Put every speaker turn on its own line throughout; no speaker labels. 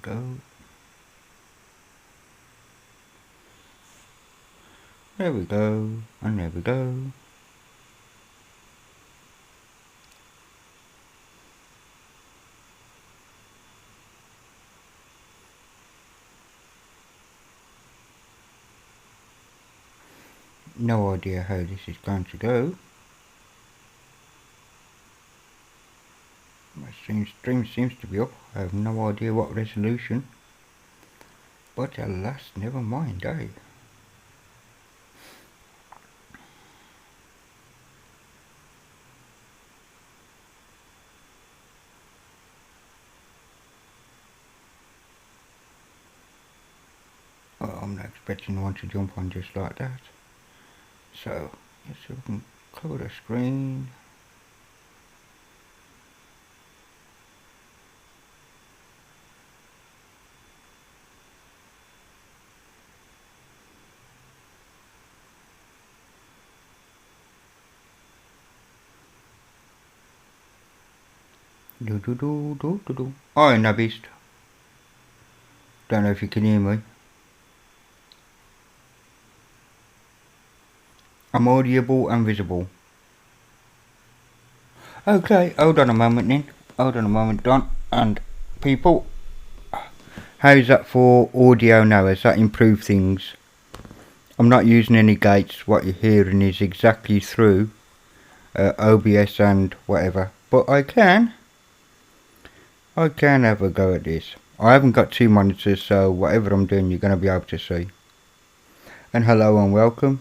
go. There we go, and there we go. No idea how this is going to go. My stream seems to be up. I have no idea what resolution. But alas, never mind, eh? Oh, I'm not expecting one to jump on just like that. So, let's see if we can cover the screen. Hi, Nabist. Don't know if you can hear me. I'm audible and visible. Okay, hold on a moment then. Hold on a moment, Don and people. How's that for audio now? Has that improved things? I'm not using any gates. What you're hearing is exactly through OBS and whatever. But I can have a go at this. I haven't got two monitors, so whatever I'm doing you're going to be able to see. And hello and welcome.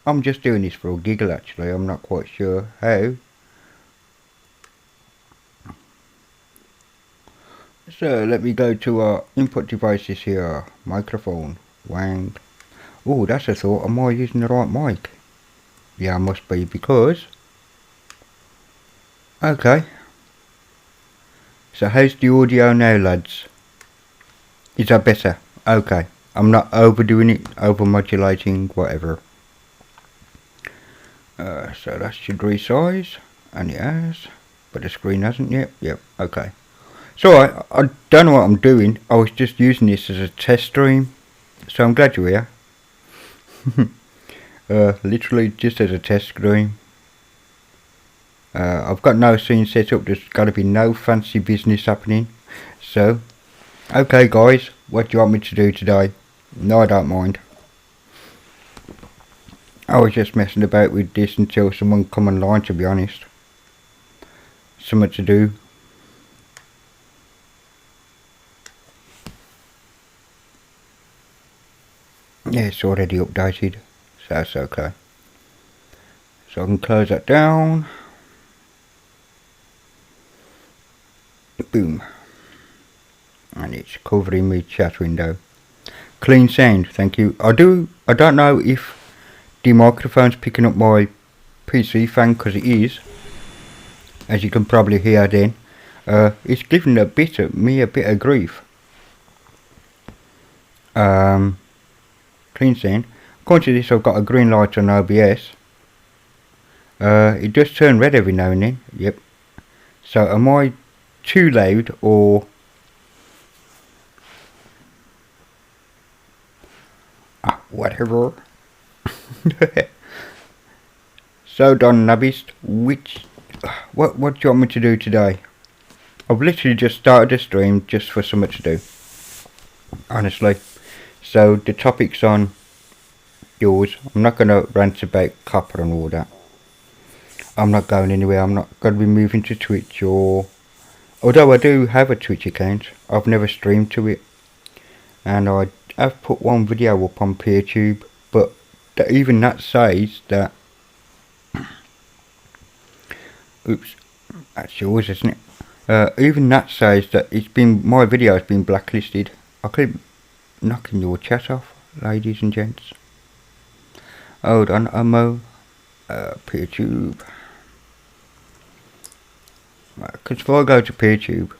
I'm just doing this for a giggle actually. I'm not quite sure how. So let me go to our input devices here. Microphone. Wang. Oh, that's a thought. Am I using the right mic? Yeah, I must be because... Okay. So how's the audio now, lads? Is that better? Okay. I'm not overdoing it, over-modulating, whatever. So that should resize. And it has. But the screen hasn't yet. Yep, okay. So I don't know what I'm doing. I was just using this as a test stream. So I'm glad you're here. Literally just as a test stream. I've got no scene set up. There's got to be no fancy business happening. So, okay guys, what do you want me to do today? No, I don't mind. I was just messing about with this until someone come online, to be honest. Something to do. Yeah, it's already updated, so that's okay. So I can close that down. Boom. And it's covering my chat window. Clean sound, thank you. I don't know if the microphone's picking up my PC fan, because it is. As you can probably hear then. It's giving me a bit of grief. Clean sound. According to this, I've got a green light on OBS. It does turn red every now and then. Yep. So am I too loud or... whatever. So Don Nabist, what do you want me to do today? I've literally just started a stream just for something to do. Honestly. So the topic's on yours. I'm not going to rant about copper and all that. I'm not going anywhere. I'm not going to be moving to Twitch or... Although I do have a Twitch account, I've never streamed to it. And I've put one video up on PeerTube, but even that says that... Oops, that's yours, isn't it? Even that says that my video has been blacklisted. I keep knocking your chat off, ladies and gents. Hold on, PeerTube. Because if I go to PeerTube,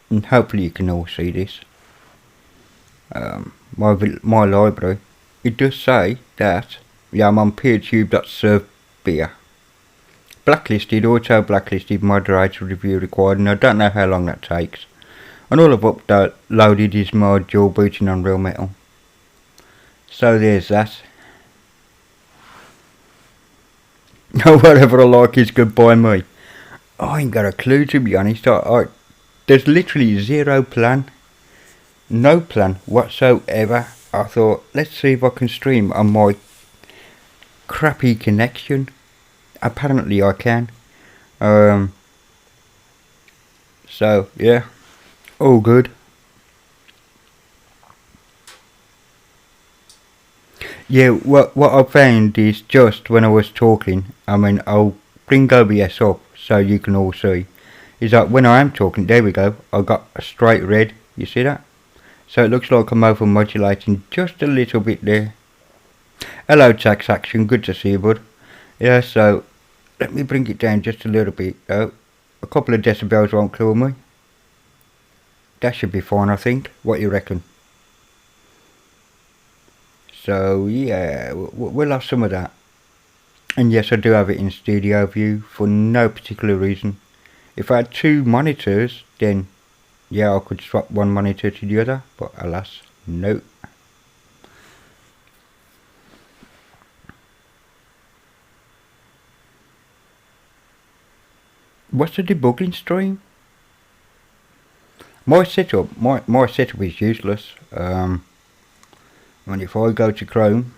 and hopefully you can all see this, my library, it does say that, yeah, I'm on PeerTube.servebeer. blacklisted, auto blacklisted, moderator review required, and I don't know how long that takes. And all I've uploaded is my dual booting on Real Metal. So there's that. Whatever I like is good by me. I ain't got a clue, to be honest. There's literally zero plan. No plan whatsoever. I thought, let's see if I can stream on my crappy connection. Apparently I can. So yeah, all good. Yeah, what I found is just when I was talking, I mean, I'll bring OBS up so you can all see, is that when I am talking, there we go, I got a straight red, you see that? So it looks like I'm over modulating just a little bit there. Hello Tax Action, good to see you, bud. Yeah, so let me bring it down just a little bit though. A couple of decibels won't kill me. That should be fine, I think. What you reckon? So yeah, we'll have some of that. And yes, I do have it in studio view for no particular reason. If I had two monitors, then yeah, I could swap one monitor to the other, but alas, no. What's the debugging stream? My setup is useless. And if I go to Chrome,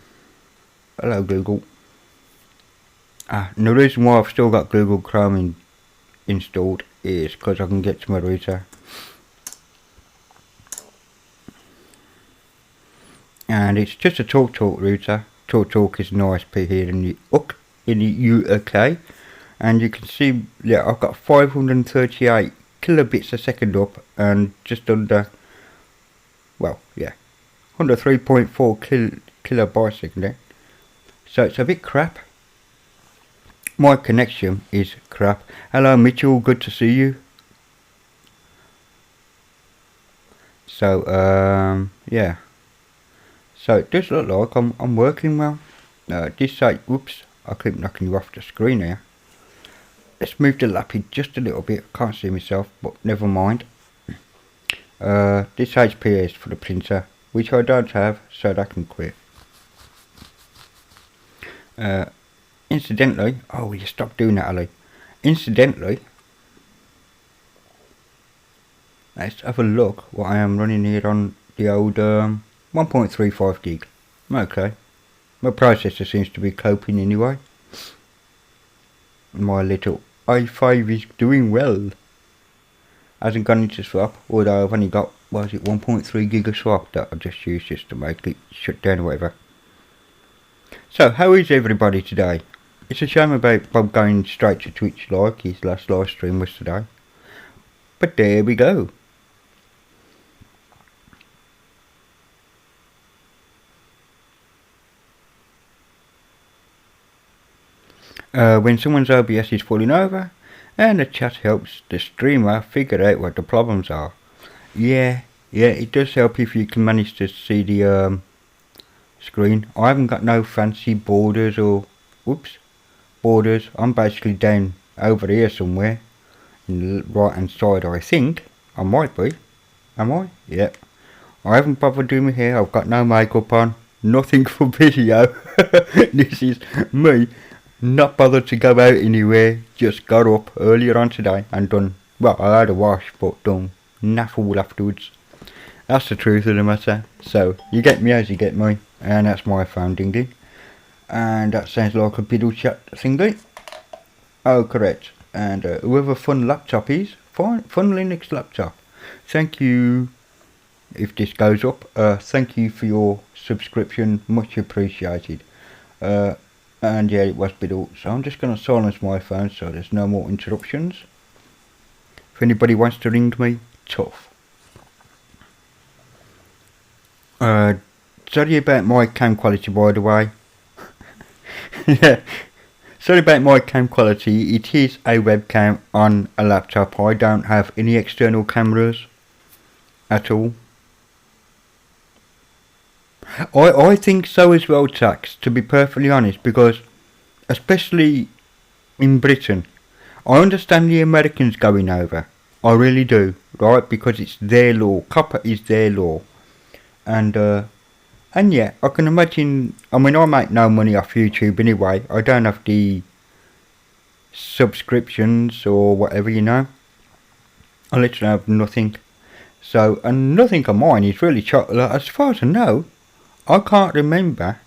hello Google. And the reason why I've still got Google Chrome installed is because I can get to my router. And it's just a TalkTalk router. TalkTalk is an ISP here in the UK. And you can see, yeah, I've got 538 kilobits a second up and just under, well, yeah, under 3.4 kilobytes a second. So it's a bit crap. My connection is crap. Hello Mitchell, good to see you. So yeah. So it does look like I'm working well. This site, whoops, I keep knocking you off the screen here. Let's move the lappy just a little bit. I can't see myself, but never mind. This HP is for the printer, which I don't have, so that can quit. Incidentally, oh, will you stop doing that, Ali? Incidentally, let's have a look what I am running here on the old 1.35 gig. Okay, my processor seems to be coping anyway. My little i5 is doing well. Hasn't gone into swap, although I've only got, what was it, 1.3 gig of swap that I just used just to make it shut down or whatever. So how is everybody today? It's a shame about Bob going straight to Twitch like his last live stream was today. But there we go. When someone's OBS is falling over, and the chat helps the streamer figure out what the problems are. Yeah, it does help if you can manage to see the screen. I haven't got no fancy borders or, whoops, borders. I'm basically down over here somewhere, in the right hand side I think. I might be. Am I? Yep. I haven't bothered doing my hair, I've got no makeup on, nothing for video. This is me. Not bothered to go out anywhere, just got up earlier on today and done, well, I had a wash but done naff all afterwards. That's the truth of the matter. So you get me as you get me, and that's my phone ding ding. And that sounds like a biddle chat thingy. Oh, correct. And whoever Fun Laptop is, Fun Linux Laptop, thank you. If this goes up, thank you for your subscription, much appreciated. And yeah, it was biddle, so I'm just going to silence my phone so there's no more interruptions. If anybody wants to ring me, tough. Sorry about my cam quality, by the way. Yeah, sorry about my cam quality. It is a webcam on a laptop. I don't have any external cameras at all. I think so as well, Tax, to be perfectly honest, because especially in Britain. I understand the Americans going over. I really do, right? Because it's their law. Copper is their law. And yeah, I can imagine. I mean, I make no money off YouTube anyway. I don't have the subscriptions or whatever, you know. I literally have nothing. So, and nothing of mine is really chocolate. As far as I know, I can't remember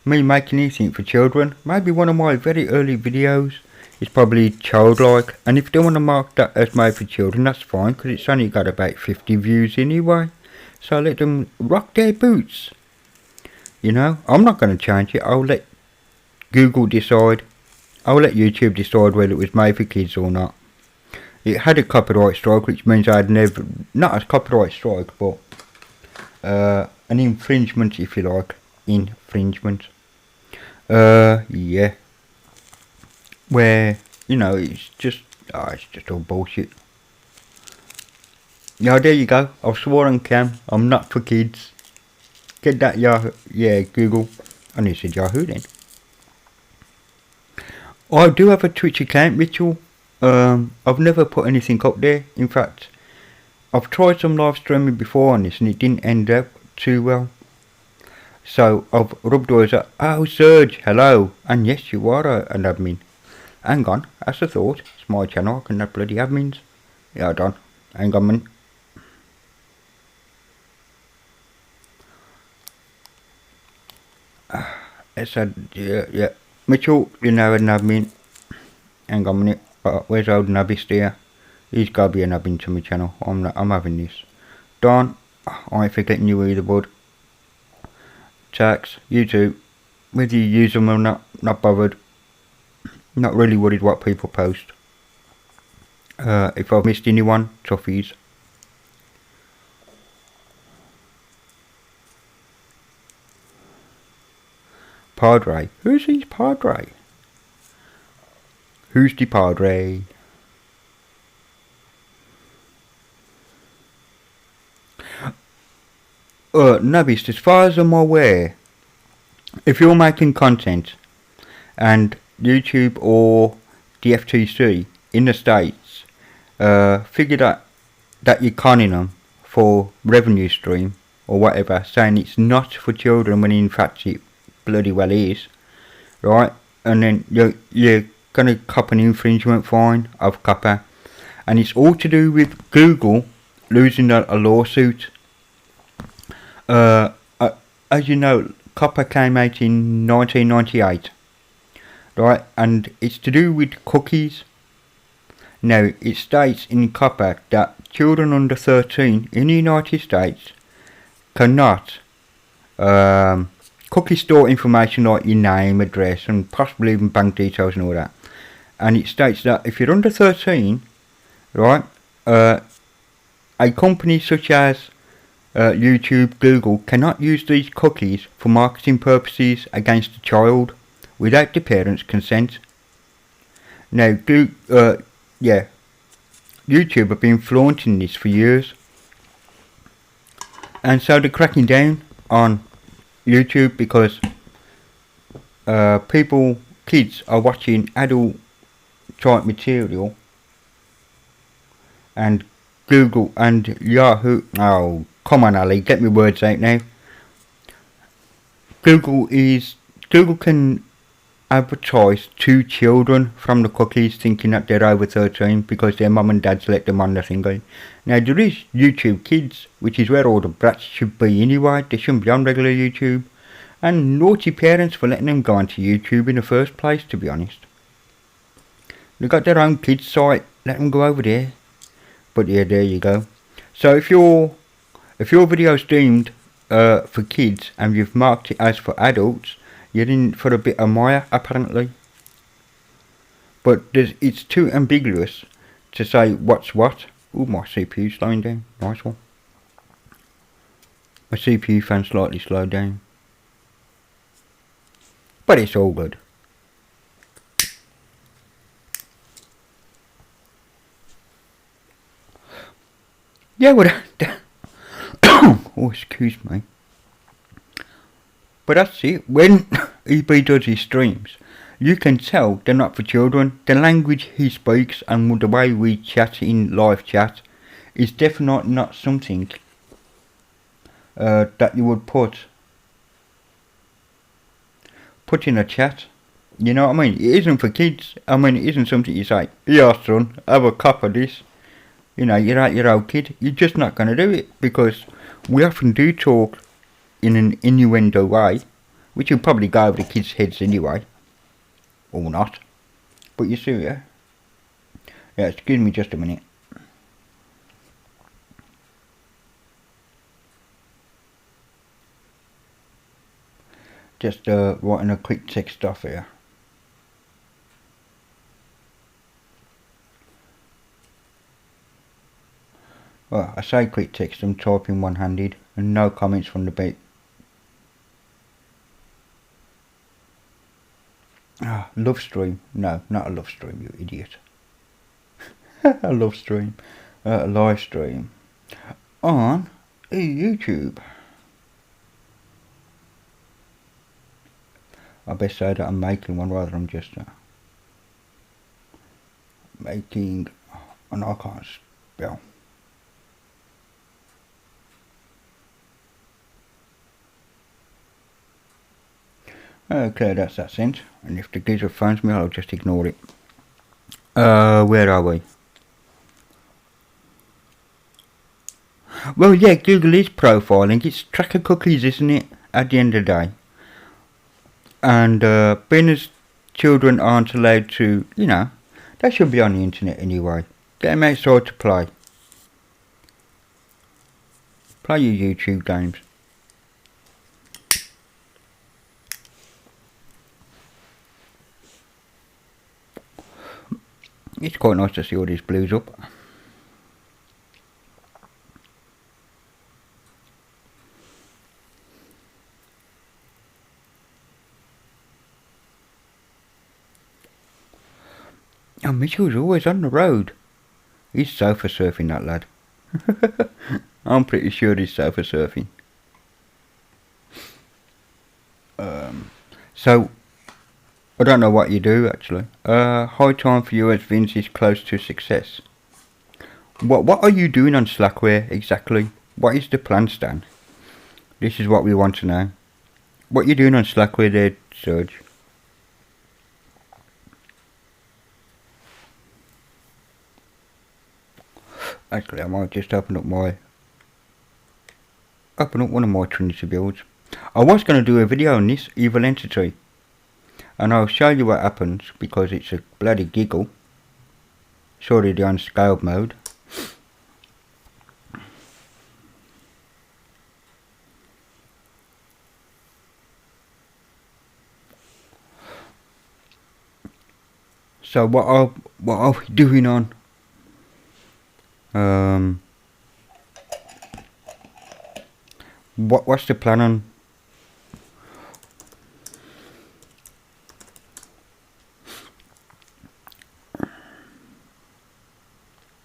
me making anything for children. Maybe one of my very early videos is probably childlike. And if they want to mark that as made for children, that's fine, because it's only got about 50 views anyway. So let them rock their boots. You know, I'm not going to change it. I'll let Google decide. I'll let YouTube decide whether it was made for kids or not. It had a copyright strike, which means I'd never, not a copyright strike, but an infringement, if you like. Infringement. Yeah. Where, you know, it's just all bullshit. Yeah, there you go. I've sworn on cam. I'm not for kids. Get that Yahoo. Yeah, Google. I need to say Yahoo then. I do have a Twitch account, Mitchell. I've never put anything up there. In fact, I've tried some live streaming before on this and it didn't end up too well. So I've rubbed eyes at, oh Serge, hello. And yes, you are an admin. Hang on, that's a thought. It's my channel, I can have bloody admins. Yeah, hold on. Hang on a minute. It's a, yeah. Mitchell, you know an admin. Hang on a minute. Where's old Nabist here? He's gotta be an admin to my channel. I'm having this. Don, I ain't forgetting you either, bud. Tax, YouTube. Whether you use them or not bothered. Not really worried what people post. If I've missed anyone, toughies. Padre. Who's his Padre? Who's the Padre? Nabist, as far as I'm aware, if you're making content and YouTube or the FTC in the States figure that you're conning them for revenue stream or whatever, saying it's not for children when in fact it bloody well is, right? And then you're gonna cop an infringement fine of copper, and it's all to do with Google losing a lawsuit. As you know, copper came out in 1998, right? And it's to do with cookies. Now, it states in copper that children under 13 in the United States cannot cookie store information like your name, address, and possibly even bank details and all that. And it states that if you're under 13, right, a company such as YouTube, Google cannot use these cookies for marketing purposes against a child without the parent's consent. Now, yeah, YouTube have been flaunting this for years, and so they're cracking down on YouTube because kids are watching adult type material, and Google and Yahoo. Oh, come on, Ali, get me words out now. Google can advertise to children from the cookies thinking that they're over 13 because their mum and dads let them on the thing. Now there is YouTube Kids, which is where all the brats should be anyway. They shouldn't be on regular YouTube. And naughty parents for letting them go onto YouTube in the first place, to be honest. They've got their own kids site, let them go over there. But yeah, there you go. So if your video's deemed for kids and you've marked it as for adults, you're in for a bit of mire, apparently. But it's too ambiguous to say what's what. Ooh, my CPU's slowing down. Nice one. My CPU fan slightly slowed down. But it's all good. Yeah, well, oh, excuse me. But that's it. When EB does his streams, You can tell they're not for children. The language he speaks and the way we chat in live chat is definitely not something that you would put in a chat. You know what I mean? It isn't for kids. I mean, it isn't something you say, "Yeah, son, have a cup of this." You know, you're 8-year-old kid. You're just not going to do it, because we often do talk in an innuendo way, which will probably go over the kids' heads anyway, or not. But you see, yeah. Yeah, excuse me just a minute. Just writing a quick text off here. Well, I say quick text, I'm typing one-handed, and no comments from the beat. Love stream. No, not a love stream, you idiot. A love stream. A live stream. On YouTube. I best say that I'm making one rather than just making, and I can't spell. Okay, that's that sent. And if the geezer phones me, I'll just ignore it. Where are we? Well, yeah, Google is profiling. It's tracker cookies, isn't it? At the end of the day. And being as children aren't allowed to, you know, they should be on the internet anyway. Get them outside to play. Play your YouTube games. It's quite nice to see all these blues up. Oh, Mitchell's always on the road. He's sofa surfing, that lad. I'm pretty sure he's sofa surfing. So, I don't know what you do actually. High time for you as Vince is close to success. What are you doing on Slackware exactly? What is the plan, Stan? This is what we want to know. What are you doing on Slackware there, Serge? Actually, I might just open up one of my Trinity builds. I was going to do a video on this evil entity, and I'll show you what happens because it's a bloody giggle. It's already on scaled mode. So what are we doing on? What's the plan on?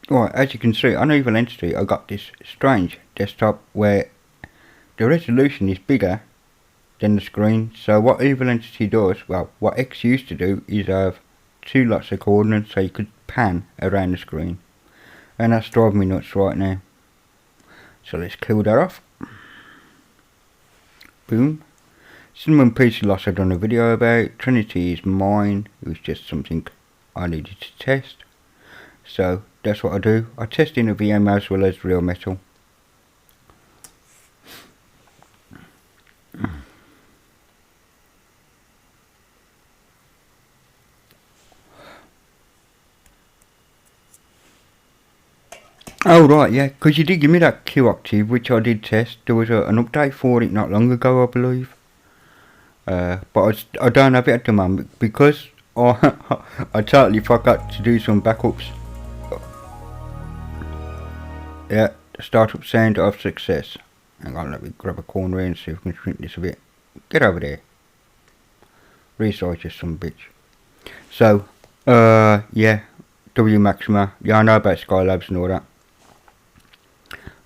Right, as you can see on Evil Entity, I got this strange desktop where the resolution is bigger than the screen. So what Evil Entity does, well, what X used to do is have two lots of coordinates so you could pan around the screen, and that's driving me nuts right now. So let's kill that off. Boom. Cinnamon PC loss I've done a video about. Trinity is mine. It was just something I needed to test. So that's what I do. I test in a VM as well as real metal. Oh right, yeah, because you did give me that Q Octave, which I did test. There was an update for it not long ago, I believe. But I don't have it at the moment because I totally forgot to do some backups. Yeah, startup sound of success. Hang on, let me grab a corner and see if we can shrink this a bit. Get over there. Resize you some bitch. So, yeah, W Maxima. Yeah, I know about Skylabs and all that.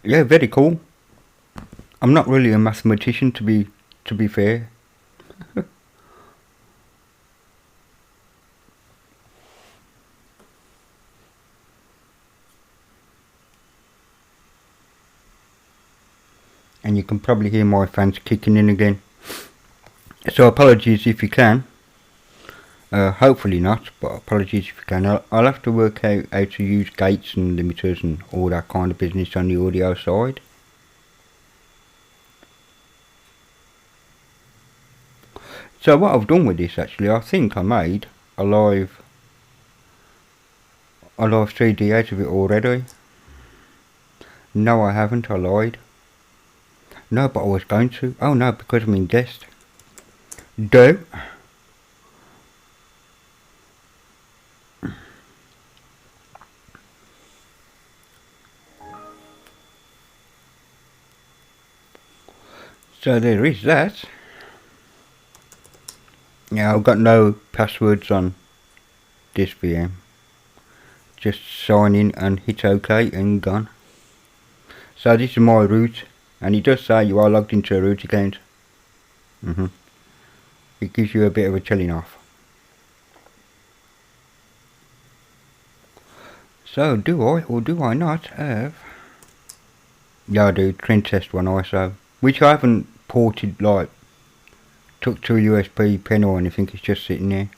Yeah, very cool. I'm not really a mathematician to be fair. and you can probably hear my fans kicking in again. So apologies if you can. Hopefully not, but apologies if you can. I'll have to work out how to use gates and limiters and all that kind of business on the audio side. So what I've done with this, actually, I think I made a live 3D out of it already. No, I haven't, I lied. No, but I was going to. Oh no, because I'm in guest. Do. So there is that. Yeah, I've got no passwords on this VM. Just sign in and hit OK and gone. So this is my root, and it does say you are logged into a root account. It gives you a bit of a telling off. So do I or do I not have? Yeah, I do. Trend test one ISO, which I haven't ported, like took to a USB pen or anything. It's just sitting there.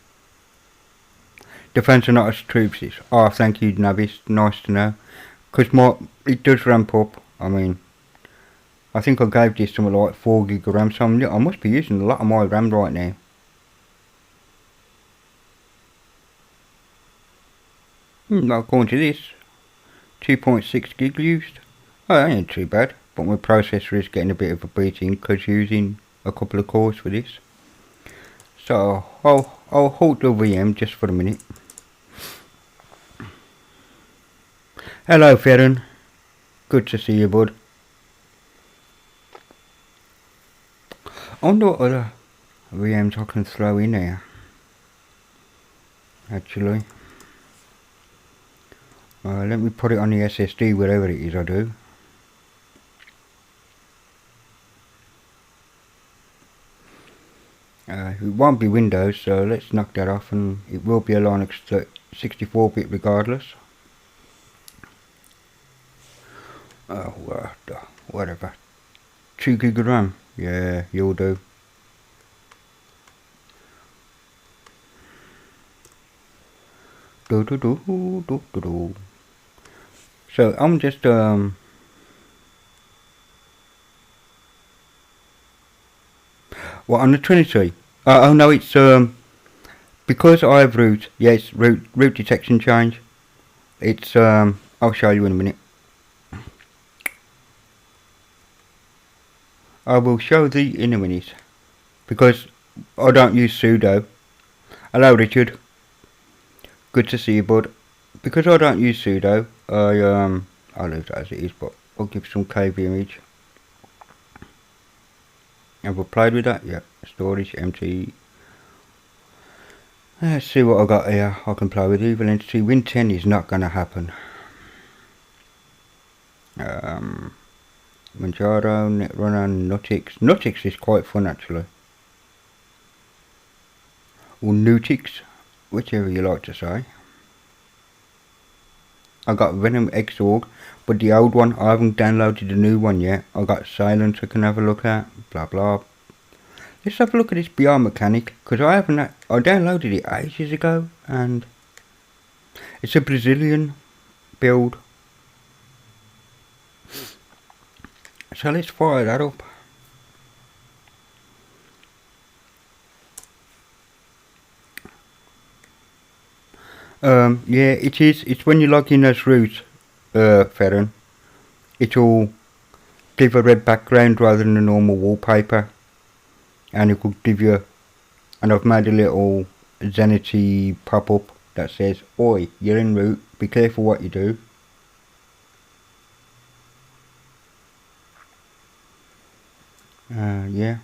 Defense are not as troops. Oh, thank you, Navis. Nice to know. Because it does ramp up. I mean, I think I gave this something like 4 gig of RAM, so I must be using a lot of my RAM right now. Not according to this. 2.6 gig used. Oh, that ain't too bad. But my processor is getting a bit of a beating because using a couple of cores for this. So I'll halt the VM just for a minute. Hello, Ferren. Good to see you, bud. I wonder what other VMs I can throw in there. Actually, let me put it on the SSD wherever it is I do. It won't be Windows, so let's knock that off, and it will be a Linux 64-bit regardless. Whatever. 2 gig of RAM. Yeah, you'll do. So I'm just what, on the Trinity? Oh no, it's because I have root. Yes, root detection change. It's I'll show you in a minute. I will show thee in a minute, because I don't use sudo. Hello, Richard. Good to see you, bud. Because I don't use sudo, I'll leave that as it is, but I'll give some KV image. Have I played with that? Yeah. Storage empty. Let's see what I got here. I can play with evil entity. Win 10 is not gonna happen. Manjaro, Netrunner, Nutix. Nutix is quite fun actually. Or Nutix, whichever you like to say. I got Venom Xorg, but the old one, I haven't downloaded the new one yet. I got Silence I can have a look at, blah blah. Let's have a look at this biomechanic, because I downloaded it ages ago, and it's a Brazilian build. So let's fire that up. Yeah, it is. It's when you log in as root, Ferren. It'll give a red background rather than a normal wallpaper, and it will give you. And I've made a little Zenity pop-up that says, "Oi, you're in root. Be careful what you do." Yeah.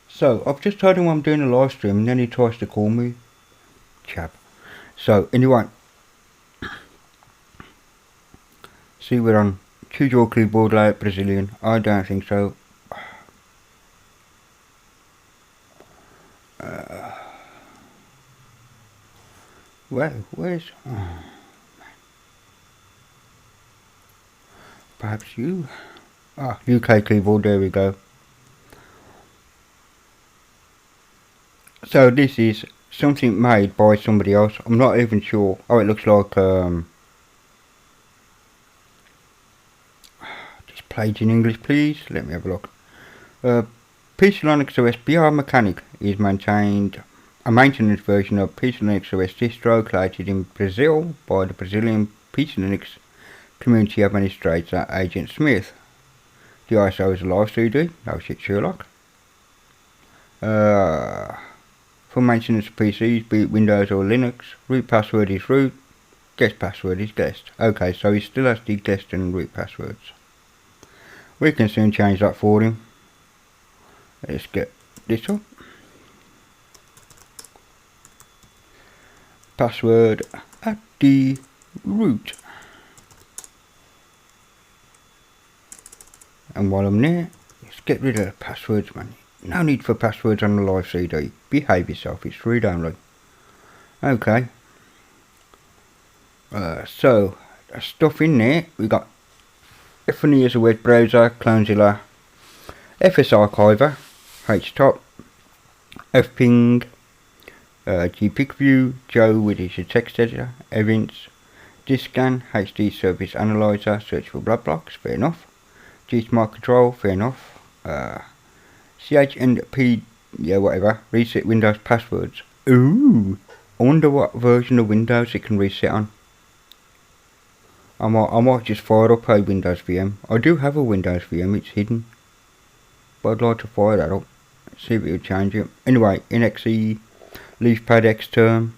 So I've just told him I'm doing a live stream, and then he tries to call me, chap. So anyway, see, we're on choose your keyboard layout Brazilian. I don't think so. Where's perhaps you? UK keyboard, there we go. So this is something made by somebody else. I'm not even sure. Oh, it looks like just page in English, please. Let me have a look. PC Linux OS BR Mechanic is maintained a maintenance version of PC Linux OS distro created in Brazil by the Brazilian PC Linux Community Administrator Agent Smith. The ISO is a live CD. No shit, Sherlock. For maintenance of PCs, be it Windows or Linux, root password is root, guest password is guest. Okay, so he still has the guest and root passwords. We can soon change that for him. Let's get this up. Password at the root. And while I'm there, let's get rid of the passwords, man. No need for passwords on the live CD. Behave yourself, it's free download. Okay. So, stuff in there. We got F1 as a web browser, Clonezilla, FS Archiver, HTOP, FPing, GPickView, Joe with his text editor, Events, Discan, HD Service Analyzer, search for blood blocks, fair enough. G-Smart Control, fair enough. CHNP, yeah, whatever. Reset Windows passwords. Ooh, I wonder what version of Windows it can reset on. I might just fire up a Windows VM. I do have a Windows VM, it's hidden. But I'd like to fire that up. See if it will change it. Anyway, NXE, LeafPad Xterm.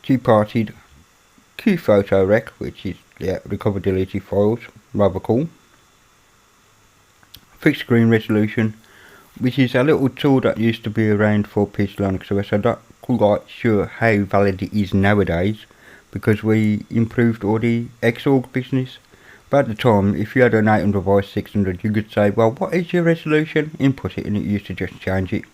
G-Partied Q-Photo Rec, which is, yeah, recover deleted files, rather cool. Fixed screen resolution, which is a little tool that used to be around for PC Linux OS. I'm not quite sure how valid it is nowadays, because we improved all the Xorg business. But at the time, if you had an 800 by 600, you could say, well, what is your resolution? Input it, and it used to just change it.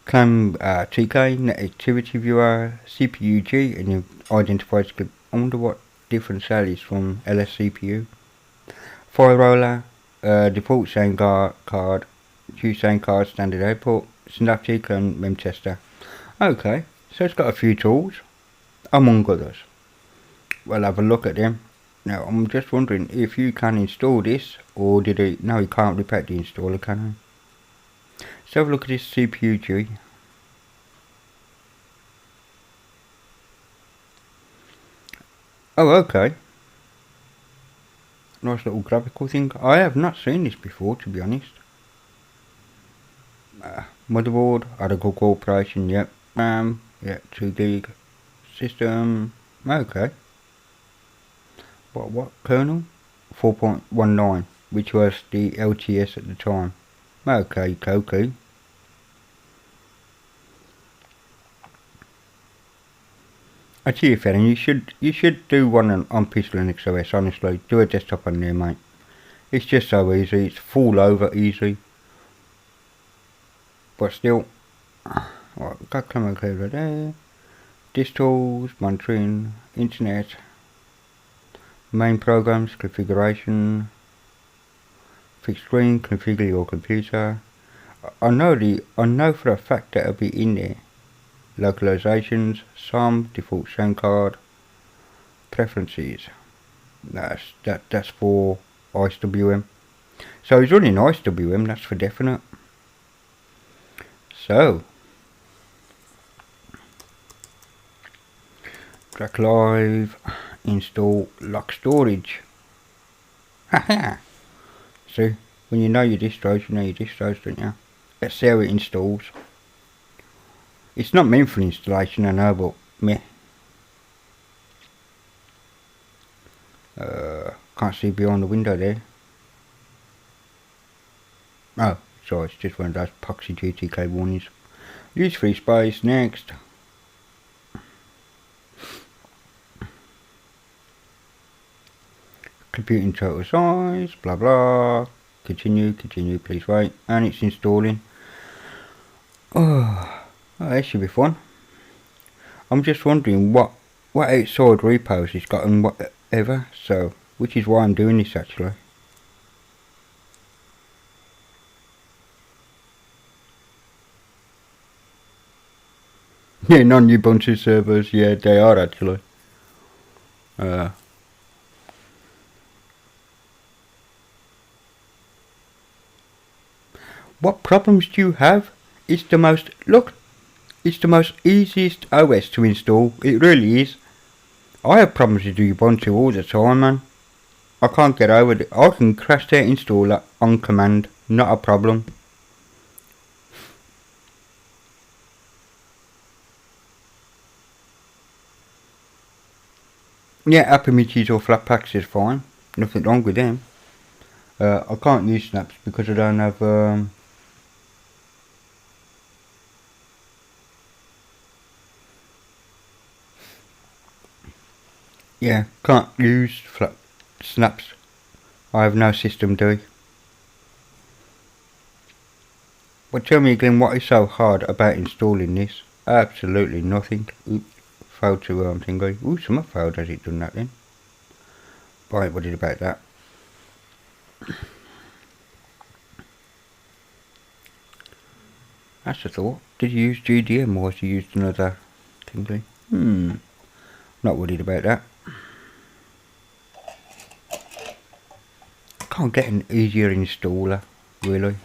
Clam TK, Net Activity Viewer, CPU-G, and you identify script. I wonder what difference that is from LSCPU. File roller, default sound card, choose sound card, standard output, Synaptic and memtester. Okay, so it's got a few tools, among others. We'll have a look at them. Now, I'm just wondering if you can install this, or did it? No, you can't repack the installer, can I? Let's have a look at this CPU-G. Oh, okay. Nice little graphical thing. I have not seen this before, to be honest. Motherboard, Article Corporation, yep. RAM, yep, 2 gig. System, okay. What kernel? 4.19, which was the LTS at the time. Okay, Koku. I tell you, Fallon, you should do one on PC Linux OS. Honestly, do a desktop on there, mate. It's just so easy. It's fall over easy, but still. Right, got camera over there. Distools, monitoring, internet, main programs, configuration, fixed screen, configure your computer. I know for a fact that it'll be in there. Localizations, some default sound card, preferences. That's for IceWM. So he's running IceWM, that's for definite. So Track Live, install lock storage. Haha. See, when you know your distros, you know your distros, don't you? Let's see how it installs. It's not meant for installation, I know, but meh. Can't see beyond the window there. Oh, sorry, it's just one of those poxy GTK warnings. Use free space, next. Computing total size, blah blah. Continue, please wait. And it's installing. Oh, that should be fun. I'm just wondering what outside repos he's got and whatever, so, which is why I'm doing this actually. Yeah, non-Ubuntu servers, yeah, they are actually. What problems do you have? It's the most, look, it's the most easiest OS to install, it really is. I have problems with Ubuntu all the time, man. I can't get over it. I can crash their installer on command, not a problem. Yeah, app images or Flatpaks is fine. Nothing wrong with them. I can't use snaps because I don't have yeah, can't use snaps. I have no system D. But tell me again, what is so hard about installing this? Absolutely nothing. Oops, failed to thingy. Ooh, some failed has it done that then? Right, what did about that? That's a thought. Did you use GDM or has you used another thingy? Not worried about that. Can't get an easier installer, really.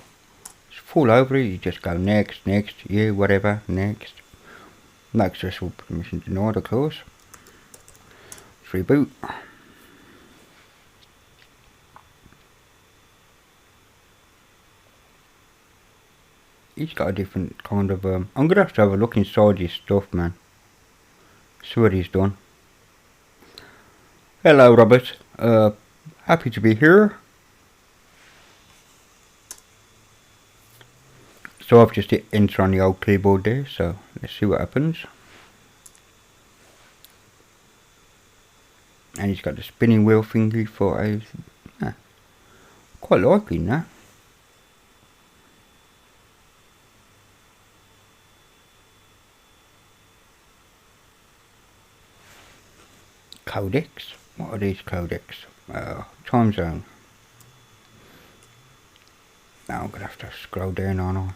Just fall over it, you just go next, yeah, whatever, next. No accessible permission denied, of course. Let's reboot. He's got a different kind of, I'm gonna have to have a look inside his stuff, man. See what he's done. Hello, Robert. Happy to be here. So I've just hit enter on the old keyboard there, so let's see what happens. And he's got the spinning wheel thingy for a... quite liking that. Codecs? What are these codecs? Time zone. Now I'm going to have to scroll down on.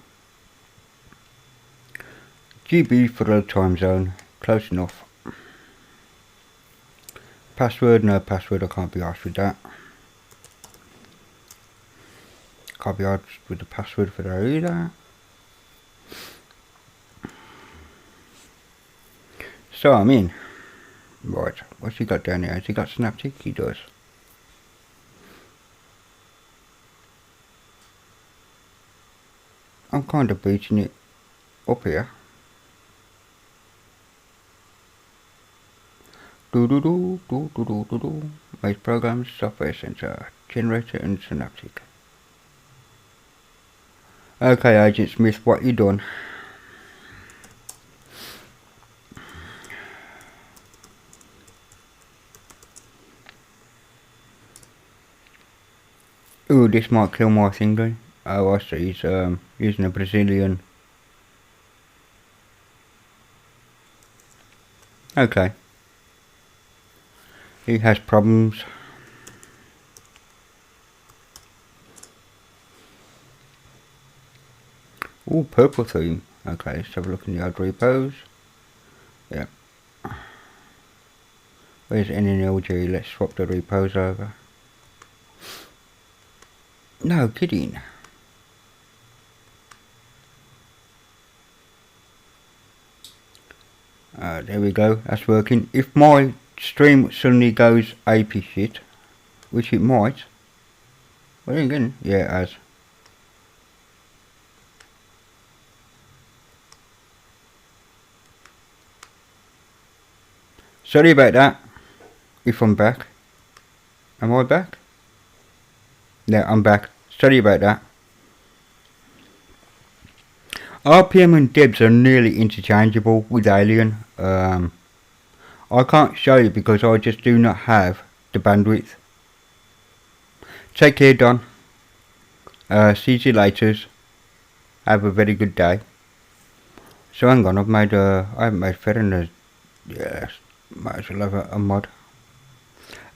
GB for the time zone. Close enough. Password? No password. I can't be asked with that. Can't be asked with the password for that either. So I'm in. Right. What's he got down here? Has he got Synaptic? He does. I'm kind of beating it up here. Base programs, software center, generator and Synaptic. Okay, Agent Smith, what you done? Ooh, this might kill my thingy. Oh, I see, he's using a Brazilian. Okay. He has problems. Ooh, purple theme. Okay, let's have a look in the old repos. Yeah. Where's NNLG? Let's swap the repos over. No kidding. There we go, that's working. If my stream suddenly goes AP shit, which it might. Well, again, yeah, it has. Sorry about that. If I'm back. Am I back? Yeah, I'm back. Sorry about that. RPM and debs are nearly interchangeable with Alien. I can't show you because I just do not have the bandwidth. Take care, Don. See you later. Have a very good day. So hang on, I haven't made fair enough Yeah, might as well have a mod.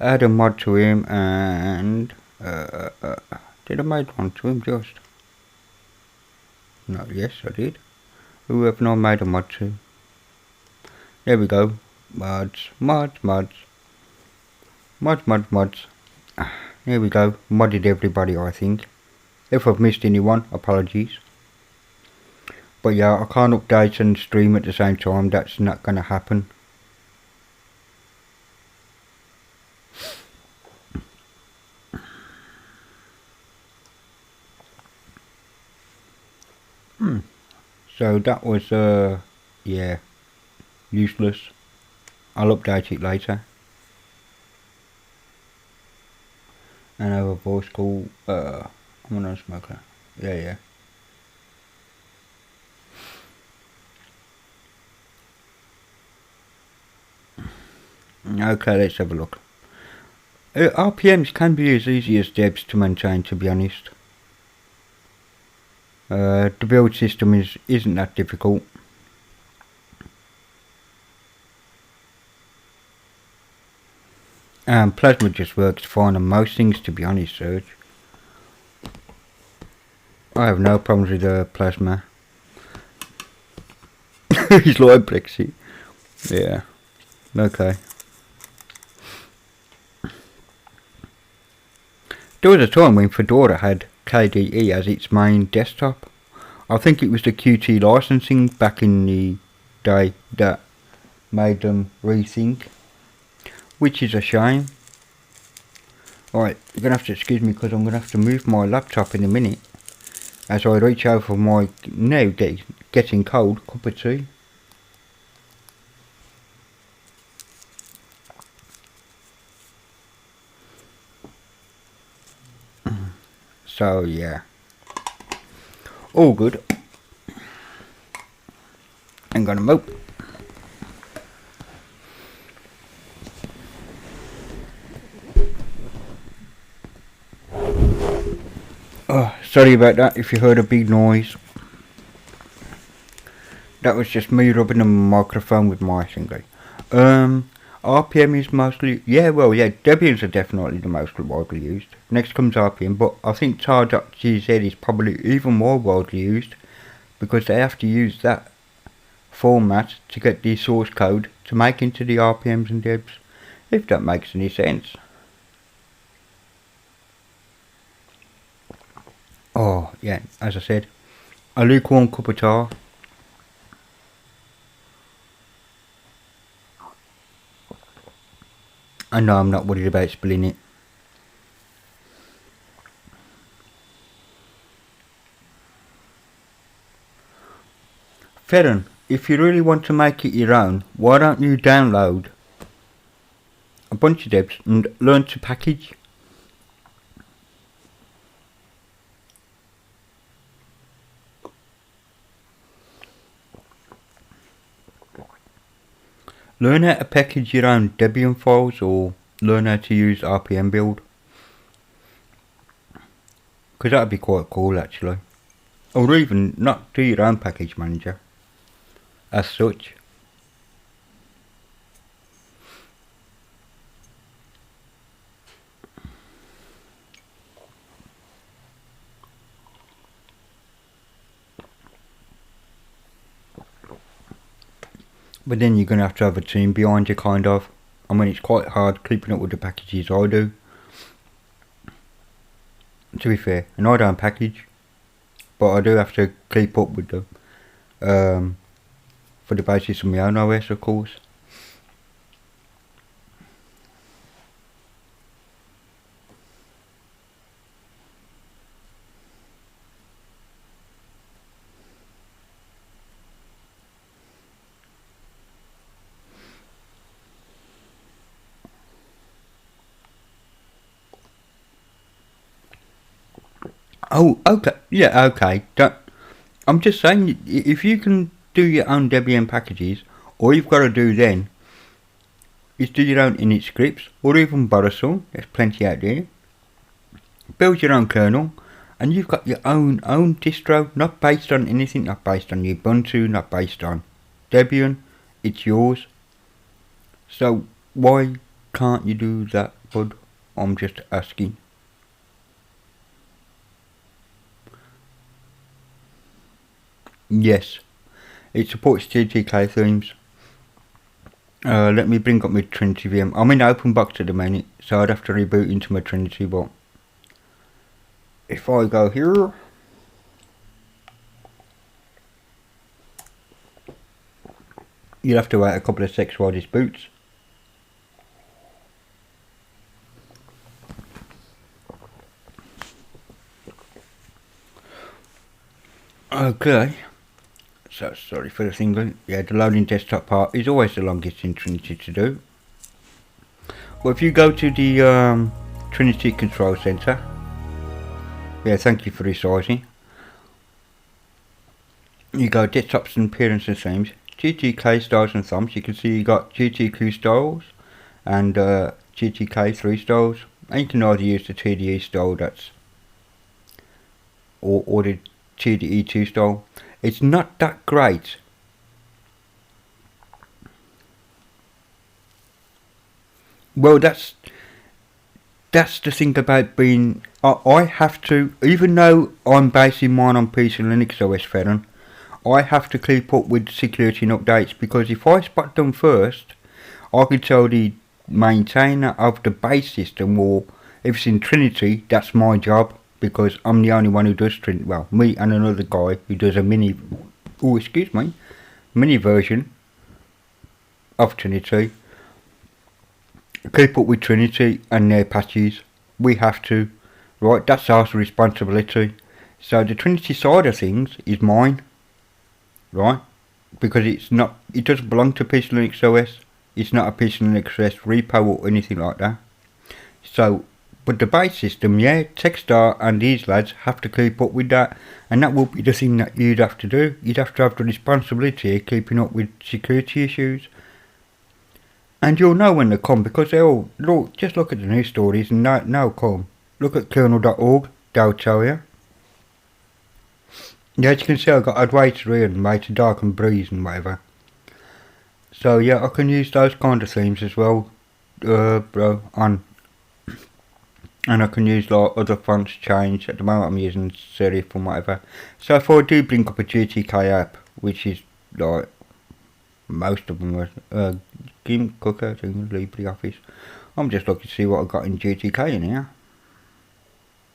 Add a mod to him and did I make one to him just? No, yes I did. Who have not made a mod to? There we go. Mods. There we go. Modded everybody, I think. If I've missed anyone, apologies. But yeah, I can't update and stream at the same time. That's not gonna happen. So that was yeah, useless. I'll update it later. And I have a voice call. I'm a non-smoker. Yeah. Okay, let's have a look. RPMs can be as easy as debs to maintain, to be honest. The build system isn't that difficult. And plasma just works fine on most things, to be honest, Serge. I have no problems with plasma. He's like Plexi. Yeah. Okay. There was a time when Fedora had KDE as its main desktop. I think it was the Qt licensing back in the day that made them rethink, which is a shame. Alright, you're going to have to excuse me because I'm going to have to move my laptop in a minute as I reach out for my now getting cold cup of tea. So yeah, all good. I'm gonna move. Oh, sorry about that if you heard a big noise. That was just me rubbing the microphone with my finger. RPM is mostly, Debians are definitely the most widely used. Next comes RPM, but I think tar.gz is probably even more widely used because they have to use that format to get the source code to make into the RPMs and debs, if that makes any sense. Oh, yeah, as I said, a lukewarm cup of tar. I know I'm not worried about spilling it. Ferran, if you really want to make it your own, why don't you download a bunch of debs and learn to package? Learn how to package your own Debian files or learn how to use RPM build. Because that would be quite cool actually. Or even not do your own package manager as such. But then you're going to have a team behind you, kind of. I mean, it's quite hard keeping up with the packages I do, to be fair. And I don't package, but I do have to keep up with them for the basis of my own OS, of course. Oh, okay. Yeah, okay. I'm just saying, if you can do your own Debian packages, all you've got to do then is do your own init scripts, or even borrow some. There's plenty out there. Build your own kernel, and you've got your own distro, not based on anything, not based on Ubuntu, not based on Debian. It's yours. So why can't you do that, bud? I'm just asking. Yes, it supports GTK themes. Let me bring up my Trinity VM. I'm in open box at the minute, so I'd have to reboot into my Trinity, but if I go here, you'll have to wait a couple of seconds while this boots. Okay, so sorry for the thing. Yeah, the loading desktop part is always the longest in Trinity to do. Well, if you go to the Trinity Control Center, yeah, thank you for resizing. You go desktops and appearance and themes, GTK styles and thumbs. You can see you got GTQ styles and GTK 3 styles. And you can either use the TDE style or the TDE 2 style. It's not that great. Well, that's the thing about being. I have to, even though I'm basing mine on PC Linux OS Ferron, I have to keep up with security and updates, because if I spot them first, I can tell the maintainer of the base system, or if it's in Trinity, that's my job, because I'm the only one who does Trinity. Well, me and another guy who does a mini version of Trinity. Keep up with Trinity and their patches. We have to, right? That's our responsibility. So the Trinity side of things is mine, right? Because it doesn't belong to PC Linux OS. It's not a PC Linux OS repo or anything like that. So, but the base system, yeah, Techstar and these lads have to keep up with that, and that will be the thing that you'd have to do. You'd have to have the responsibility of keeping up with security issues. And you'll know when they come, because they'll look. Just look at the news stories and now come. Look at kernel.org, they'll tell you. Yeah, as you can see, I've got advisory and made to dark and breeze and whatever. So yeah, I can use those kind of themes as well, and I can use like other fonts change. At the moment I'm using serif and whatever. So if I do bring up a GTK app, which is like most of them are Game Cooker, LibreOffice. I'm just looking to see what I've got in GTK in here.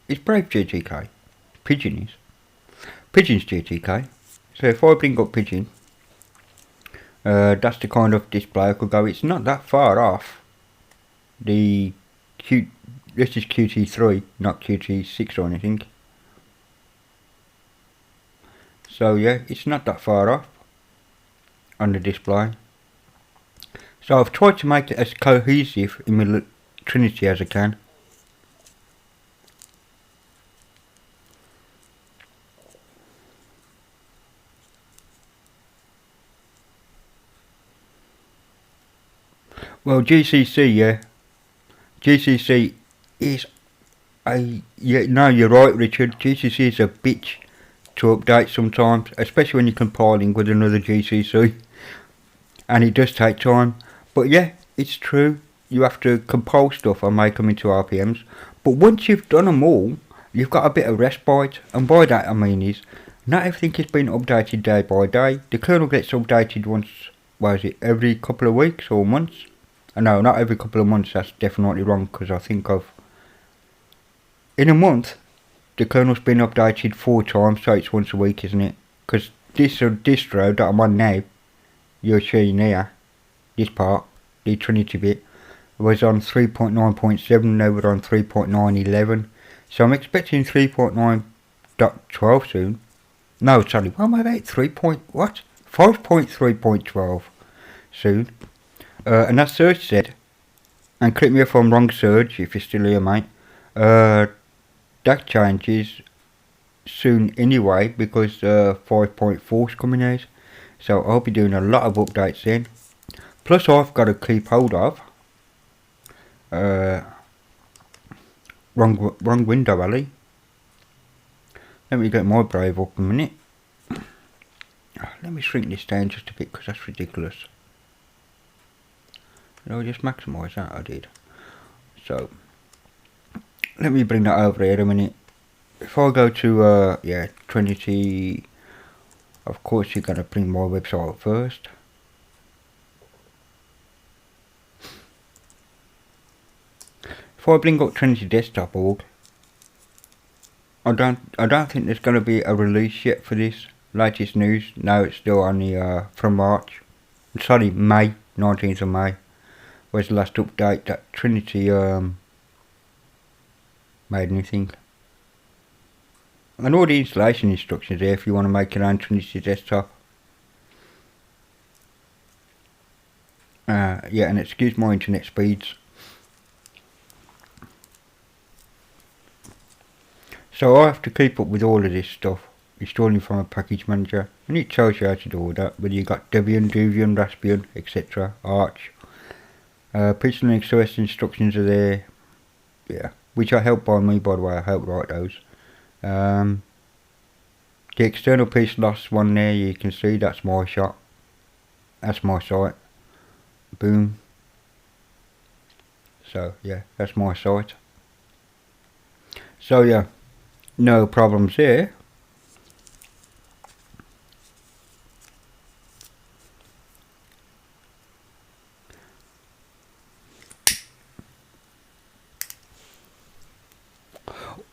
It's Brave GTK. Pigeon is. Pigeon's GTK. So if I bring up Pigeon, that's the kind of display I could go. It's not that far off the this is QT3, not QT6 or anything. So yeah, it's not that far off on the display. So I've tried to make it as cohesive in my Trinity as I can. Well, GCC, yeah. GCC is no, you're right, Richard. GCC is a bitch to update sometimes, especially when you're compiling with another GCC. And it does take time. But yeah, it's true. You have to compile stuff and make them into RPMs. But once you've done them all, you've got a bit of respite. And by that I mean is, not everything is being updated day by day. The kernel gets updated once, every couple of weeks or months? No, not every couple of months, that's definitely wrong, because I think in a month, the kernel's been updated 4 times, so it's once a week, isn't it? Because this distro that I'm on now, you're seeing here, this part, the Trinity bit, was on 3.9.7, now we're on 3.9.11, so I'm expecting 3.9.12 soon. No, sorry, what am I about? 5.3.12 soon. And that Serge said, and correct me if I'm wrong, Serge, if you're still here, mate, that changes soon anyway, because 5.4 is coming out, so I'll be doing a lot of updates then. Plus I've got to keep hold of wrong window, Ali. Let me get my Brave up a minute. Let me shrink this down just a bit, because that's ridiculous. Did I just maximise that? I did. So let me bring that over here a minute. If I go to yeah, Trinity, of course you're going to bring my website up first. If I bring up Trinity Desktop org, I don't think there's going to be a release yet for this latest news. No, it's still only from March. Sorry, May, 19th of May was the last update that Trinity made anything. And all the installation instructions there if you want to make your own Trinity Desktop. Yeah, and excuse my internet speeds. So I have to keep up with all of this stuff, installing from a package manager, and it tells you how to do all that, whether you got Debian, Debian, Raspbian, etc., Arch. Pistol and XOS instructions are there, yeah, which are helped by me, by the way. I helped write those. The external piece loss one there, you can see that's my shot, that's my site, boom. So yeah, that's my site. So yeah, no problems here.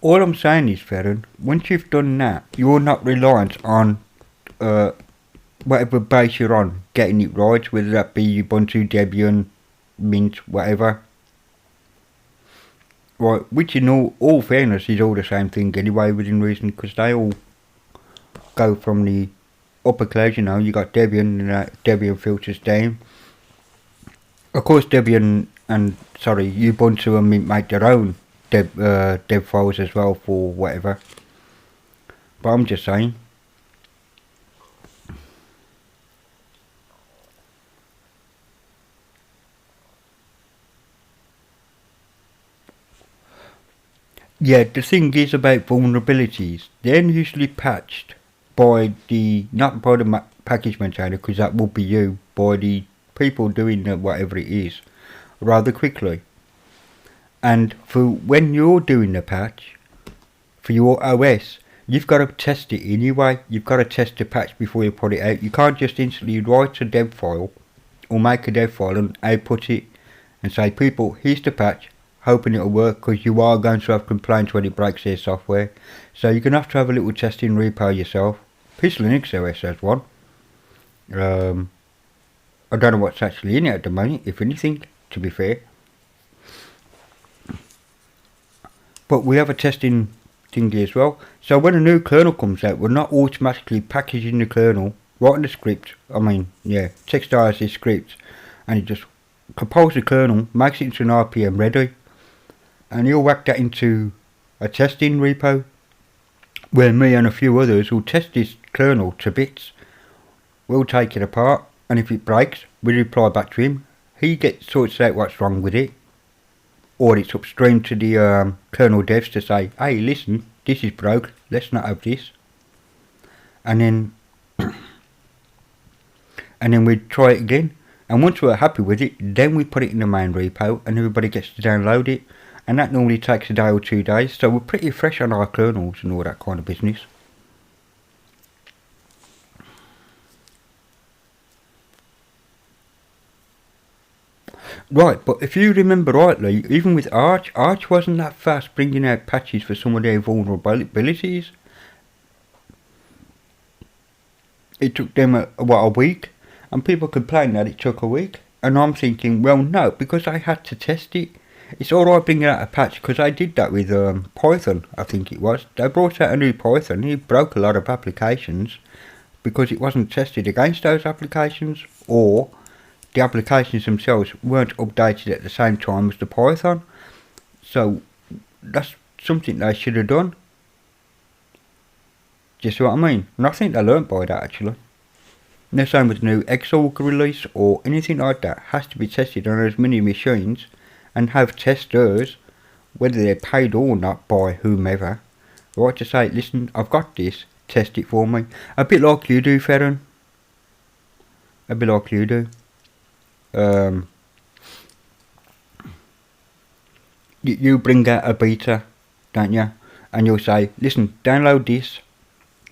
All I'm saying is, Farron, once you've done that, you're not reliant on whatever base you're on, getting it right, whether that be Ubuntu, Debian, Mint, whatever. Right, which in all fairness is all the same thing anyway, within reason, because they all go from the upper clouds, you know. You got Debian and Debian filters down. Of course, Debian and Ubuntu and Mint make their own dev files as well for whatever. But I'm just saying. Yeah, the thing is about vulnerabilities, they're usually patched by not by the package maintainer, because that will be you, by the people doing whatever it is, rather quickly. And for when you're doing the patch, for your OS, you've got to test it anyway. You've got to test the patch before you put it out. You can't just instantly write a dev file, or make a dev file and output it, and say, people, here's the patch, hoping it'll work, because you are going to have complaints when it breaks their software. So you're going to have a little testing repo yourself. Pistol Linux OS has one. I don't know what's actually in it at the moment, if anything, to be fair. But we have a testing thingy as well. So when a new kernel comes out, we're not automatically packaging the kernel, writing the script, textiles this script, and it just compiles the kernel, makes it into an RPM ready, and you'll whack that into a testing repo, where me and a few others will test this kernel to bits. We'll take it apart, and if it breaks, we reply back to him. He sorts out what's wrong with it, or it's upstream to the kernel devs to say, hey, listen, this is broke, let's not have this. And then we try it again, and once we're happy with it, then we put it in the main repo, and everybody gets to download it. And that normally takes a day or 2 days, so we're pretty fresh on our kernels and all that kind of business. Right, but if you remember rightly, even with Arch wasn't that fast bringing out patches for some of their vulnerabilities. It took them a week, and people complained that it took a week. And I'm thinking, well, no, because I had to test it. It's alright bringing out a patch, because I did that with Python, I think it was. They brought out a new Python, and it broke a lot of applications because it wasn't tested against those applications, or the applications themselves weren't updated at the same time as the Python. So that's something they should have done. Do you see what I mean? And I think they learnt by that, actually. And the same with the new Xorg release or anything like that, has to be tested on as many machines and have testers, whether they're paid or not by whomever, right, to say, listen, I've got this, test it for me. A bit like you do, Farron. A bit like you do. you bring out a beta, don't you? And you'll say, listen, download this,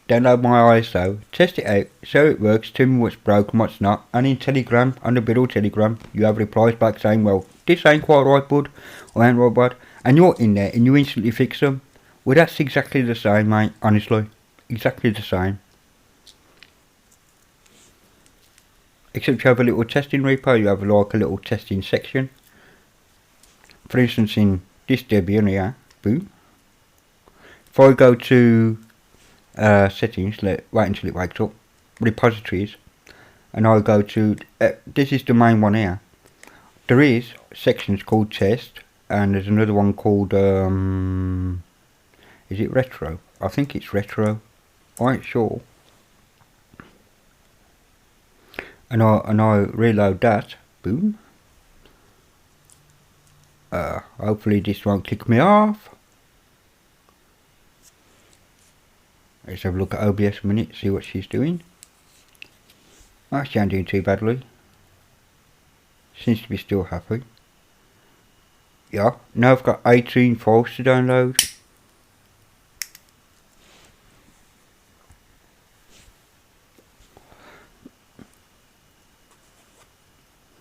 download my ISO, test it out, see how it works, tell me what's broken, what's not. And in Telegram, on the Biddle Telegram, you have replies back saying, well, this ain't quite right, bud, or ain't right, bud. And you're in there and you instantly fix them. Well, that's exactly the same, mate, honestly. Exactly the same. Except you have a little testing repo, you have like a little testing section. For instance, in this Debian here, boom. If I go to settings, wait until it wakes up, repositories, and I go to, this is the main one here. There is sections called test, and there's another one called, is it retro? I think it's retro, I ain't sure. And I reload that, boom. Hopefully this won't kick me off. Let's have a look at OBS a minute, see what she's doing. Oh, she ain't doing too badly. Seems to be still happy. Yeah, now I've got 18 files to download.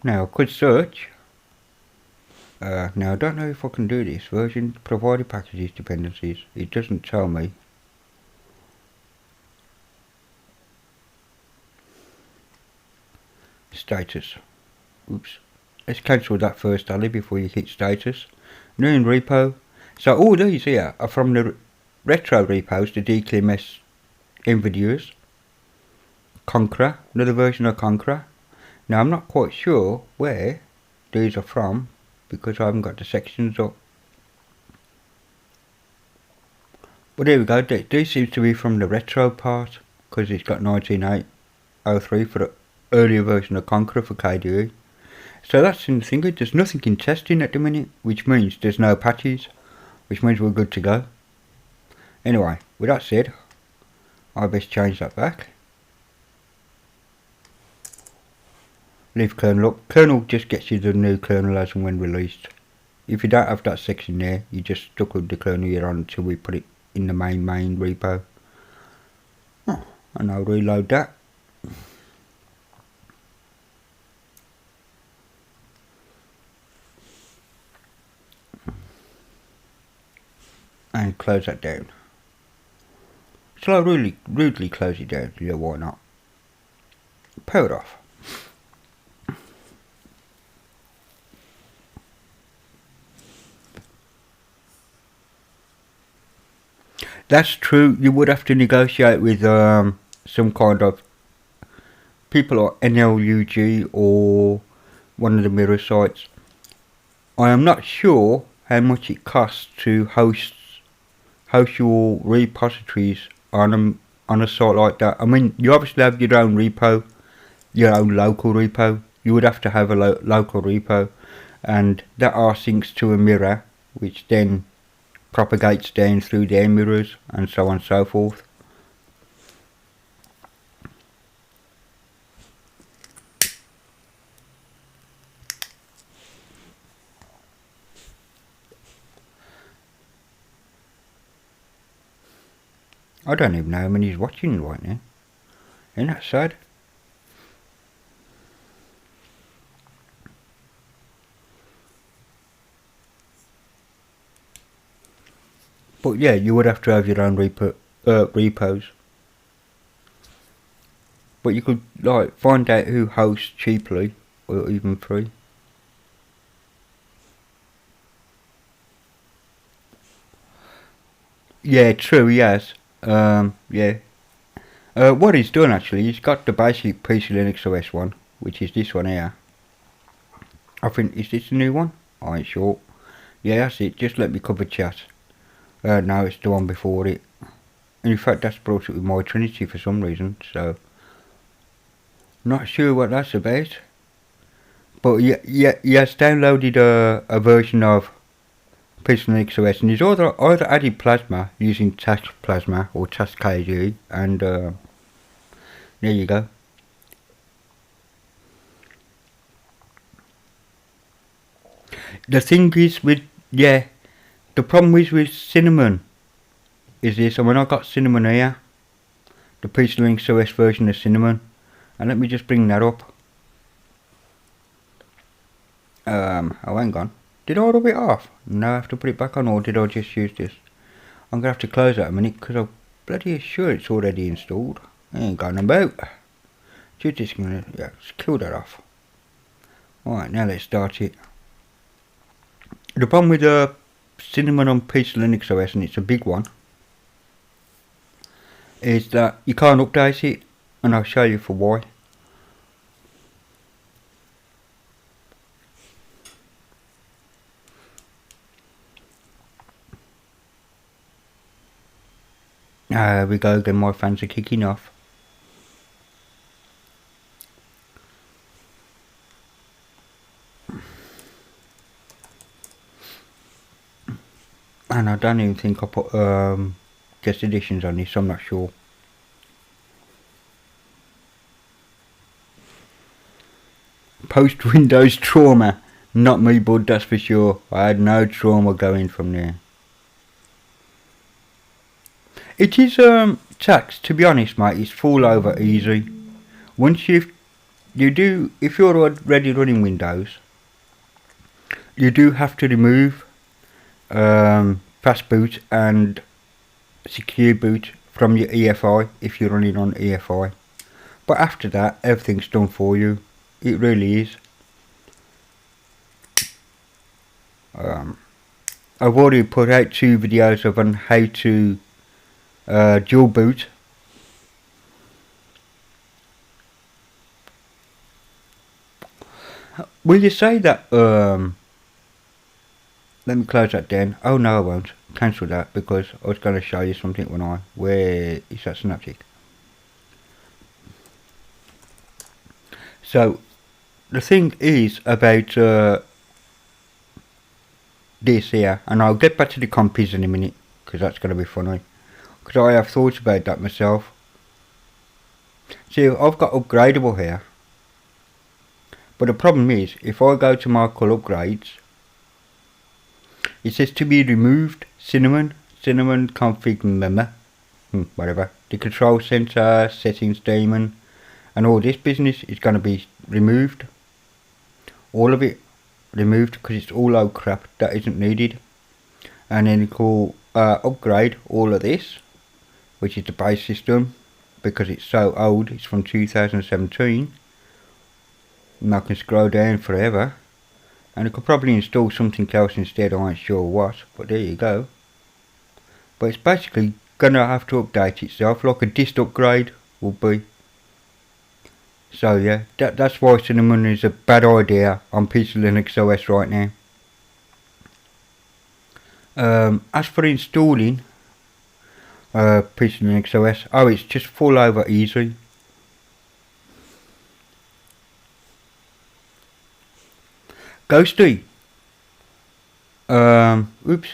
Now I could search. Now I don't know if I can do this. Version, provided packages, dependencies. It doesn't tell me. Status. Oops. Let's cancel that first, Ali, before you hit status. New in repo. So all these here are from the retro repos, the DKMS Invidious. Conqueror, another version of Conqueror. Now I'm not quite sure where these are from because I haven't got the sections up. But there we go, these seems to be from the retro part because it's got 1903 for the earlier version of Conqueror for KDE. So that's in the thing, there's nothing in testing at the minute, which means there's no patches, which means we're good to go. Anyway, with that said, I best change that back. Leave kernel up. Kernel just gets you the new kernel as and when released. If you don't have that section there, you just stuck with the kernel you're on until we put it in the main repo. Oh, and I'll reload that. And close that down. Shall I really rudely close it down? Yeah, why not? Power it off. That's true, you would have to negotiate with some kind of people like NLUG or one of the mirror sites. I am not sure how much it costs to host your repositories on a site like that. I mean, you obviously have your own repo, your own local repo. You would have to have a local repo, and that syncs to a mirror, which then propagates down through their mirrors and so on and so forth. I don't even know how many is watching right now. Isn't that sad? But yeah, you would have to have your own repos. But you could like find out who hosts cheaply or even free. Yeah, true, yes. Yeah. What he's done actually, he's got the basic PC Linux OS one, which is this one here. I think, is this the new one? I ain't sure. Yeah, that's it, just let me cover chat. No, it's the one before it. And in fact, that's brought it with my Trinity for some reason, so not sure what that's about. But yeah, he has downloaded a version of PC Linux OS, and he's either added Plasma using Task Plasma or Task KG, and there you go. The thing is with, yeah, The problem is with Cinnamon is this, and when I got Cinnamon here, the PC Linux OS version of Cinnamon, and let me just bring that up. Oh, hang on. Did I rub it off? No, I have to put it back on, or did I just use this? I'm going to have to close that a minute, because I'm bloody sure it's already installed. I ain't going about. Just gonna, yeah, just kill that off. Alright, now let's start it. The problem with Cinnamon on PC Linux OS, and it's a big one, is that you can't update it, and I'll show you for why. There we go again, my fans are kicking off. And I don't even think I put guest editions on this, I'm not sure. Post Windows trauma. Not me, bud, that's for sure. I had no trauma going from there. It is tax, to be honest, mate. It's fall over easy. Once if you're already running Windows, you do have to remove fast boot and secure boot from your EFI if you're running on EFI. But after that, everything's done for you. It really is. I've already put out 2 videos on how to dual boot. Will you say that let me close that down. Oh no, I won't. Cancel that, because I was going to show you something where is that synaptic? So the thing is about this here, and I'll get back to the compies in a minute, because that's going to be funny, because I have thought about that myself. See, I've got upgradable here, but the problem is, if I go to my call upgrades, it says to be removed Cinnamon config member, whatever, the control center, settings daemon, and all this business is going to be removed. All of it removed, because it's all old crap that isn't needed. And then call upgrade all of this, which is the base system, because it's so old, it's from 2017, and I can scroll down forever, and I could probably install something else instead, I ain't sure what, but there you go. But it's basically gonna have to update itself like a dist upgrade will be. So yeah, that's why Cinnamon is a bad idea on PC Linux OS right now. As for installing PC Linux OS, oh, it's just fall over easy. Ghosty. Oops.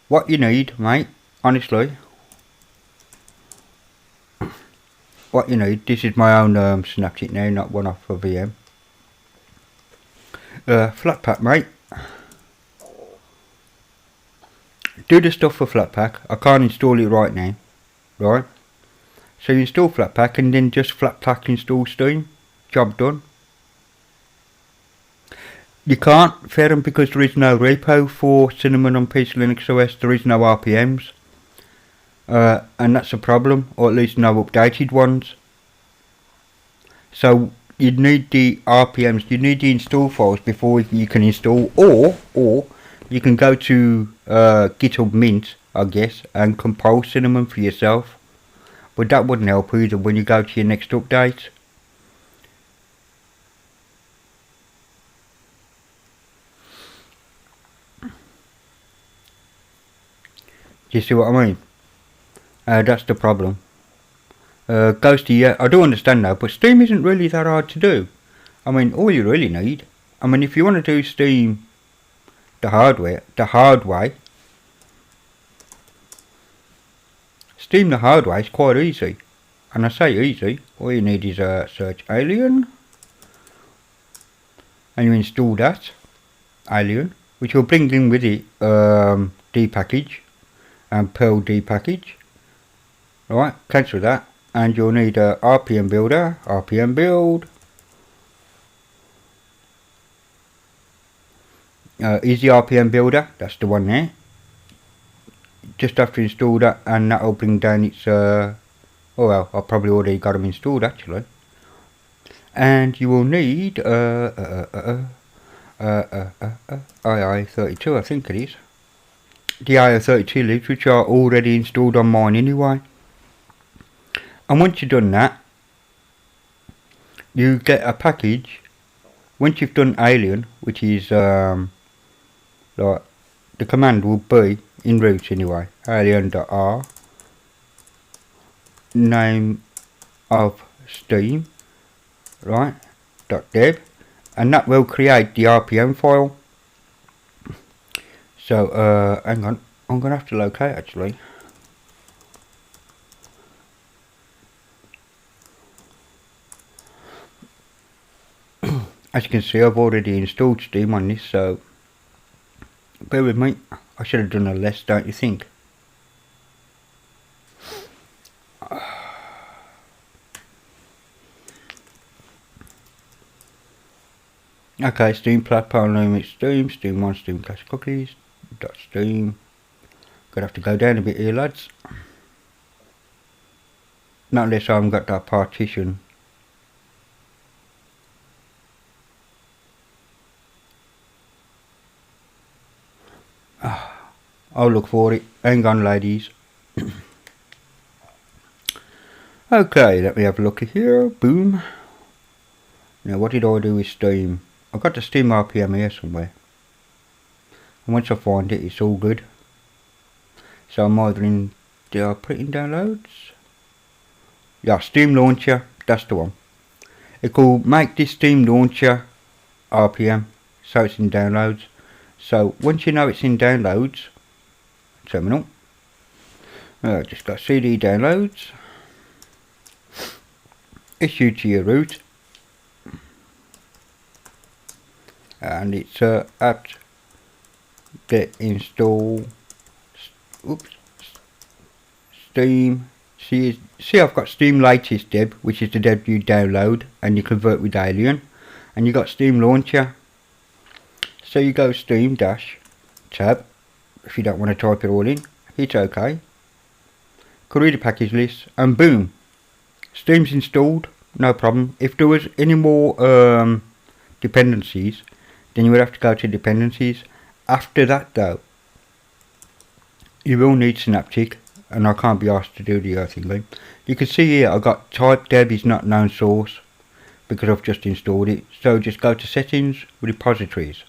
What you need, mate, honestly. What you need, this is my own Snapchat now, not one off a VM. Flatpak, mate. Do the stuff for Flatpak. I can't install it right now, right? So you install Flatpak and then just Flatpak install Steam. Job done. You can't, fair enough, because there is no repo for Cinnamon on PC Linux OS. There is no RPMs. And that's a problem, or at least no updated ones. So you need the RPMs, you need the install files before you can install, or you can go to GitHub Mint, I guess, and compile Cinnamon for yourself. But that wouldn't help either when you go to your next update. Do you see what I mean? That's the problem. Ghosty, yeah, I do understand that, but Steam isn't really that hard to do. I mean, all you really need, I mean, if you want to do Steam the hard way, Steam the hard way is quite easy. And I say easy, all you need is search Alien, and you install that, Alien, which will bring in with it D package and Perl D package. Right, cancel that, and you'll need a RPM builder, RPM build, easy RPM builder, that's the one there. Just have to install that, and that'll bring down its oh well, I've probably already got them installed actually. And you will need II32, I think it is. The II32 libs, which are already installed on mine anyway. And once you've done that, you get a package. Once you've done Alien, which is like the command will be in root anyway, alien.r, name of Steam, right, .dev, and that will create the RPM file. So hang on, I'm gonna have to locate actually. As you can see, I've already installed Steam on this, so bear with me. I should have done a less, don't you think? Okay, Steam platform name is Steam, Steam 1, Steam Classic Cookies, .steam. Gonna have to go down a bit here, lads. Not unless I haven't got that partition. I'll look for it. Hang on, ladies. Okay, let me have a look at here. Boom. Now, what did I do with Steam? I've got the Steam RPM here somewhere. And once I find it, it's all good. So I'm either in... Did I put it in downloads? Yeah, Steam Launcher. That's the one. It will make this Steam Launcher RPM. So it's in downloads. So once you know it's in downloads, terminal, just got CD downloads, issue to your root, and it's apt get install, Steam. See I've got Steam latest deb, which is the deb you download and you convert with Alien, and you got Steam Launcher. So you go Steam dash tab, if you don't want to type it all in, hit OK, go read the package list, and boom, Steam's installed, no problem. If there was any more dependencies, then you would have to go to dependencies. After that though, you will need Synaptic, and I can't be asked to do the other thing. You can see here I got type deb is not known source because I've just installed it. So just go to settings, repositories,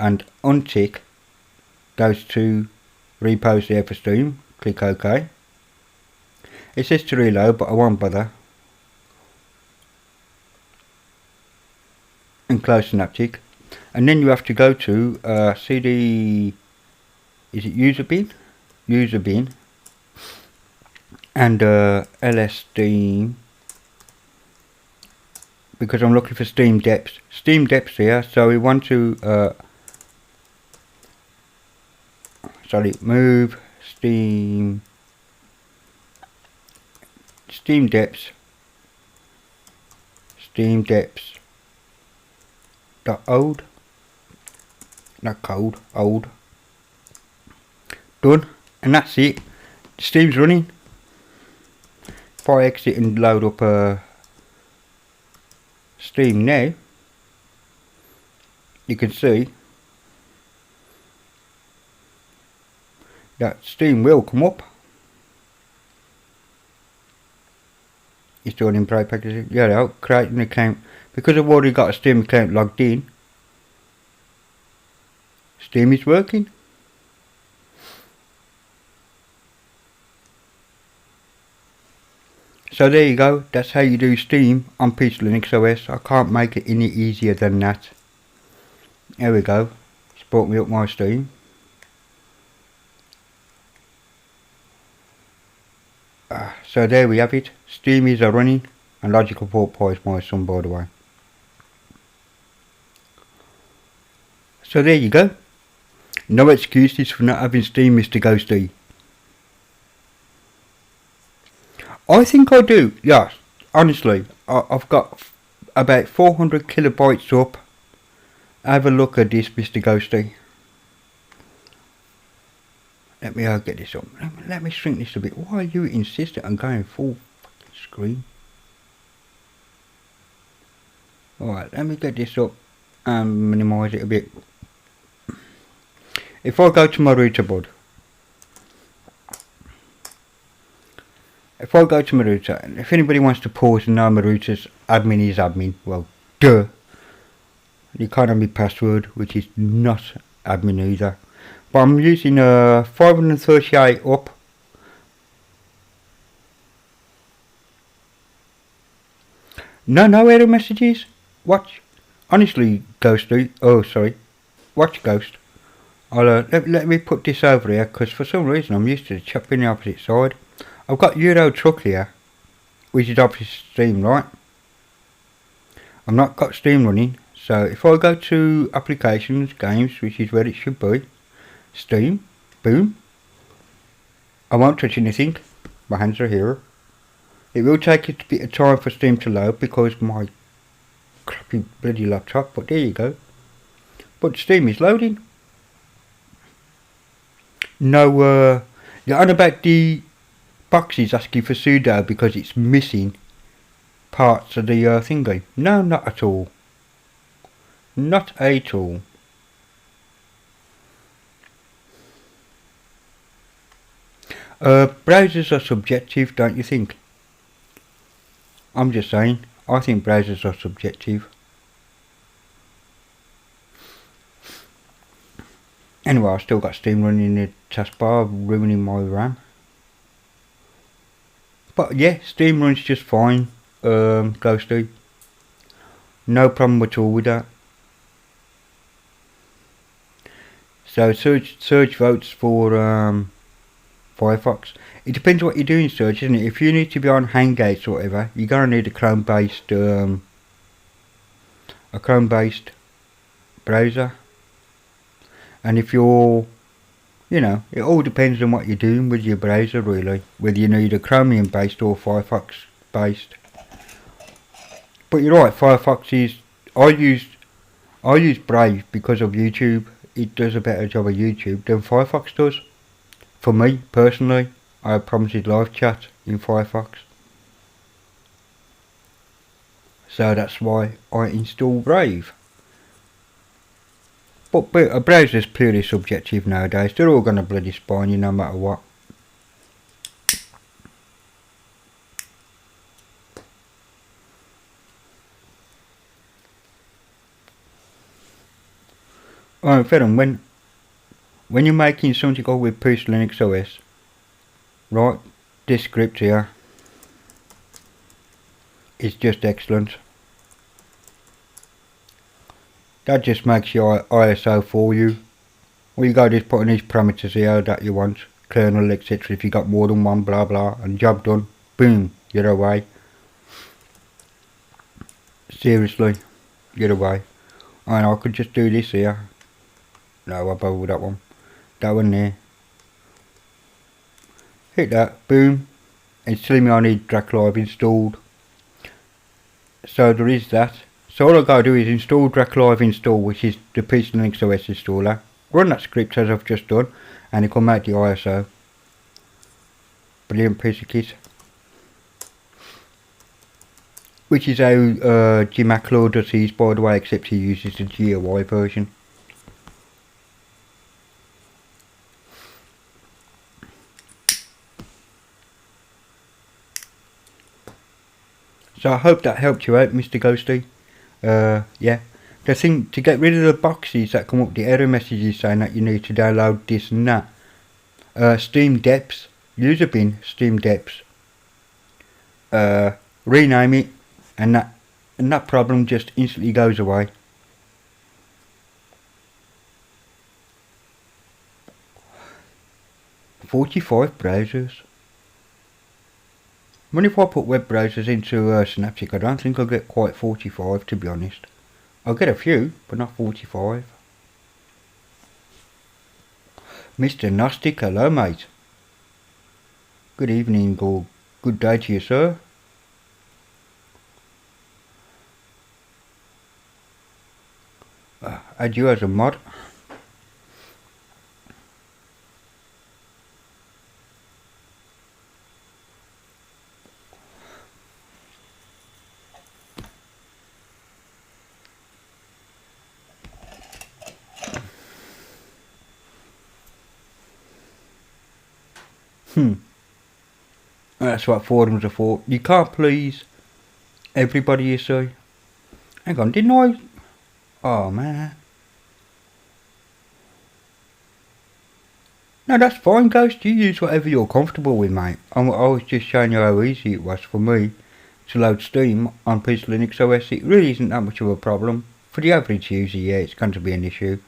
and untick goes to repos there for Steam. Click OK. It says to reload, but I won't bother. And close Synaptic. And then you have to go to CD, is it user bin? User bin. And ls Steam. Because I'm looking for Steam depths. Steam depths here, so we want to move Steam depths dot old, not cold, old. Done, and that's it. Steam's running. If I exit and load up Steam now, you can see that Steam will come up. It's doing in bright packaging. Yeah, I'll create an account. Because I've already got a Steam account logged in, Steam is working. So there you go, that's how you do Steam on PC Linux OS. I can't make it any easier than that. There we go, it's brought me up my Steam. So there we have it, Steam is running, and Logical Port Pi is my son, by the way. So there you go. No excuses for not having Steam, Mr. Ghosty. I think I do, yes. Honestly, I've got about 400 kilobytes up. Have a look at this, Mr. Ghosty. Let me get this up. Let me shrink this a bit. Why are you insistent on going full fucking screen? Alright, let me get this up and minimise it a bit. If I go to my router, bud. If I go to my router, and if anybody wants to pause and know my router's admin is admin, well, duh. You can't have my password, which is not admin either. But I'm using 538 up. No error messages. Watch. Honestly, Ghosty. Oh, sorry. Watch, Ghost. I'll let me put this over here, because for some reason I'm used to chopping the opposite side. I've got Euro Truck here, which is obviously Steam, right? I've not got Steam running, so if I go to Applications, Games, which is where it should be, Steam, boom. I won't touch anything. My hands are here. It will take a bit of time for Steam to load because my crappy bloody laptop, but there you go. But Steam is loading. No, you're on about the boxes asking for sudo because it's missing parts of the thingy. No, not at all. Not at all. Browsers are subjective, don't you think? I'm just saying, I think browsers are subjective. Anyway, I've still got Steam running in the taskbar, ruining my RAM. But yeah, Steam runs just fine, Ghosty. No problem at all with that. So search votes for Firefox. It depends what you're doing search, isn't it? If you need to be on Hangouts or whatever, you're gonna need a Chrome-based browser. And if you're, you know, it all depends on what you're doing with your browser really, whether you need a Chromium-based or Firefox-based. But you're right, Firefox is. I use Brave because of YouTube. It does a better job of YouTube than Firefox does. For me personally, I have problems with live chat in Firefox. So that's why I install Brave. But a browser's purely subjective nowadays. They're all gonna bloody spine you no matter what. Alright, Fedon, when you're making something called with Push Linux OS, right, this script here is just excellent. That just makes your ISO for you. All you gotta do is put in these parameters here that you want, kernel, etc. If you got more than one, blah blah, and job done. Boom, you're away. Seriously, you're away. And I could just do this here. No, I'll bother with that one. That one there. Hit that, boom. It's telling me I need Drac Live installed. So there is that. So all I gotta do is install Drac Live install, which is the PC Linux OS installer. Run that script as I've just done, and it will make the ISO. Brilliant piece of kit. Which is how GMAC does his, by the way, except he uses the GUI version. So I hope that helped you out, Mr. Ghosty. Yeah. The thing to get rid of the boxes that come up, the error messages saying that you need to download this and that. Steam Depths, user bin Steam Depths. Rename it, and that problem just instantly goes away. $45 browsers. I wonder if I put web browsers into Synaptic, I don't think I'll get quite 45 to be honest. I'll get a few, but not 45. Mr. Gnostic, hello mate. Good evening or good day to you, sir. Add you as a mod. That's what forums are for. You can't please everybody, you see. Hang on, didn't I? Oh man. No, that's fine, Ghost. You use whatever you're comfortable with, mate. I was just showing you how easy it was for me to load Steam on PC Linux OS. It really isn't that much of a problem. For the average user, yeah, it's going to be an issue.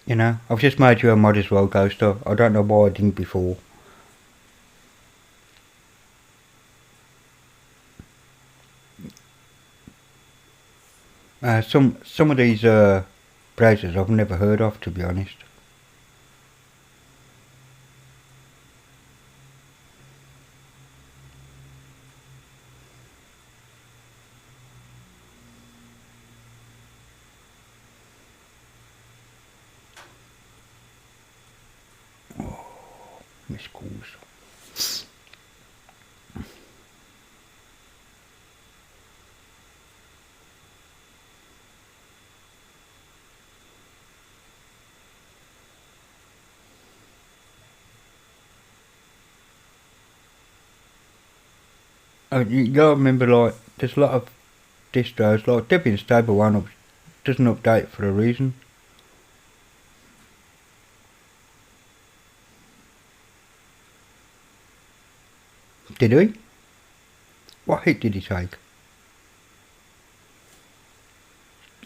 You know, I've just made you a mod as well, Ghost. I don't know why I didn't before. Some of these browsers I've never heard of, to be honest. Missed calls. You gotta remember, like, there's a lot of distros, like Debian Stable 1 doesn't update for a reason. Did he? What hit did he take?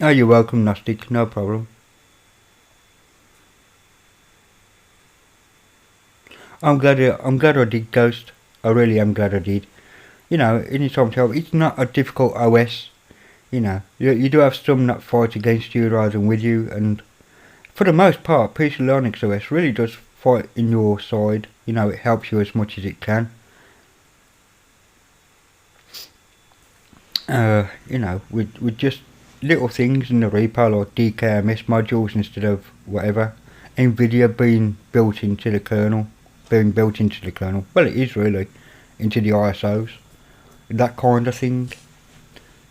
Oh, you're welcome, Gnostic, no problem. I'm glad I did, Ghost. I really am glad I did. You know, anytime to help, it's not a difficult OS. You know, you do have some that fight against you rather than with you, and for the most part, PC Linux OS really does fight in your side. You know, it helps you as much as it can. You know, with just little things in the repo like DKMS modules instead of whatever. NVIDIA being built into the kernel. Well, it is really, into the ISOs. That kind of thing.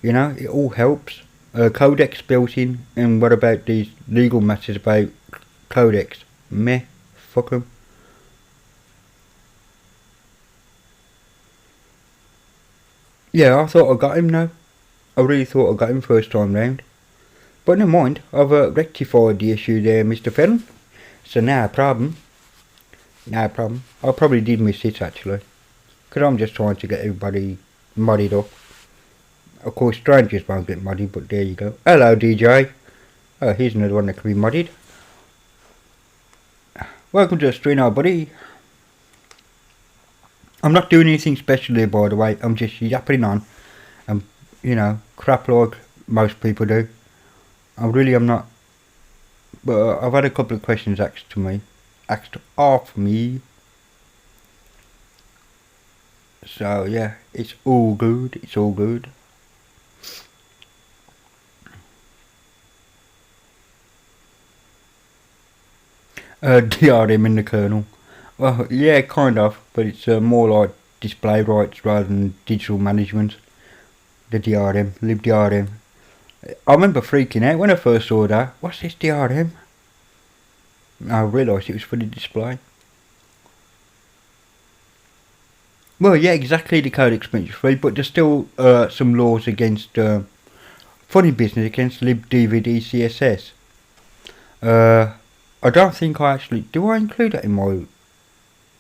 You know, it all helps. Codecs built in, and what about these legal matters about codecs? Meh, fuck 'em. Yeah, I thought I got him now. I really thought I got him first time round. But never mind, I've rectified the issue there, Mr. Fenn. So now problem. No problem. I probably did miss it actually. Because I'm just trying to get everybody modded up. Of course, strangers won't get modded, but there you go. Hello, DJ. Oh, here's another one that can be modded. Welcome to the stream now, buddy. I'm not doing anything special here, by the way. I'm just yapping on. And, you know, crap like most people do. I really am not. But I've had a couple of questions asked of me. So yeah, it's all good. It's all good. DRM in the kernel. Well, yeah, kind of, but it's more like display rights rather than digital management. The DRM, libDRM. I remember freaking out when I first saw that. What's this DRM? I realised it was for the display. Well, yeah, exactly, the code expense free, but there's still some laws against funny business against libDVD CSS. I don't think I actually do. I include that in my.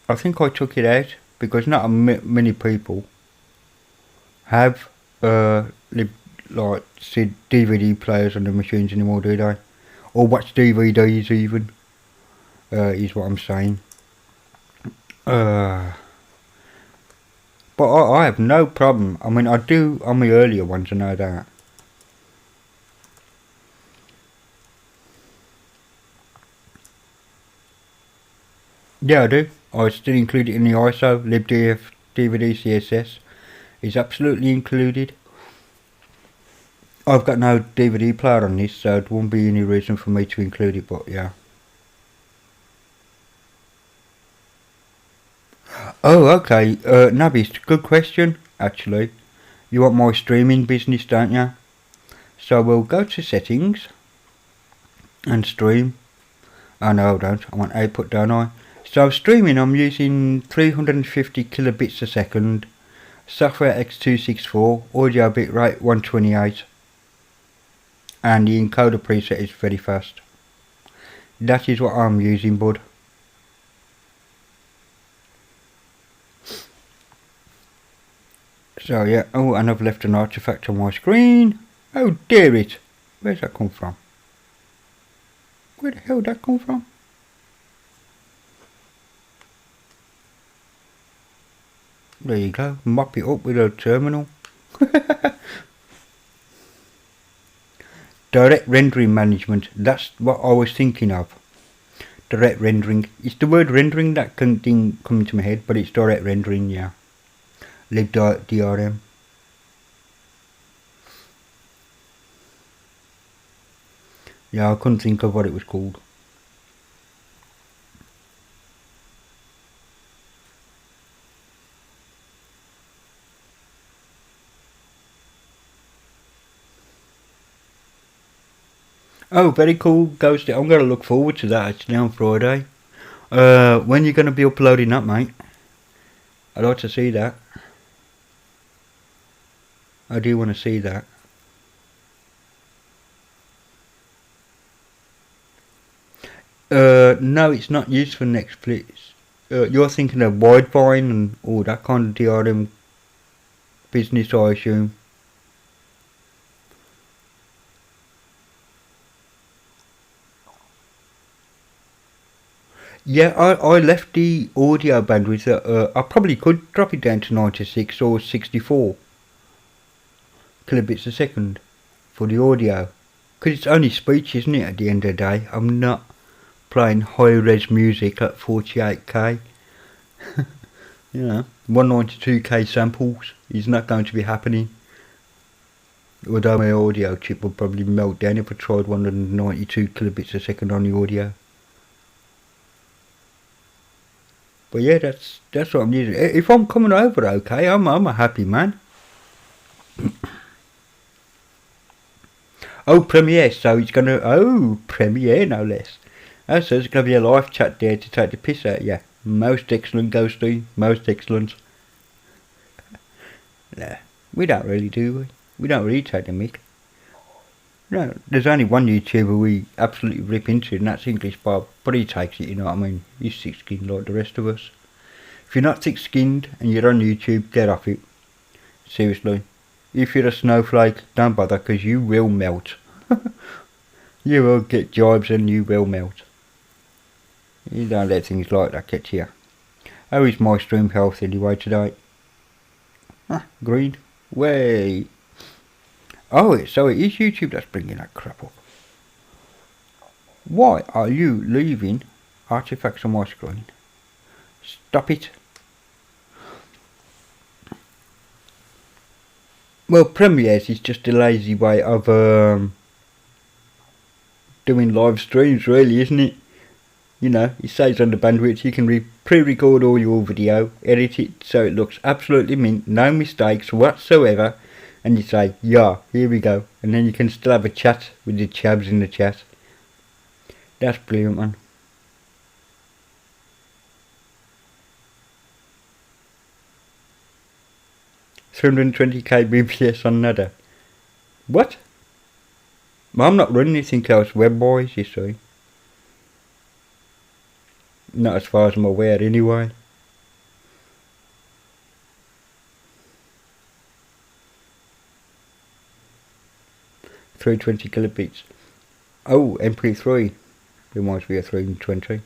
I think I took it out because not many people have like DVD players on the machines anymore, do they? Or watch DVDs even. Is what I'm saying. But I have no problem. I mean, I do on my earlier ones, I know that. Yeah, I do. I still include it in the ISO, libdf, DVD, CSS. It's absolutely included. I've got no DVD player on this, so there won't be any reason for me to include it, but yeah. Oh, okay. Nabis, good question, actually. You want my streaming business, don't you? So we'll go to settings and stream. Oh no, I don't. I want output, don't I? So streaming, I'm using 350 kilobits a second, software X264, audio bitrate 128, and the encoder preset is very fast. That is what I'm using, bud. So yeah, oh, and I've left an artifact on my screen. Oh dear it. Where's that come from? Where the hell did that come from? There you go, mop it up with a terminal. Direct rendering management, that's what I was thinking of. Direct rendering, it's the word rendering that didn't come into my head, but it's direct rendering, yeah. libdrm. Yeah, I couldn't think of what it was called. Oh, very cool, Ghosty. I'm going to look forward to that actually on Friday. When are you going to be uploading that, mate? I'd like to see that. I do want to see that. No, it's not used for Netflix. You're thinking of Widevine and all that kind of DRM business, I assume. Yeah, I left the audio bandwidth. I probably could drop it down to 96 or 64 kilobits a second for the audio. Because it's only speech, isn't it, at the end of the day? I'm not playing high-res music at 48k. You know, 192k samples is not going to be happening. Although my audio chip would probably melt down if I tried 192 kilobits a second on the audio. But yeah, that's what I'm using. If I'm coming over okay, I'm a happy man. Oh, Premiere, so it's gonna, Premiere no less. Oh, so there's gonna be a live chat there to take the piss out, yeah. Most excellent, Ghosty, most excellent. Nah, we don't really, do we? We don't really take the mick. No, there's only one YouTuber we absolutely rip into, and that's English Bob. But he takes it, you know what I mean? He's thick-skinned like the rest of us. If you're not thick-skinned and you're on YouTube, get off it. Seriously. If you're a snowflake, don't bother, because you will melt. You will get jibes and you will melt. You don't let things like that get to you. How is my stream health anyway today? Green. Way. Oh, so it is YouTube that's bringing that crap up. Why are you leaving artifacts on my screen? Stop it. Well, Premieres is just a lazy way of doing live streams, really, isn't it? You know, it saves on the bandwidth. You can pre-record all your video, edit it so it looks absolutely mint, no mistakes whatsoever, and you say, yeah, here we go, and then you can still have a chat with the chabs in the chat. That's brilliant, man. $320k BPS on Nada. What? Well, I'm not running anything else web-wise, you see. Not as far as I'm aware, anyway. $320 kilobits. Oh, MP3 reminds me of 320.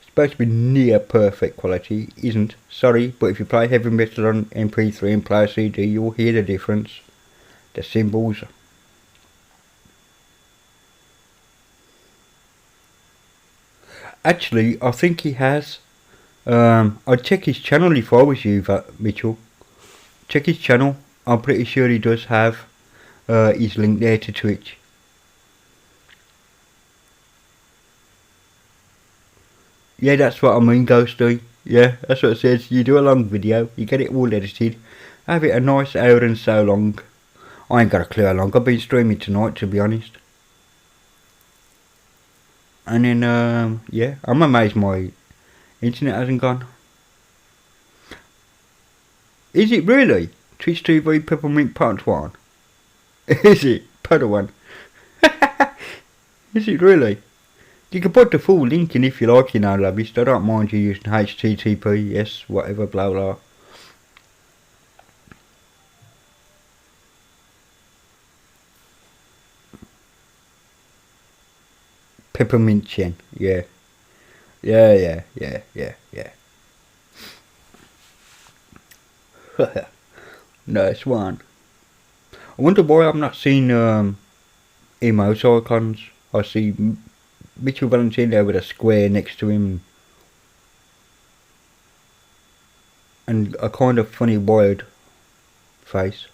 Supposed to be near perfect quality, isn't. Sorry, but if you play heavy metal on MP3 and play a CD, you'll hear the difference. The cymbals. Actually, I think he has. I'd check his channel if I was you, Mitchell. Check his channel. I'm pretty sure he does have his link there to Twitch. Yeah, that's what I mean, Ghosty. Yeah, that's what it says. You do a long video, you get it all edited, have it a nice hour and so long. I ain't got a clue how long. I've been streaming tonight, to be honest. And then, yeah, I'm amazed my internet hasn't gone. Is it really? Twitch TV Peppermint Part 1? Is it? Part 1. Is it really? You can put the full link in if you like, you know, Labist. I don't mind you using HTTP, yes, whatever, blah blah. Peppermint Chen, yeah. Yeah. Nice one. I wonder why I'm not seeing emote icons. I see Mitchell Valentine there with a square next to him. And a kind of funny wired face.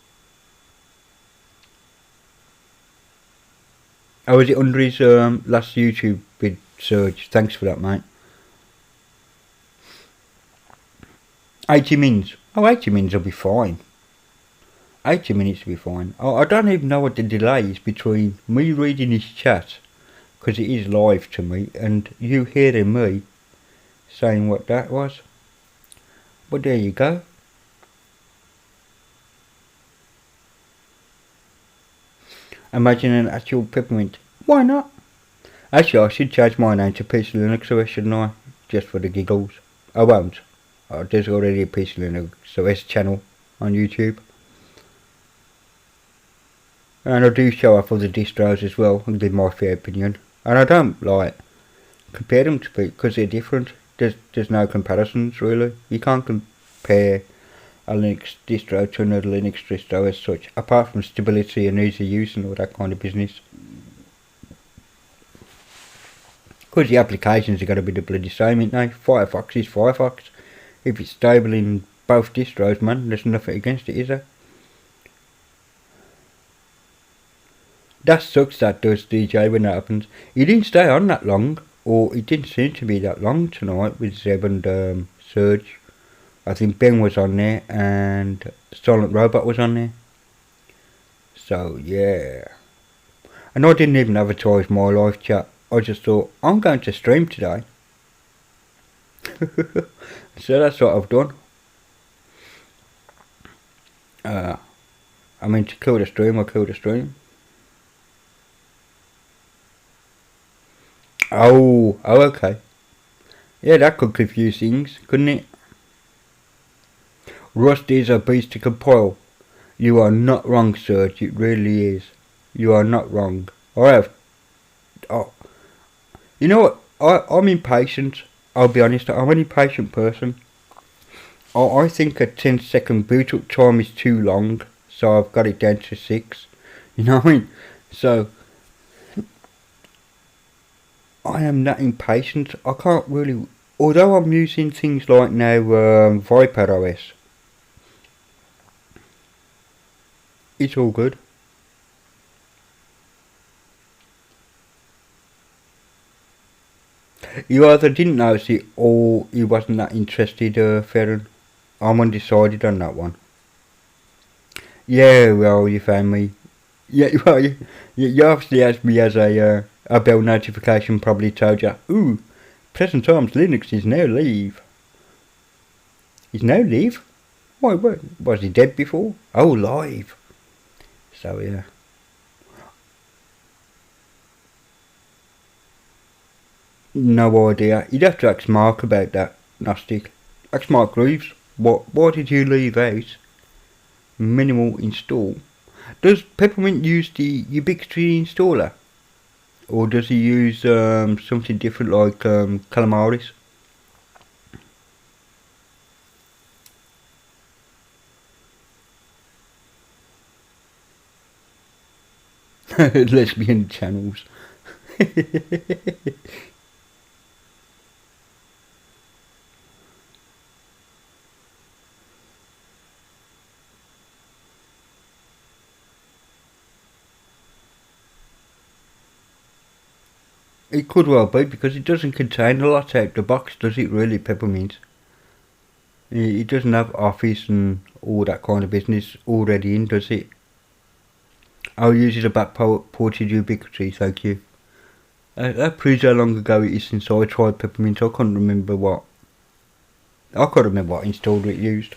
Oh, is it under his last YouTube vid search? Thanks for that, mate. 80 minutes. Oh, 80 minutes will be fine. 80 minutes will be fine. I don't even know what the delay is between me reading his chat, because it is live to me, and you hearing me saying what that was. But there you go. Imagine an actual peppermint. Why not? Actually, I should change my name to Peace Linux OS, shouldn't I? Just for the giggles. I won't. There's already a Peace Linux OS channel on YouTube. And I do show off other distros as well and give my fair opinion. And I don't like compare them to people because they're different. There's no comparisons really. You can't compare a Linux distro to another Linux distro as such, apart from stability and easy use and all that kind of business. Because the applications are going to be the bloody same, ain't they? Firefox is Firefox. If it's stable in both distros, man, there's nothing against it, is there? That sucks, that does, DJ, when that happens. He didn't stay on that long, or it didn't seem to be that long tonight with Zeb and Serge. I think Ben was on there and Silent Robot was on there. So, yeah. And I didn't even advertise my live chat. I just thought, I'm going to stream today. So that's what I've done. I mean, to kill the stream, I killed the stream. Oh, okay. Yeah, that could confuse things, couldn't it? Rust is a beast to compile. You are not wrong, Serge. It really is. You are not wrong. I have. Oh, you know what? I'm impatient. I'll be honest. I'm an impatient person. I think a 10-second boot up time is too long, so I've got it down to 6. You know what I mean? So I am that impatient. I can't really. Although I'm using things like now Viper OS, it's all good. You either didn't notice it or you wasn't that interested, Farron. I'm undecided on that one. Yeah, well, you found me. Yeah, well, you obviously asked me as a bell notification probably told you, ooh, present times Linux is now live. Is now live? Why, was he dead before? Oh, live. So, yeah. No idea. You'd have to ask Mark about that, Gnostic. Ask Mark Reeves. Why did you leave out minimal install? Does Peppermint use the Ubiquity installer? Or does he use something different like Calamaris? Lesbian channels. It could well be, because it doesn't contain a lot out the box, does it really, peppermint? It doesn't have Office and all that kind of business already in, does it? I'll use the back ported Ubiquity, thank you. That proves how long ago it is since I tried peppermint. I can't remember what installer it used.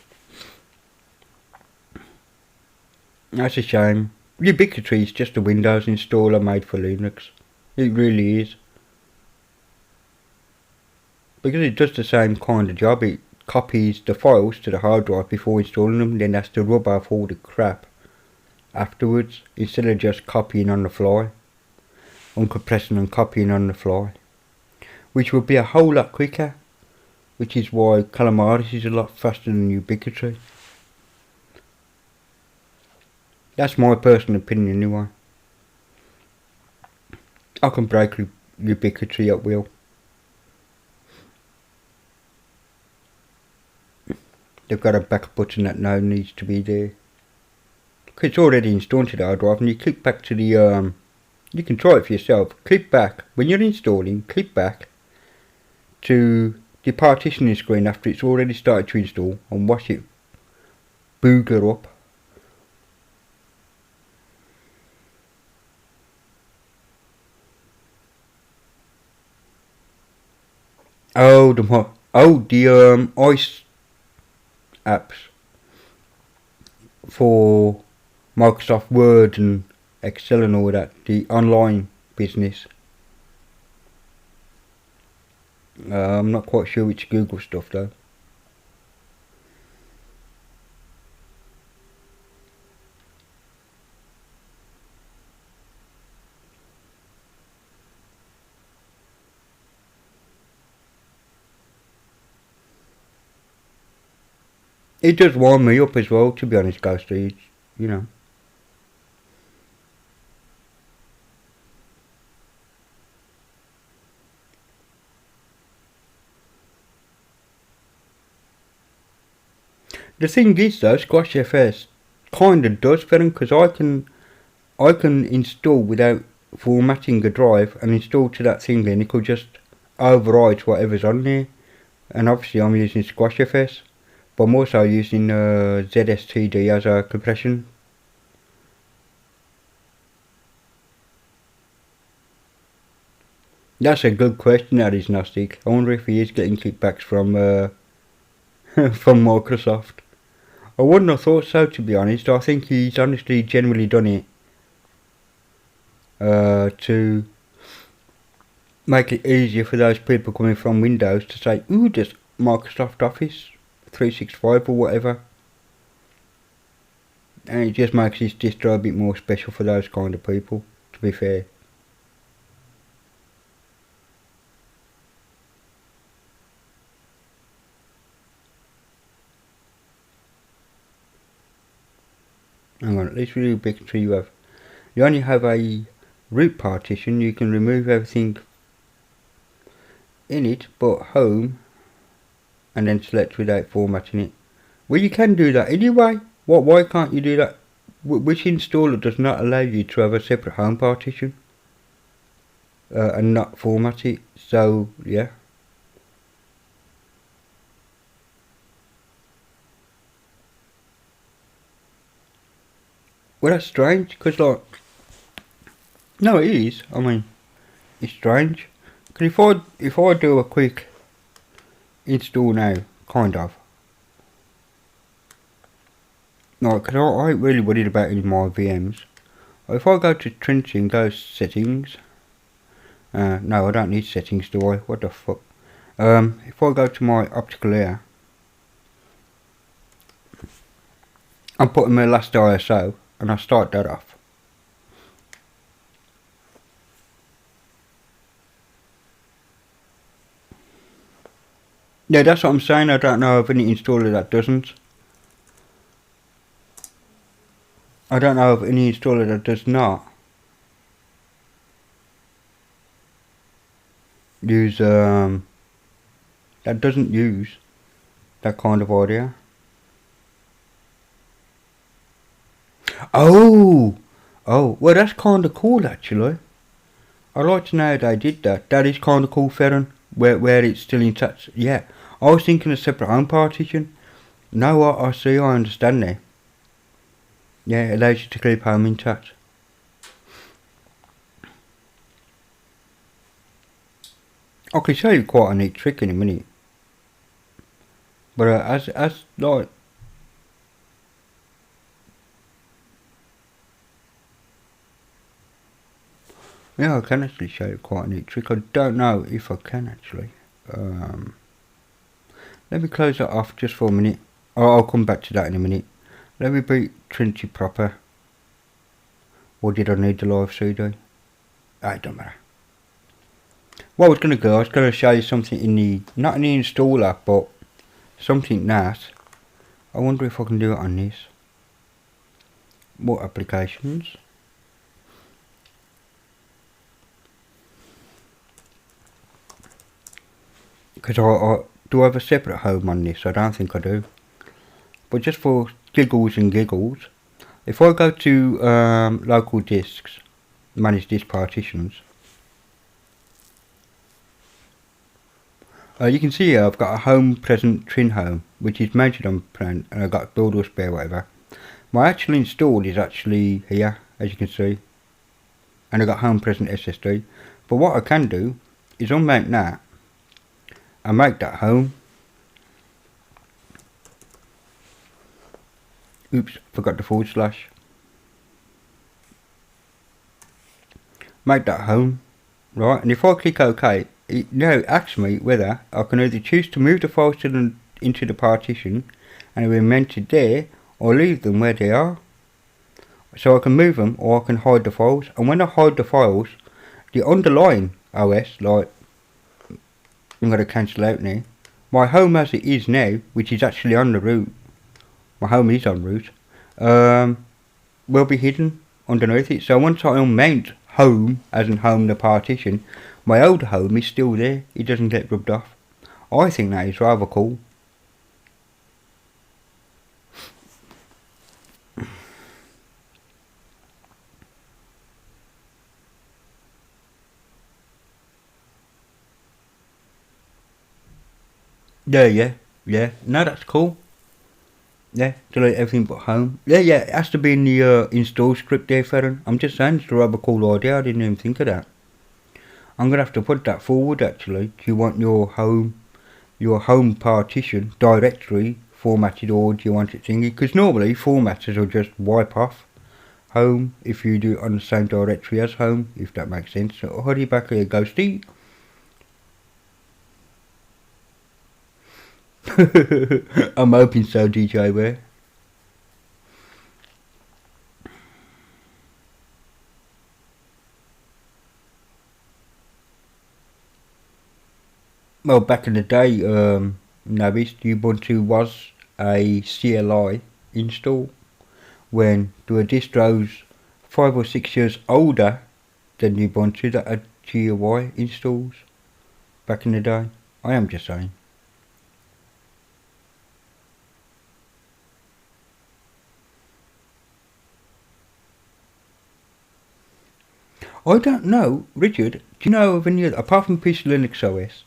That's a shame. Ubiquity is just a Windows installer made for Linux. It really is. Because it does the same kind of job. It copies the files to the hard drive before installing them, then has to rub off all the crap afterwards, instead of just copying on the fly. Uncompressing and copying on the fly. Which would be a whole lot quicker. Which is why Calamaris is a lot faster than Ubiquity. That's my personal opinion anyway. I can break Ubiquity at will. They've got a back button that now needs to be there. It's already installed to the hard drive, and you click back to the you can try it for yourself. Click back when you're installing. Click back to the partitioning screen after it's already started to install, and watch it booger up. The ice apps for Microsoft Word and Excel and all that, the online business. I'm not quite sure which Google stuff though. It does wind me up as well, to be honest, Ghosty, you know. The thing is though, Squash FS kinda does for them, because I can install without formatting a drive and install to that thing, and it will just override whatever's on there. And obviously I'm using Squash FS, but I'm also using ZSTD as a compression. That's a good question, that is, Gnostic. I wonder if he is getting kickbacks from from Microsoft. I wouldn't have thought so, to be honest. I think he's honestly generally done it to make it easier for those people coming from Windows to say, ooh, just Microsoft Office 365 or whatever. And it just makes this distro a bit more special for those kind of people, to be fair. Hang on, at least with Ubiquity you only have a root partition. You can remove everything in it but home, and then select without formatting it. Well, you can do that anyway. Why can't you do that? Which installer does not allow you to have a separate home partition and not format it? So yeah. Well, that's strange, because like, no, it is. I mean, it's strange. Because if I do a quick install now, kind of. No, because I ain't really worried about any of my VMs. If I go to Trinity and go settings, no, I don't need settings, do I? What the fuck? If I go to my optical layer, I'm putting my last ISO, and I start that off. Yeah, that's what I'm saying. I don't know of any installer that doesn't. I don't know of any installer that does not use that doesn't use that kind of audio. Oh, well, that's kind of cool actually. I'd like to know how they did that. That is kind of cool, Ferron, where it's still intact. Yeah, I was thinking a separate home partition. No, I see, I understand now. Yeah, it allows you to keep home intact. I can show you quite a neat trick in a minute. But as like, yeah, I can actually show you quite a neat trick. I don't know if I can actually. Let me close that off just for a minute. I'll come back to that in a minute. Let me beat Trinity proper. Or did I need the live CD? It don't matter. What I was going to go, I was going to show you something in the, not in the installer, but something nice. I wonder if I can do it on this. More applications. Because I do have a separate home on this, I don't think I do. But just for giggles and giggles, if I go to local disks, manage disk partitions, you can see here I've got a home present trin home, which is mounted on plan, and I've got door spare whatever. My actual install is actually here, as you can see, and I've got home present SSD. But what I can do is unmount that and make that home. Oops, forgot the forward slash. Make that home, right? And if I click OK, it now asks me whether I can either choose to move the files into the partition and they're mounted there, or leave them where they are. So I can move them, or I can hide the files. And when I hide the files, the underlying OS, like, I'm going to cancel out now, my home as it is now, which is actually on the root, my home is on root, will be hidden underneath it. So once I unmount home, as in home the partition, my old home is still there, it doesn't get rubbed off. I think that is rather cool. Yeah, no, that's cool. Yeah, delete everything but home. Yeah, it has to be in the install script there, Ferron. I'm just saying, it's a rather cool idea, I didn't even think of that. I'm gonna have to put that forward actually. Do you want your home partition directory formatted, or do you want it thingy? Because normally formatters will just wipe off home if you do it on the same directory as home, if that makes sense. So hurry back here, Ghosty. I'm hoping so, DJ Ware. Well, back in the day, Navis, Ubuntu was a CLI install when there were distros 5 or 6 years older than Ubuntu that had GUI installs back in the day. I am just saying. I don't know, Richard, do you know of any other, apart from PC Linux OS,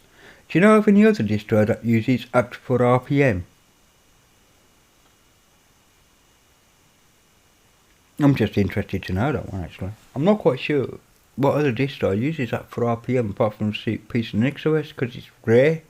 do you know of any other distro that uses apt for RPM? I'm just interested to know that one actually. I'm not quite sure what other distro uses apt for RPM apart from PC Linux OS, because it's rare.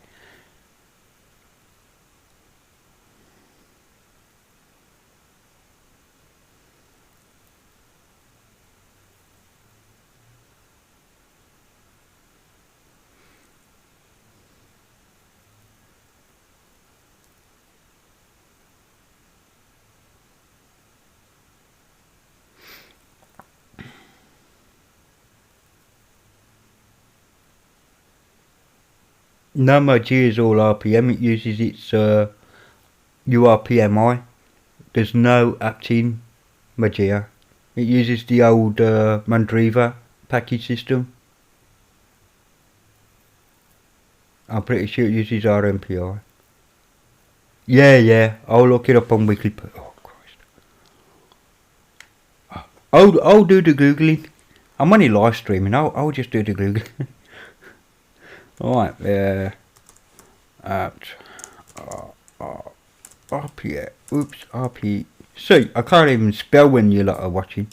No, my G is all RPM, it uses its URPMI. There's no apt-in Magia. It uses the old Mandriva package system. I'm pretty sure it uses RMPI. Yeah, I'll look it up on Wikipedia. Oh, Christ. I'll do the Googling. I'm only live streaming. I'll just do the Google. Alright, out. RP. Oops, RP. See, I can't even spell when you lot are watching.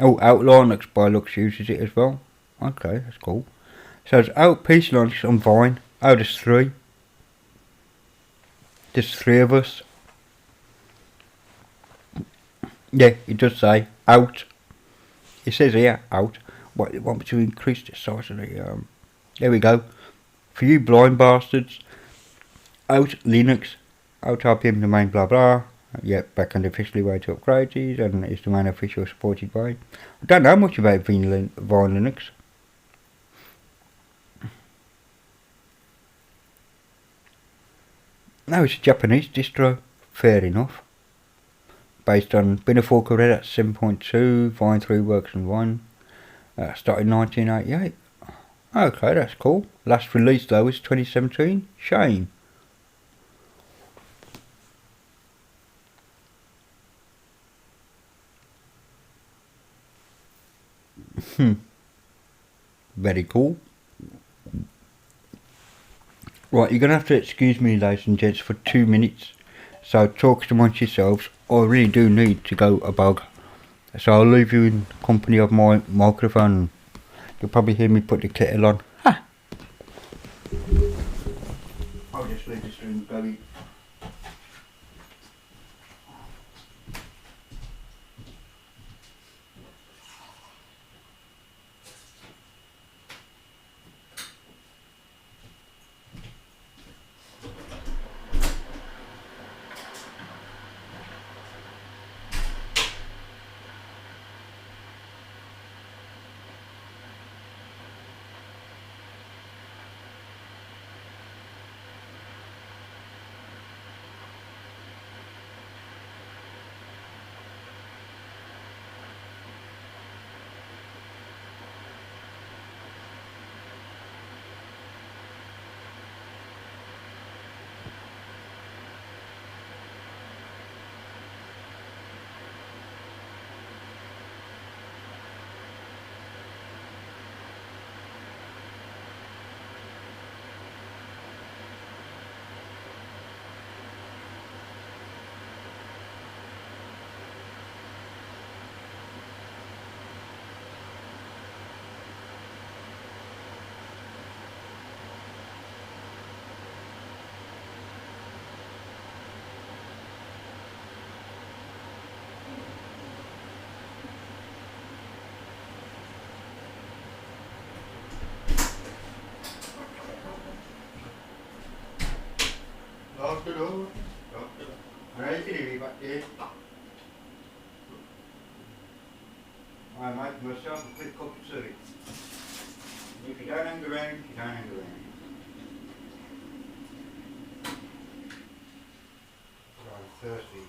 Oh, Outlaw Linux by Lux uses it as well. Okay, that's cool. So it's out Peace Linux on Vine. Oh, there's three. There's three of us. Yeah, it does say out. It says here out. What, it want me to increase the size of the there we go. For you blind bastards. Out Linux. Out RPM domain blah blah. Yep, back on the officially way to upgrade these, and it's the main official supported way. I don't know much about Vine Linux. No, it's a Japanese distro. Fair enough. Based on been a fork already at 7.2, Vine 3 works on Vine. Started in 1988. Okay, that's cool. Last release though is 2017. Shame. Very cool. Right, you're gonna have to excuse me, ladies and gents, for 2 minutes. So talk amongst yourselves. I really do need to go a bug. So I'll leave you in company of my microphone. You'll probably hear me put the kettle on. Ha! I'll just leave the stream going. Lock the door. Lock the door. Alright, you can leave back there. I make myself a quick cup of tea. If you don't hang around, you don't hang around. I'm thirsty.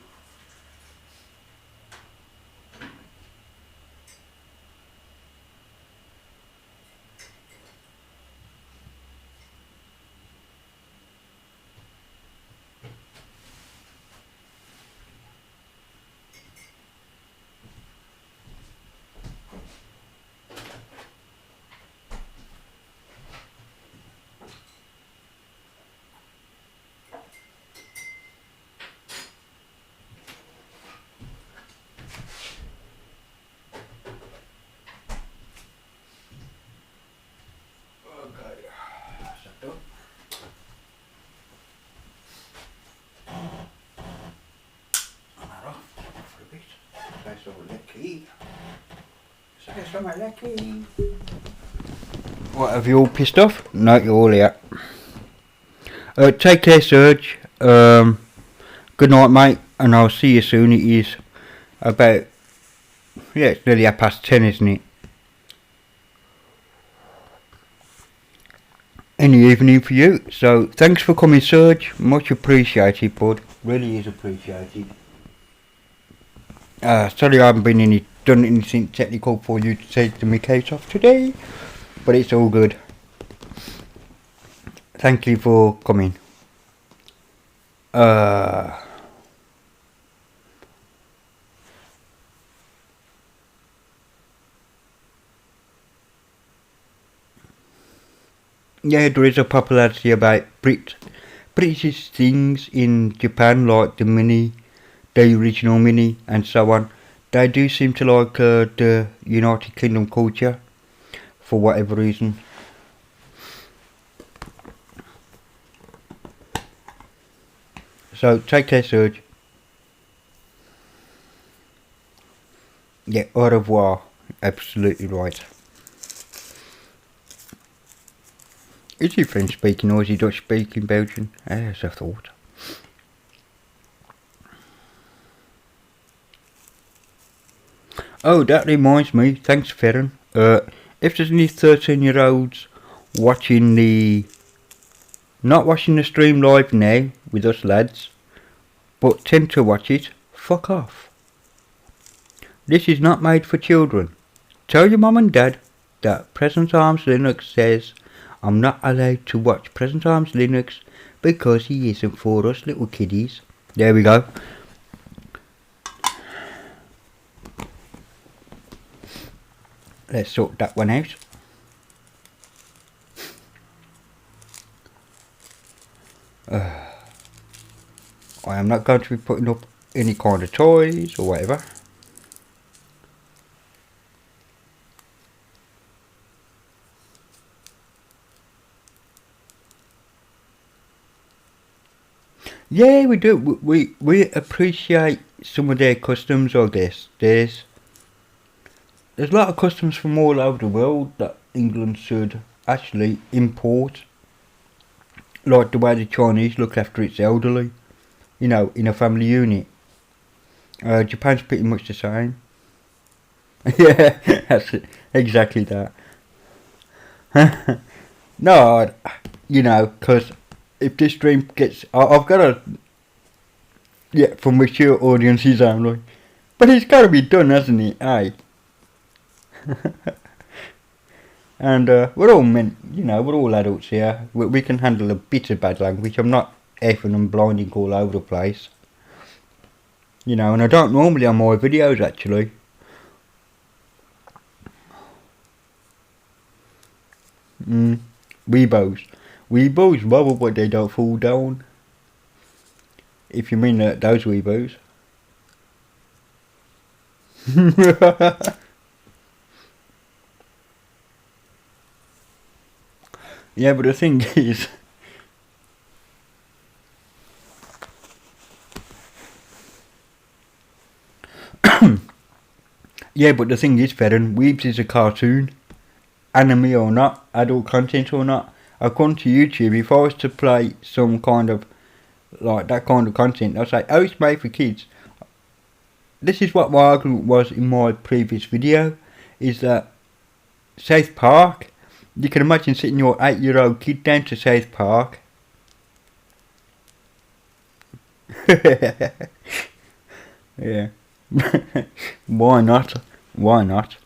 So lucky. So lucky. What, have you all pissed off? No, you're all here. Take care, Serge. Good night, mate, and I'll see you soon. It is about, yeah, it's nearly 10:30, isn't it? In the evening for you. So thanks for coming, Serge. Much appreciated, bud. Really is appreciated. Sorry I haven't done anything technical for you to take the case off today, but it's all good. Thank you for coming. Yeah, there is a popularity about British things in Japan, like the original mini, and so on. They do seem to like the United Kingdom culture for whatever reason. So take care, Serge. Yeah, au revoir. Absolutely right. Is he French speaking or is he Dutch speaking Belgian? As I thought. Oh, that reminds me. Thanks, Ferren. If there's any 13-year-olds watching not watching the stream live now with us lads, but tend to watch it, fuck off. This is not made for children. Tell your mum and dad that Present Arms Linux says I'm not allowed to watch Present Arms Linux because he isn't for us little kiddies. There we go. Let's sort that one out. I am not going to be putting up any kind of toys or whatever. Yeah, we do. We appreciate some of their customs, I guess. There's a lot of customs from all over the world that England should actually import. Like the way the Chinese look after its elderly, in a family unit. Japan's pretty much the same. Yeah, that's it. Exactly that. No, because if this stream gets... I've got to... Yeah, for mature audiences only. But it's got to be done, hasn't it? Aye. And we're all men, we're all adults here. We can handle a bit of bad language. I'm not effing and blinding all over the place. And I don't normally on my videos actually. Weebos. Weebos, well, but they don't fall down. If you mean those Weebos. Yeah, but the thing is... Yeah, but the thing is, Ferren, Weebs is a cartoon. Anime or not, adult content or not. According to YouTube, if I was to play some kind of, like, that kind of content, I'd say, oh, it's made for kids. This is what my argument was in my previous video, is that South Park, you can imagine sitting your 8-year-old kid down to South Park. Yeah. Why not? Why not?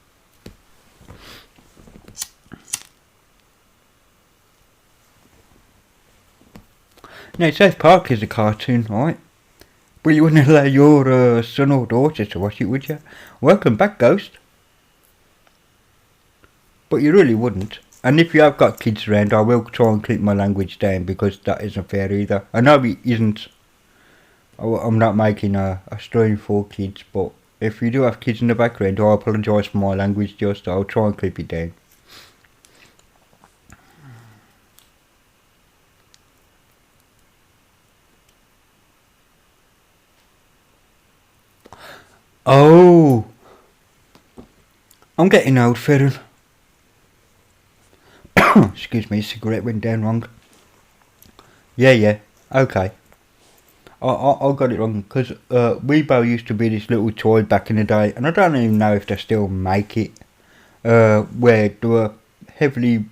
Now, South Park is a cartoon, right? But you wouldn't allow your son or daughter to watch it, would you? Welcome back, Ghost. But you really wouldn't. And if you have got kids around, I will try and keep my language down because that isn't fair either. I know it isn't. I'm not making a stream for kids, but if you do have kids in the background, I apologise for my language, just I'll try and keep it down. Oh! I'm getting old, Ferren. Excuse me, cigarette went down wrong. Yeah, okay. I got it wrong, because Weebo used to be this little toy back in the day, and I don't even know if they still make it, where they were heavily...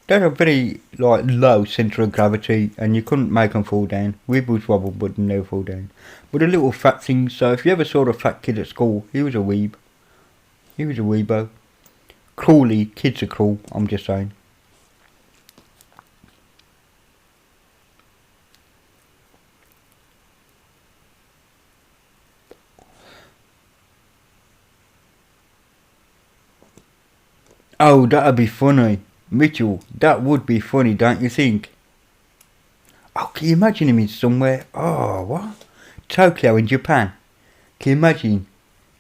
They had a very low centre of gravity, and you couldn't make them fall down. Weebles wobble, but they never fall down. But the little fat things, so if you ever saw a fat kid at school, he was a weeb. He was a weebo. Cruelly, kids are cruel, I'm just saying. Oh, that'd be funny. Mitchell, that would be funny, don't you think? Oh, can you imagine him in somewhere? Oh, what? Tokyo in Japan. Can you imagine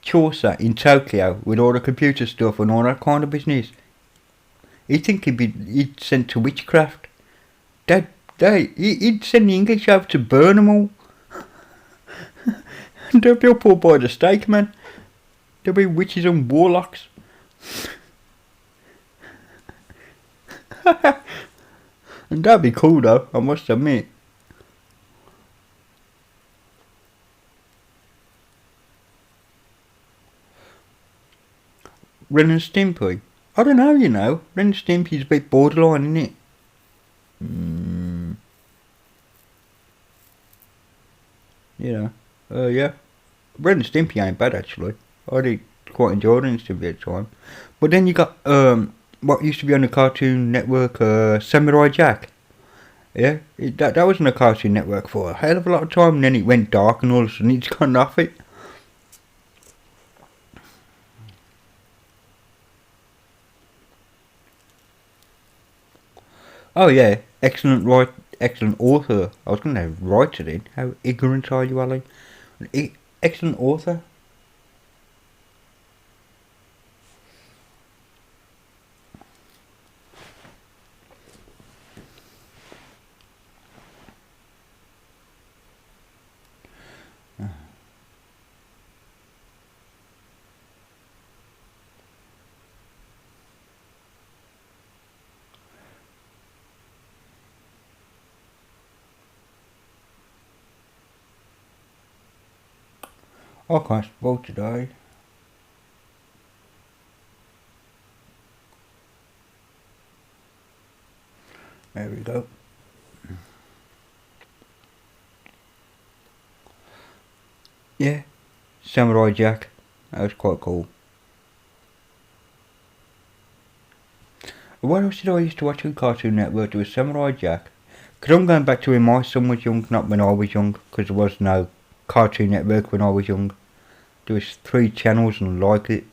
Chaucer in Tokyo with all the computer stuff and all that kind of business? He'd think he'd sent to witchcraft. He'd send the English over to burn them all. They'd be up all by the stake, man. There'll be witches and warlocks. And that'd be cool though, I must admit. Ren and Stimpy? I don't know, you know. Ren and Stimpy's a bit borderline, isn't it? You know. Yeah. Ren and Stimpy ain't bad actually. I did quite enjoy Ren and Stimpy at the time. But then you got what used to be on the Cartoon Network, Samurai Jack. Yeah, that was on the Cartoon Network for a hell of a lot of time, and then it went dark, and all of a sudden it's gone off it. Oh yeah, excellent author. I was going to write it in. How ignorant are you, Ali? Excellent author. I can't spell today. There we go. Yeah, Samurai Jack. That was quite cool. What else did I used to watch on Cartoon Network? There was Samurai Jack. Because I'm going back to when my son was young, not when I was young, because there was no Cartoon Network when I was young. There was 3 channels and like it.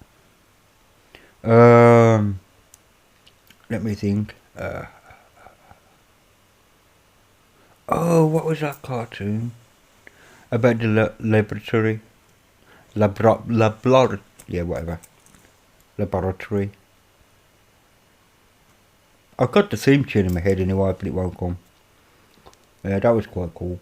Let me think. Oh, what was that cartoon? About the laboratory. Yeah, whatever. Laboratory. I've got the theme tune in my head anyway, but it won't come. Yeah, that was quite cool.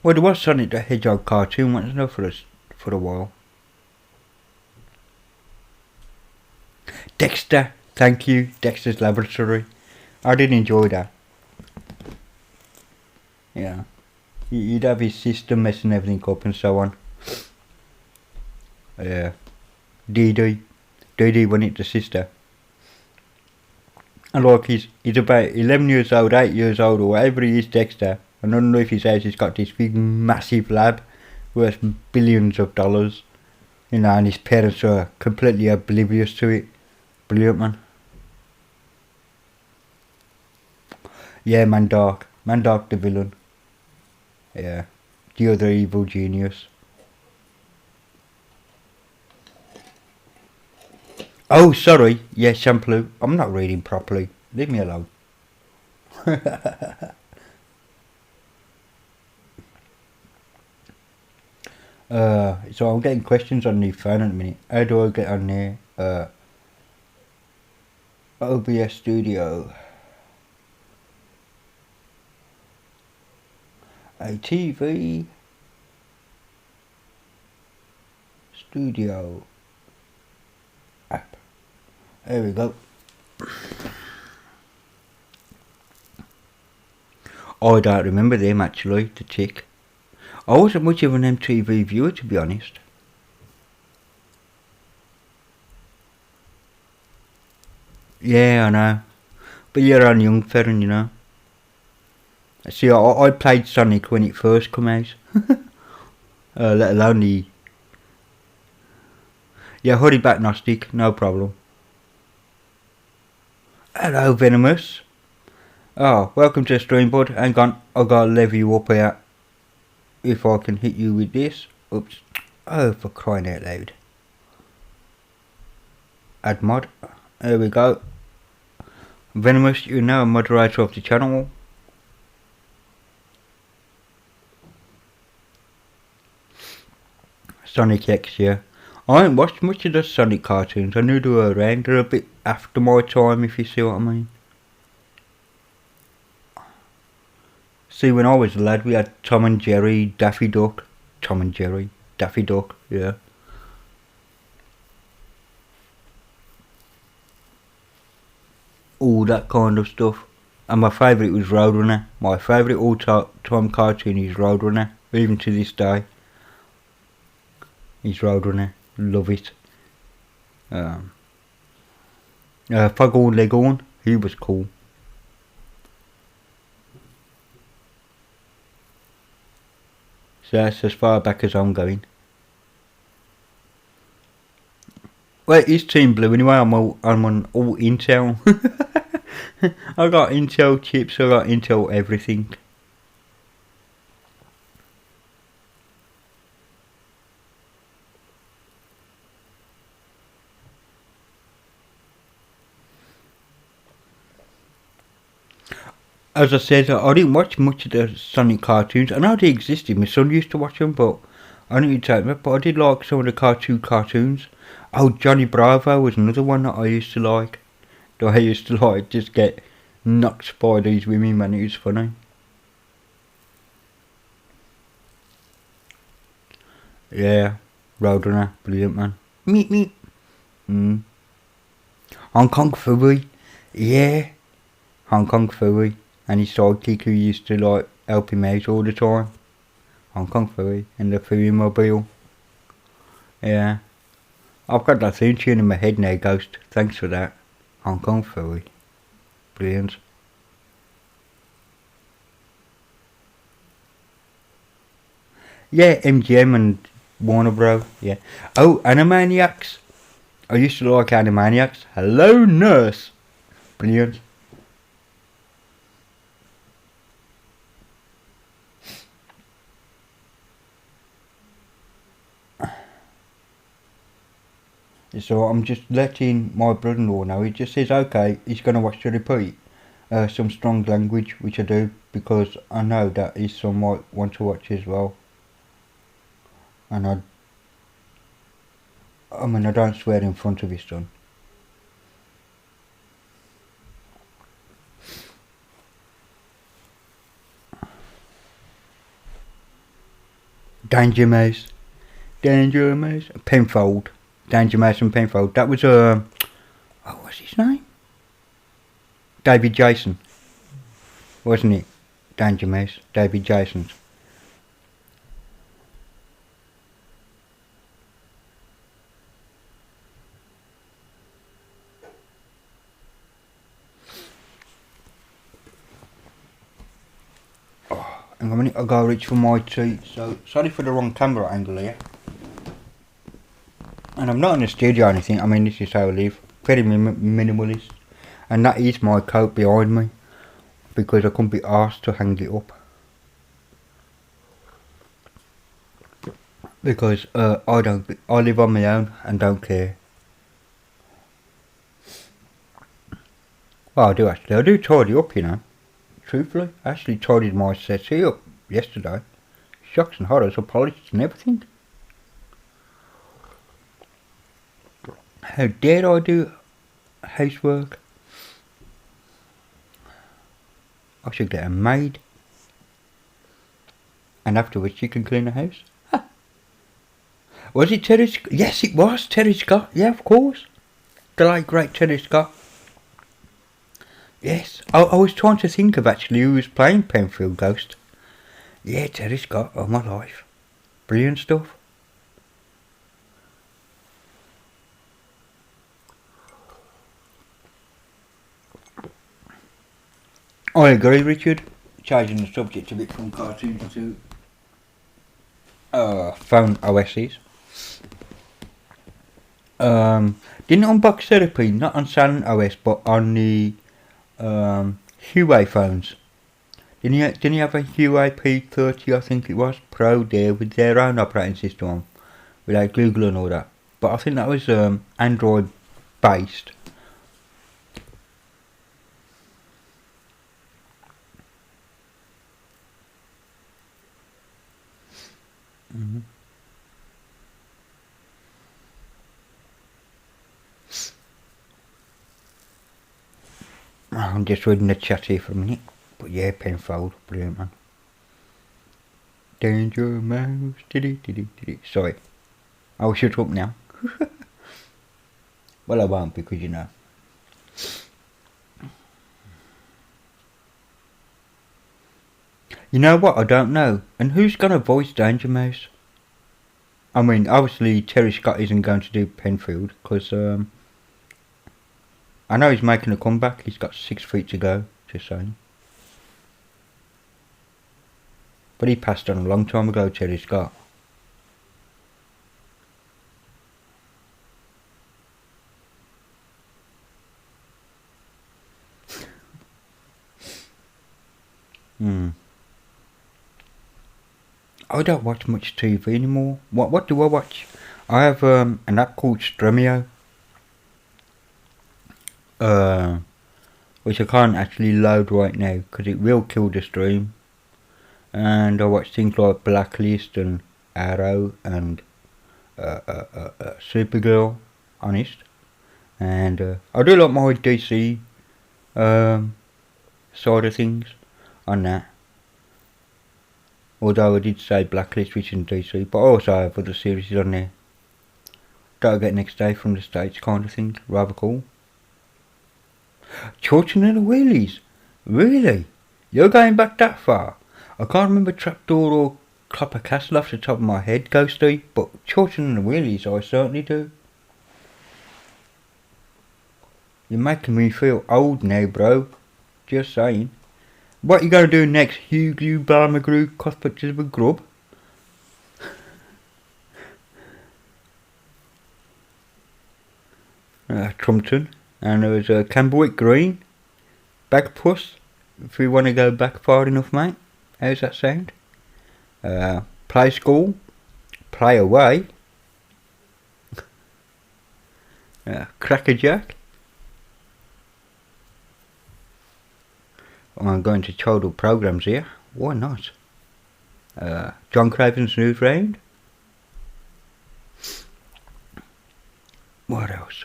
Well, there was Sonic the Hedgehog cartoon, wasn't there, for a while. Dexter, thank you, Dexter's Laboratory. I did enjoy that. Yeah. You'd have his sister messing everything up and so on. Yeah. Dee Dee wanted the sister. And like he's about 11 years old, 8 years old, or whatever he is, Dexter. And underneath his house he's got this big massive lab worth billions of dollars. You know, and his parents are completely oblivious to it. Brilliant, man. Yeah, Mandark the villain. Yeah. The other evil genius. Oh, sorry. Yeah, Shampoo. I'm not reading properly. Leave me alone. So I'm getting questions on the phone in a minute. How do I get on there? OBS Studio. A TV Studio app. There we go. I don't remember them actually, to tick. I wasn't much of an MTV viewer, to be honest. Yeah, I know. But you're on young fella, you know. See, I played Sonic when it first come out. Let alone the... Yeah, hurry back, Gnostic, no problem. Hello, Venomous. Oh, welcome to the stream, bud. Hang on, I gotta level you up here. If I can hit you with this. Oops. Oh, for crying out loud. Add mod. There we go. Venomous, you're now a moderator of the channel. Sonic X, yeah. I haven't watched much of the Sonic cartoons. I knew they were around. They're a bit after my time, if you see what I mean. See, when I was a lad, we had Tom and Jerry, Daffy Duck. Tom and Jerry, Daffy Duck, yeah. All that kind of stuff. And my favourite was Roadrunner. My favourite all-time cartoon is Roadrunner, even to this day. Is Roadrunner. Love it. Foghorn Leghorn, he was cool. So that's as far back as I'm going. Well, it's Team Blue anyway. I'm on all Intel. I got Intel chips. I got Intel everything. As I said, I didn't watch much of the Sonic cartoons. I know they existed. My son used to watch them, but I didn't take them. But I did like some of the cartoons. Oh, Johnny Bravo was another one that I used to like. That I used to like just get knocked by these women, man. It was funny. Yeah, Roadrunner, brilliant, man. Meet me. Hong Kong Phooey. Yeah, Hong Kong Phooey. And his sidekick who used to like help him out all the time. Hong Kong Phooey and the Phooey Mobile. Yeah. I've got that theme tune in my head now, Ghost. Thanks for that. Hong Kong Phooey. Brilliant. Yeah, MGM and Warner Bros. Yeah. Oh, Animaniacs. I used to like Animaniacs. Hello, nurse. Brilliant. So I'm just letting my brother-in-law know. He just says, okay, he's going to watch the repeat. Some strong language, which I do, because I know that his son might want to watch as well. And I mean, I don't swear in front of his son. Danger Mouse. Danger Mouse. Penfold. Danger Mouse and Penfold. That was what's his name? David Jason, wasn't it? Danger Mouse. David Jason's. Oh, hang on a minute. I'll go reach for my tea. So sorry for the wrong camera angle here. And I'm not in a studio or anything. I mean, this is how I live. Very minimalist. And that is my coat behind me. Because I couldn't be asked to hang it up. Because I live on my own and don't care. Well, I do actually. I do tidy up, you know. Truthfully. I actually tidied my settee up yesterday. Shocks and horrors. I polished and everything. How dare I do housework? I should get a maid. And afterwards she can clean the house. Huh. Was it Terry Scott? Yes, it was Terry Scott. Yeah, of course. The late great Terry Scott. Yes. I was trying to think of actually who was playing Penfield Ghost. Yeah, Terry Scott. Oh, my life. Brilliant stuff. I agree, Richard. Changing the subject a bit from cartoons to phone OSs. Didn't unbox therapy, not on Silent OS, but on the Huawei phones. Didn't he have a Huawei P30, I think it was, Pro there with their own operating system on, without Google and all that. But I think that was Android based. Mm-hmm. I'm just reading the chat here for a minute. But yeah, Penfold, brilliant man. Danger Mouse, sorry. I'll shut up now. Well, I won't, because you know. You know what, I don't know. And who's gonna voice Danger Mouse? I mean, obviously Terry Scott isn't going to do Penfield, because I know he's making a comeback. He's got 6 feet to go, just saying. But he passed on a long time ago, Terry Scott. I don't watch much TV anymore. What do I watch? I have an app called Stremio. Which I can't actually load right now because it will kill the stream. And I watch things like Blacklist and Arrow and Supergirl, honest. And I do like my DC side of things on that. Although I did say Blacklist, which is DC, but I also have other series on there. Don't get next day from the States kind of thing, rather cool. Chorlton and the Wheelies? Really? You're going back that far? I can't remember Trapdoor or Clopper Castle off the top of my head, Ghosty, but Chorlton and the Wheelies I certainly do. You're making me feel old now, bro. Just saying. What you gonna do next, Hugh Glue Barmagrew Cuthbert of a Grub? Trumpton. And there was Camberwick Green, Bagpuss, if we want to go back far enough, mate. How's that sound? Play School, Play Away, Crackerjack. I'm going to childhood programs here. Why not? John Craven's News Round. What else?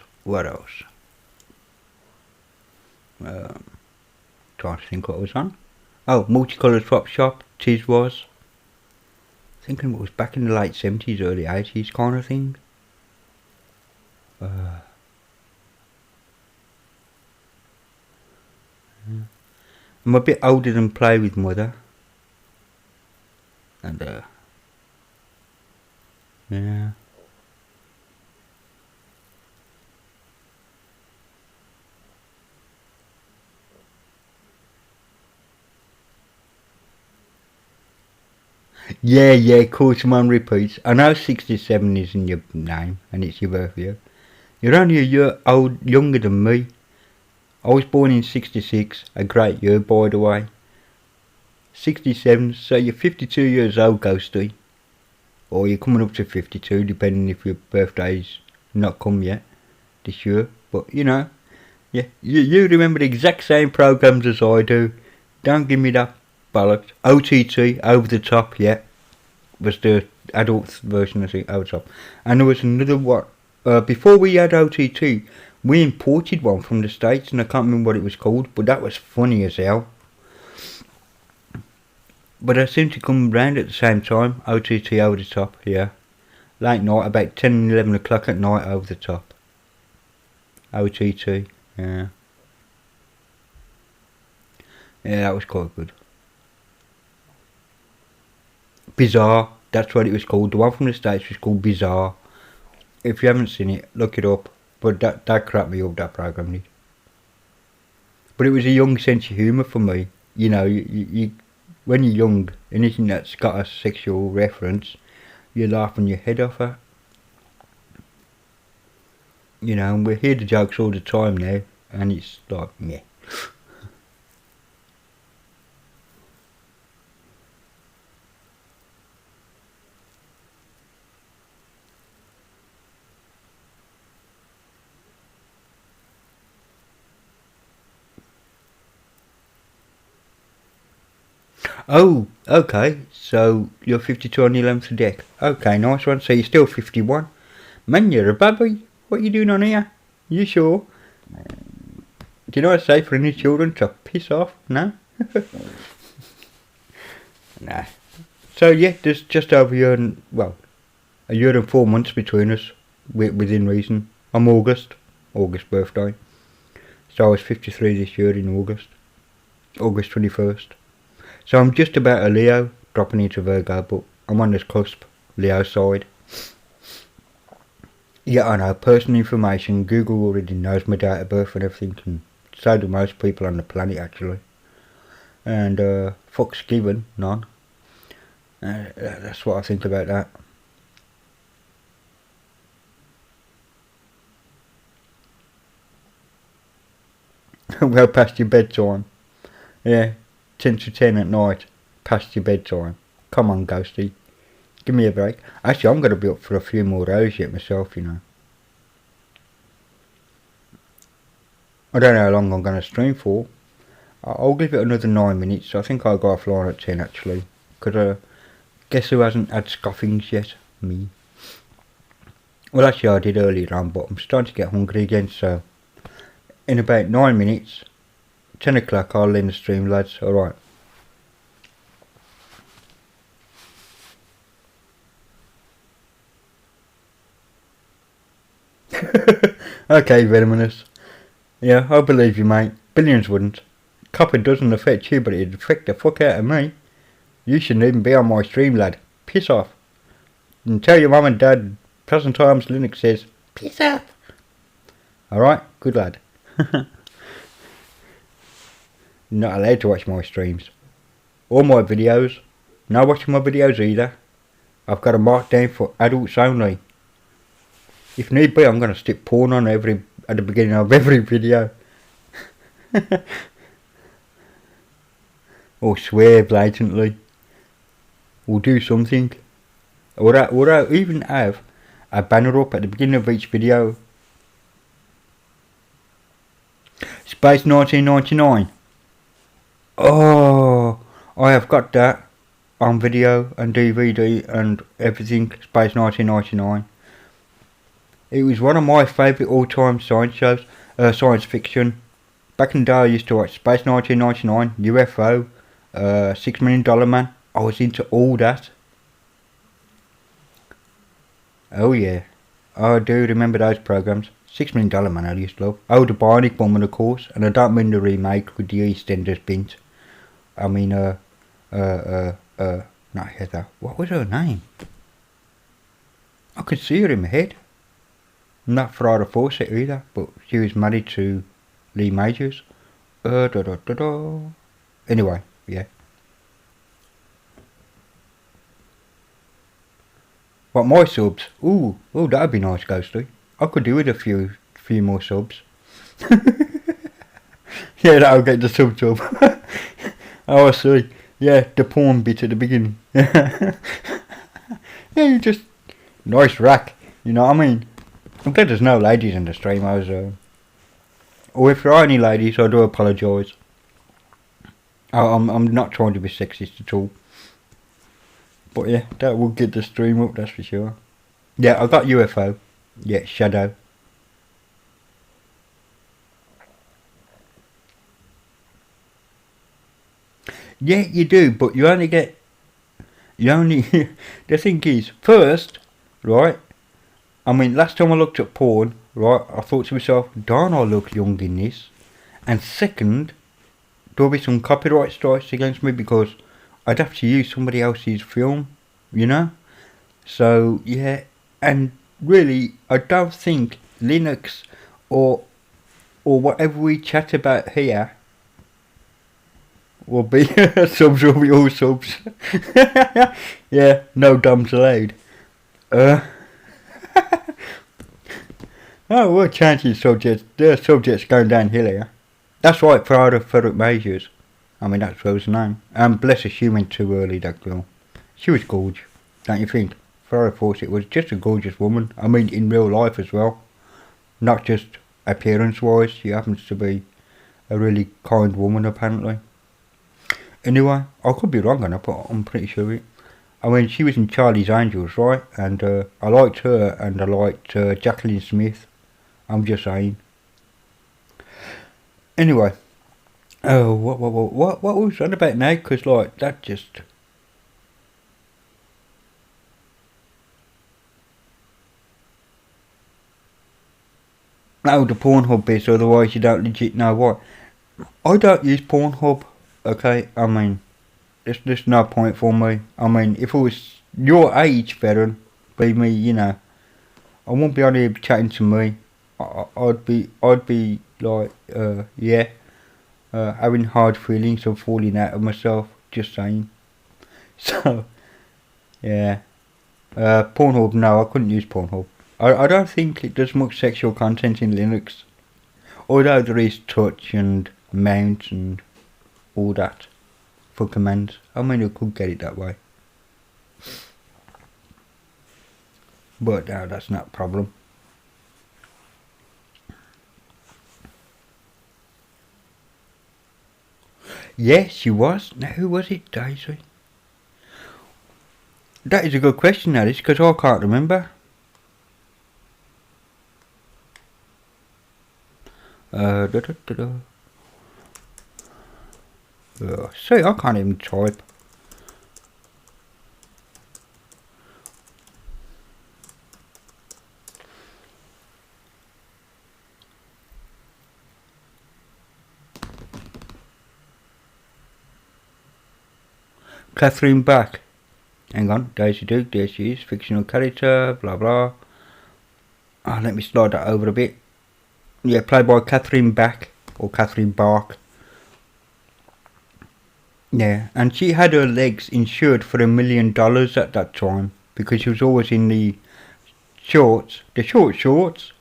Trying to think what was on. Oh, Multicolour Swap Shop, Tiz was. Thinking it was back in the late 70s, early 80s kind of thing. I'm a bit older than Play with Mother. And yeah. Yeah, Quarterman repeats. I know 67 is in your name and it's your birthday. You're only a year younger than me. I was born in 66, a great year by the way. 67, so you're 52 years old, Ghosty. Or you're coming up to 52, depending if your birthday's not come yet this year. But you know, yeah, you remember the exact same programs as I do. Don't give me that bollocks. OTT, Over the Top, yeah, was the adult version of the Over the Top. And there was another one, before we had OTT, we imported one from the States and I can't remember what it was called, but that was funny as hell. But I seem to come round at the same time, OTT Over the Top, yeah. Late night, about 10 and 11 o'clock at night, Over the Top. OTT, yeah. Yeah, that was quite good. Bizarre, that's what it was called. The one from the States was called Bizarre. If you haven't seen it, look it up. But that cracked me up, that programme did. But it was a young sense of humour for me. you know, you when you're young, anything that's got a sexual reference, you're laughing your head off at. You know, and we hear the jokes all the time now, and it's like, yeah. Oh, okay, so you're 52 on the 11th deck. Okay, nice one. So you're still 51. Man, you're a baby. What are you doing on here? You sure? Do you know what I say for any children to piss off? No? Nah. So yeah, there's just over a year and 4 months between us, within reason. I'm August birthday. So I was 53 this year in August 21st. So I'm just about a Leo, dropping into Virgo, but I'm on this cusp, Leo side. Yeah, I know, personal information, Google already knows my date of birth and everything, and so do most people on the planet actually. And fuck's given, none. That's what I think about that. Well past your bedtime. Yeah, 10 to 10 at night, past your bedtime. Come on, Ghosty. Give me a break. Actually, I'm going to be up for a few more hours yet myself, you know. I don't know how long I'm going to stream for. I'll give it another 9 minutes. I think I'll go offline at 10 actually. Because guess who hasn't had scoffings yet? Me. Well, actually I did earlier on, but I'm starting to get hungry again, so in about 9 minutes, 10 o'clock, I'll end the stream, lads. Alright. Okay, Venomous. Yeah, I believe you, mate. Billions wouldn't. Copper doesn't affect you, but it'd affect the fuck out of me. You shouldn't even be on my stream, lad. Piss off. And tell your mum and dad, present times Linux says, piss off. Alright, good lad. You're not allowed to watch my streams. Or my videos. Not watching my videos either. I've got a markdown for adults only. If need be, I'm going to stick porn on at the beginning of every video. Or swear blatantly. Or do something. Or I'll even have a banner up at the beginning of each video. Space 1999. Oh, I have got that on video and DVD and everything. Space 1999. It was one of my favourite all-time science shows, science fiction. Back in the day I used to watch Space 1999, UFO, $6 Million Man. I was into all that. Oh yeah, I do remember those programmes. $6 Million Man I used to love. Oh, the Bionic Woman of course, and I don't mean the remake with the EastEnders bint. I mean, not Heather. What was her name? I could see her in my head. Not Friday Fawcett either, but she was married to Lee Majors. Anyway, yeah. What, my subs? Ooh, that'd be nice, Ghosty. I could do with a few more subs. Yeah, that'll get the sub. Oh, I see. Yeah, the porn bit at the beginning. Yeah, you just... Nice rack, you know what I mean? I'm glad there's no ladies in the stream. Or if there are any ladies, I do apologise. I'm not trying to be sexist at all. But yeah, that will get the stream up, that's for sure. Yeah, I got UFO. Yeah, Shadow. Yeah, you do, but you only get... The thing is, first, right... I mean, last time I looked at porn, right, I thought to myself, darn, I look young in this. And second, there'll be some copyright strikes against me because I'd have to use somebody else's film, you know? So, yeah, and really, I don't think Linux or whatever we chat about here, will be subs will be all subs. Yeah, no dumbs allowed. Oh, we're changing subjects. The subject's going downhill here. That's right, Prada Frederick Majors. I mean, that's Rose's name. And bless her, she went too early, that girl. She was gorgeous, don't you think? Farrah Fawcett was just a gorgeous woman. I mean, in real life as well. Not just appearance-wise. She happens to be a really kind woman, apparently. Anyway, I could be wrong on that, but I'm pretty sure it. I mean, she was in Charlie's Angels, right? And I liked her, and I liked Jacqueline Smith. I'm just saying. Anyway, what was that about now? Because like that just. Oh, the Pornhub bits. Otherwise, you don't legit know what. I don't use Pornhub. Okay, I mean, there's no point for me. I mean, if it was your age, veteran, be me, you know, I won't be on here chatting to me. I'd be like, yeah, having hard feelings of falling out of myself. Just saying. So, yeah, Pornhub. No, I couldn't use Pornhub. I don't think there's much sexual content in Linux, although there is touch and mount and all that for commands. I mean, you could get it that way, but no, that's not a problem. Yes, she was. Now, who was it, Daisy? That is a good question, that is, because I can't remember. See, I can't even type. Catherine Bach. Hang on, Daisy Duke, there she is, fictional character, blah blah. Oh, let me slide that over a bit. Yeah, played by Catherine Bach, or Catherine Bach. Yeah, and she had her legs insured for $1 million at that time, because she was always in the shorts, the short shorts.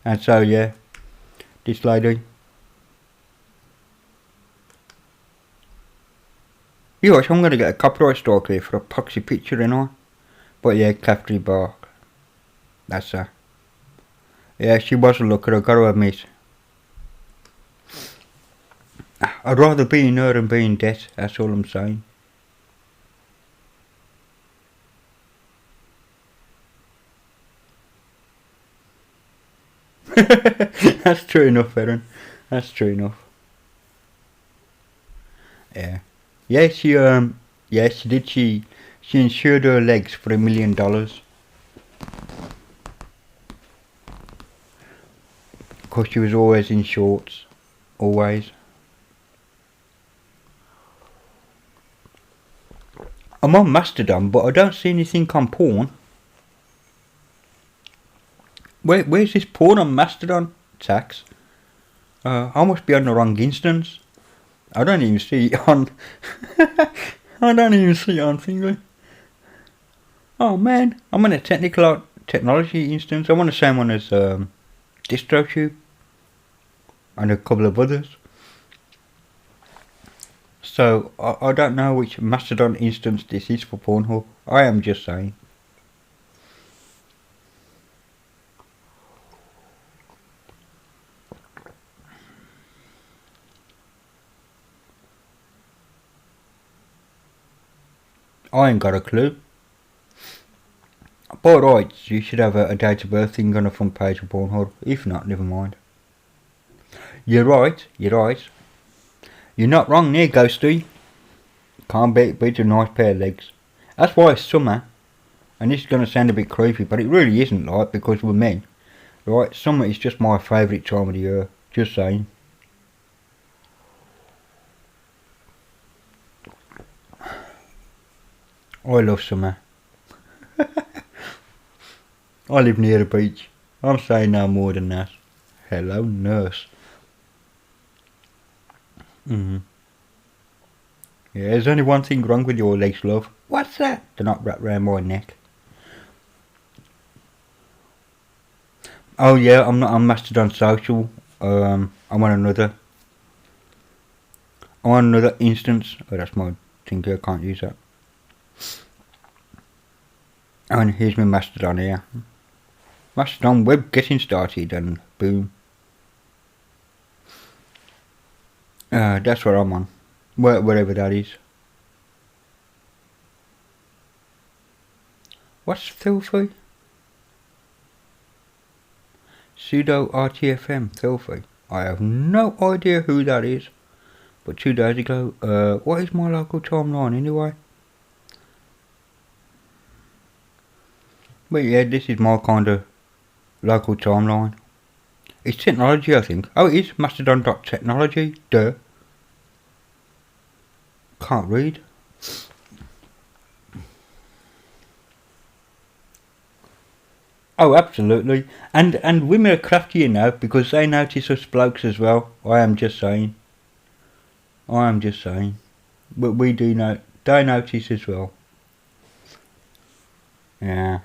And so, yeah, this lady. Yes, I'm going to get a copyright strike here for a poxy picture, ain't I? But yeah, Catherine Bach. That's her. Yeah, she was a looker, I gotta admit. I'd rather be in her than be in debt, that's all I'm saying. That's true enough, Erin. That's true enough. Yeah. Yeah, she did. She insured her legs for $1 million. Because she was always in shorts. Always. I'm on Mastodon, but I don't see anything on porn. Where's this porn on Mastodon? Tax. I must be on the wrong instance. I don't even see it on. I don't even see it on Thingy. Oh man, I'm on a technology instance. I want the same one as DistroTube and a couple of others. So I don't know which Mastodon instance this is for Pornhub. I am just saying. I ain't got a clue. But right, you should have a date of birth thing on the front page of Pornhub. If not, never mind. You're right. You're not wrong there, Ghosty. Can't beat a nice pair of legs. That's why it's summer. And this is going to sound a bit creepy, but it really isn't, like, because we're men. Right, summer is just my favourite time of the year. Just saying. I love summer. I live near the beach. I'm saying no more than that. Hello, nurse. Yeah, there's only one thing wrong with your legs, love. What's that? They're not wrapped around my neck. Oh yeah, I'm not on Mastodon Social. I'm on another. I'm on another instance. Oh, that's my thing. I can't use that. And here's my Mastodon here. Mastodon web getting started, and boom. That's what I'm on. Wherever that is. What's filthy? Pseudo RTFM filthy. I have no idea who that is. But 2 days ago, what is my local timeline anyway? But yeah, this is my kind of local timeline. It's technology, I think. Oh, it is Mastodon.technology. Duh. Can't read. Oh, absolutely. And women are craftier now because they notice us blokes as well. I am just saying. But we do know. They notice as well. Yeah.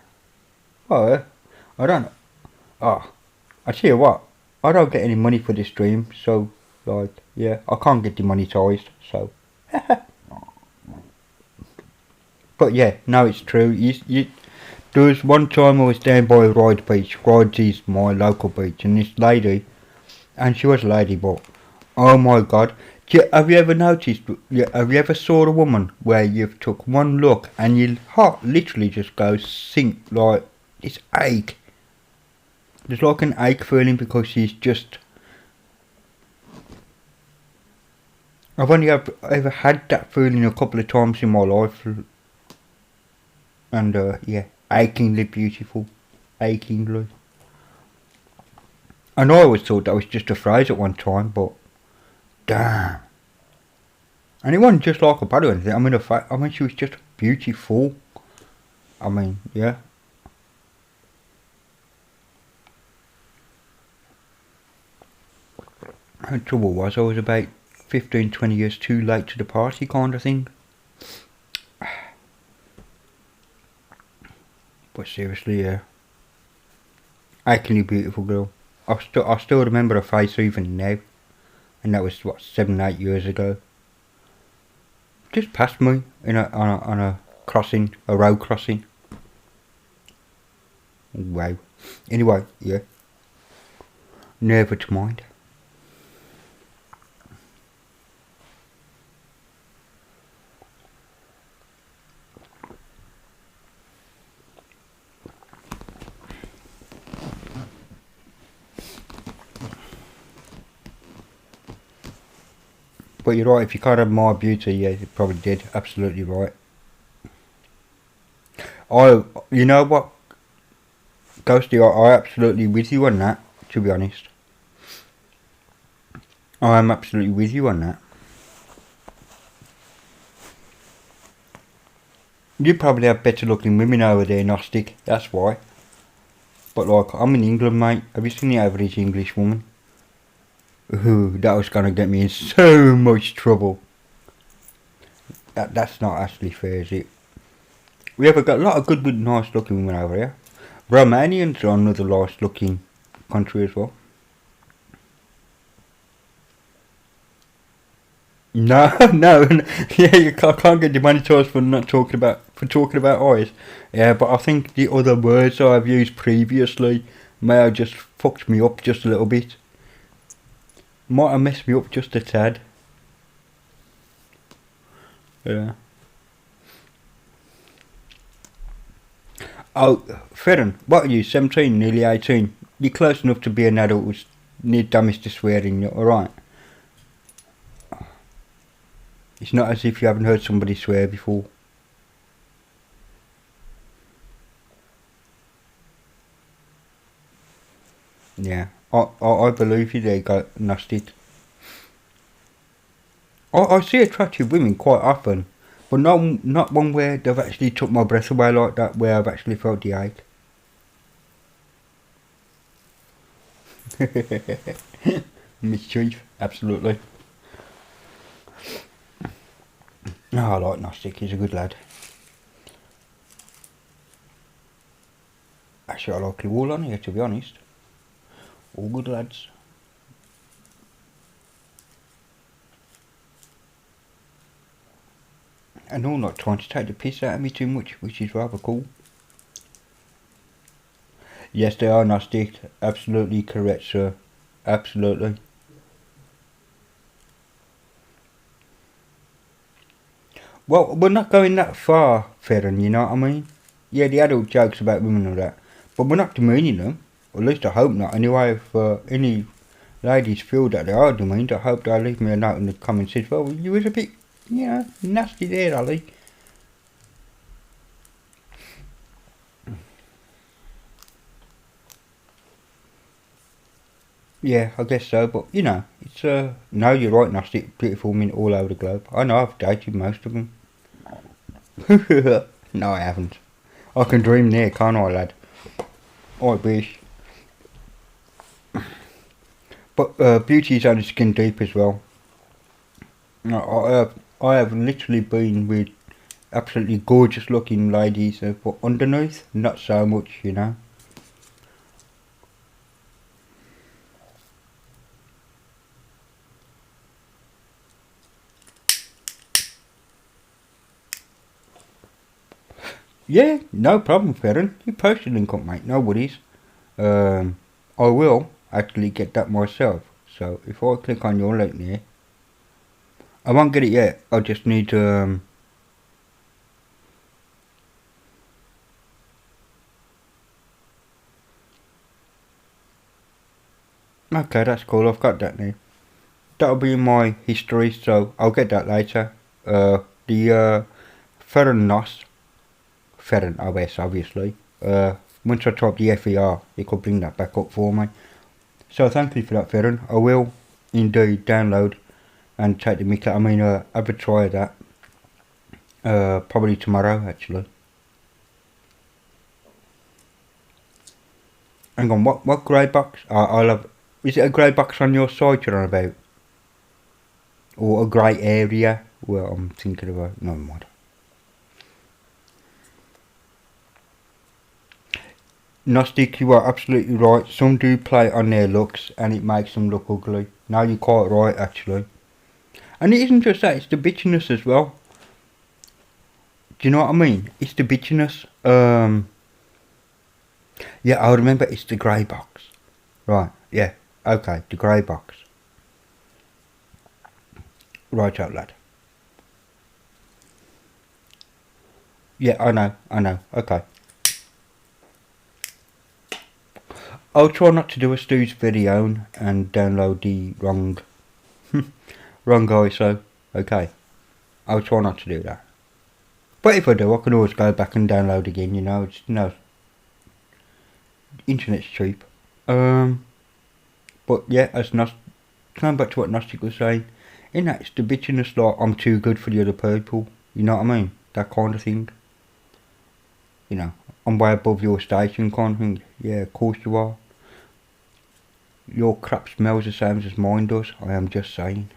Well, I don't. Oh, I tell you what. I don't get any money for this stream, so like, yeah, I can't get demonetized. So. But yeah, no, it's true. There was one time I was down by Ryde Beach. Ryde is my local beach, and this lady, and she was a lady, but oh my god, have you ever noticed? Have you ever saw a woman where you've took one look and your heart literally just goes sink like this ache? There's like an ache feeling because she's just. I've only ever had that feeling a couple of times in my life, and yeah, achingly beautiful, achingly. And I always thought that was just a phrase at one time, but damn. And it wasn't just like a bad or anything. I mean, she was just beautiful. I mean, yeah. The trouble was, I was about 15, 20 years too late to the party, kind of thing. But seriously, yeah. Achingly beautiful girl. I still remember her face even now. And that was, what, 7, 8 years ago. Just passed me on a crossing, a road crossing. Wow. Anyway, yeah. Never to mind. But you're right, if you can't admire beauty, yeah, you probably did. Absolutely right. You know what, Ghosty, I absolutely with you on that, to be honest. I am absolutely with you on that. You probably have better looking women over there, Gnostic, that's why. But like, I'm in England, mate. Have you seen the average English woman? Ooh, that was gonna get me in so much trouble. That's not actually fair, is it? We have got a lot of good, nice looking women over here. Romanians are another nice looking country as well. No, no, yeah, can't get demonetized for talking about eyes. Yeah, but I think the other words I've used previously may have just fucked me up just a little bit. Might have messed me up just a tad. Yeah. Oh, Ferren, what are you, 17, nearly 18? You're close enough to be an adult who's near damage to swearing, alright? It's not as if you haven't heard somebody swear before. Yeah, I believe you there, got nasty. I see attractive women quite often, but not one where they've actually took my breath away like that, where I've actually felt the ache. Mischief, absolutely. No, I like Gnostic, he's a good lad. Actually, I like you all on here, to be honest. All good lads. And all not trying to take the piss out of me too much, which is rather cool. Yes, they are Gnostic. Absolutely correct, sir. Absolutely. Well, we're not going that far, Ferren, you know what I mean? Yeah, the adult jokes about women and that. But we're not demeaning them. Or at least I hope not. Anyway, if any ladies feel that they are demeaned, I hope they'll leave me a note in the comments and say, well, you was a bit, you know, nasty there, Ali. Yeah, I guess so, but you know, it's no, you're right, nasty, beautiful men all over the globe. I know I've dated most of them. No, I haven't. I can dream there, can't I, lad? I wish. But beauty is only skin deep as well. I have literally been with absolutely gorgeous looking ladies, but underneath, not so much, you know. Yeah, no problem, Ferren. You post a link up, mate. No worries. I will actually get that myself. So if I click on your link there, I won't get it yet. I just need to. Okay, that's cool. I've got that now. That'll be in my history, so I'll get that later. The Ferren Nos, Ferren OS, obviously. Once I type the FER, it could bring that back up for me. So thank you for that, Ferren. I will indeed download and take the mick. I mean, have a try of that. Probably tomorrow, actually. Hang on, what grey box? I'll have. Is it a grey box on your side you're on about? Or a grey area? Well, I'm thinking about. No mind. Gnostic, you are absolutely right. Some do play on their looks and it makes them look ugly. No, you're quite right, actually. And it isn't just that, it's the bitchiness as well. Do you know what I mean? It's the bitchiness. Yeah, I remember it's the grey box. Right, yeah. Okay, the grey box. Right out, lad. Yeah, I know. Okay. I'll try not to do a Stu's video and download the wrong ISO. Okay. I'll try not to do that. But if I do, I can always go back and download again, you know. It's no internet's cheap. But yeah, as going back to what Gnostic was saying, in that it's the bitchiness like I'm too good for the other people. You know what I mean? That kind of thing. You know, I'm way above your station kind of thing. Yeah, of course you are. Your crap smells the same as mine does. I am just saying.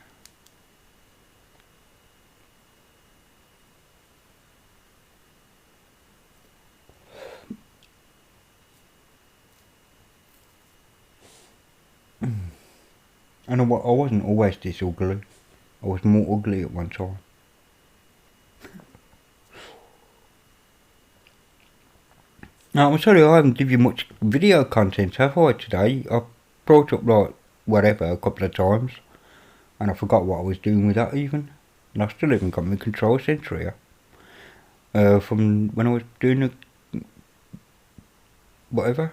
And I wasn't always this ugly. I was more ugly at one time. Now, I'm sorry I haven't given you much video content, have I, today? I brought up, like, whatever a couple of times. And I forgot what I was doing with that, even. And I still haven't got my control center here. From when I was doing the... whatever.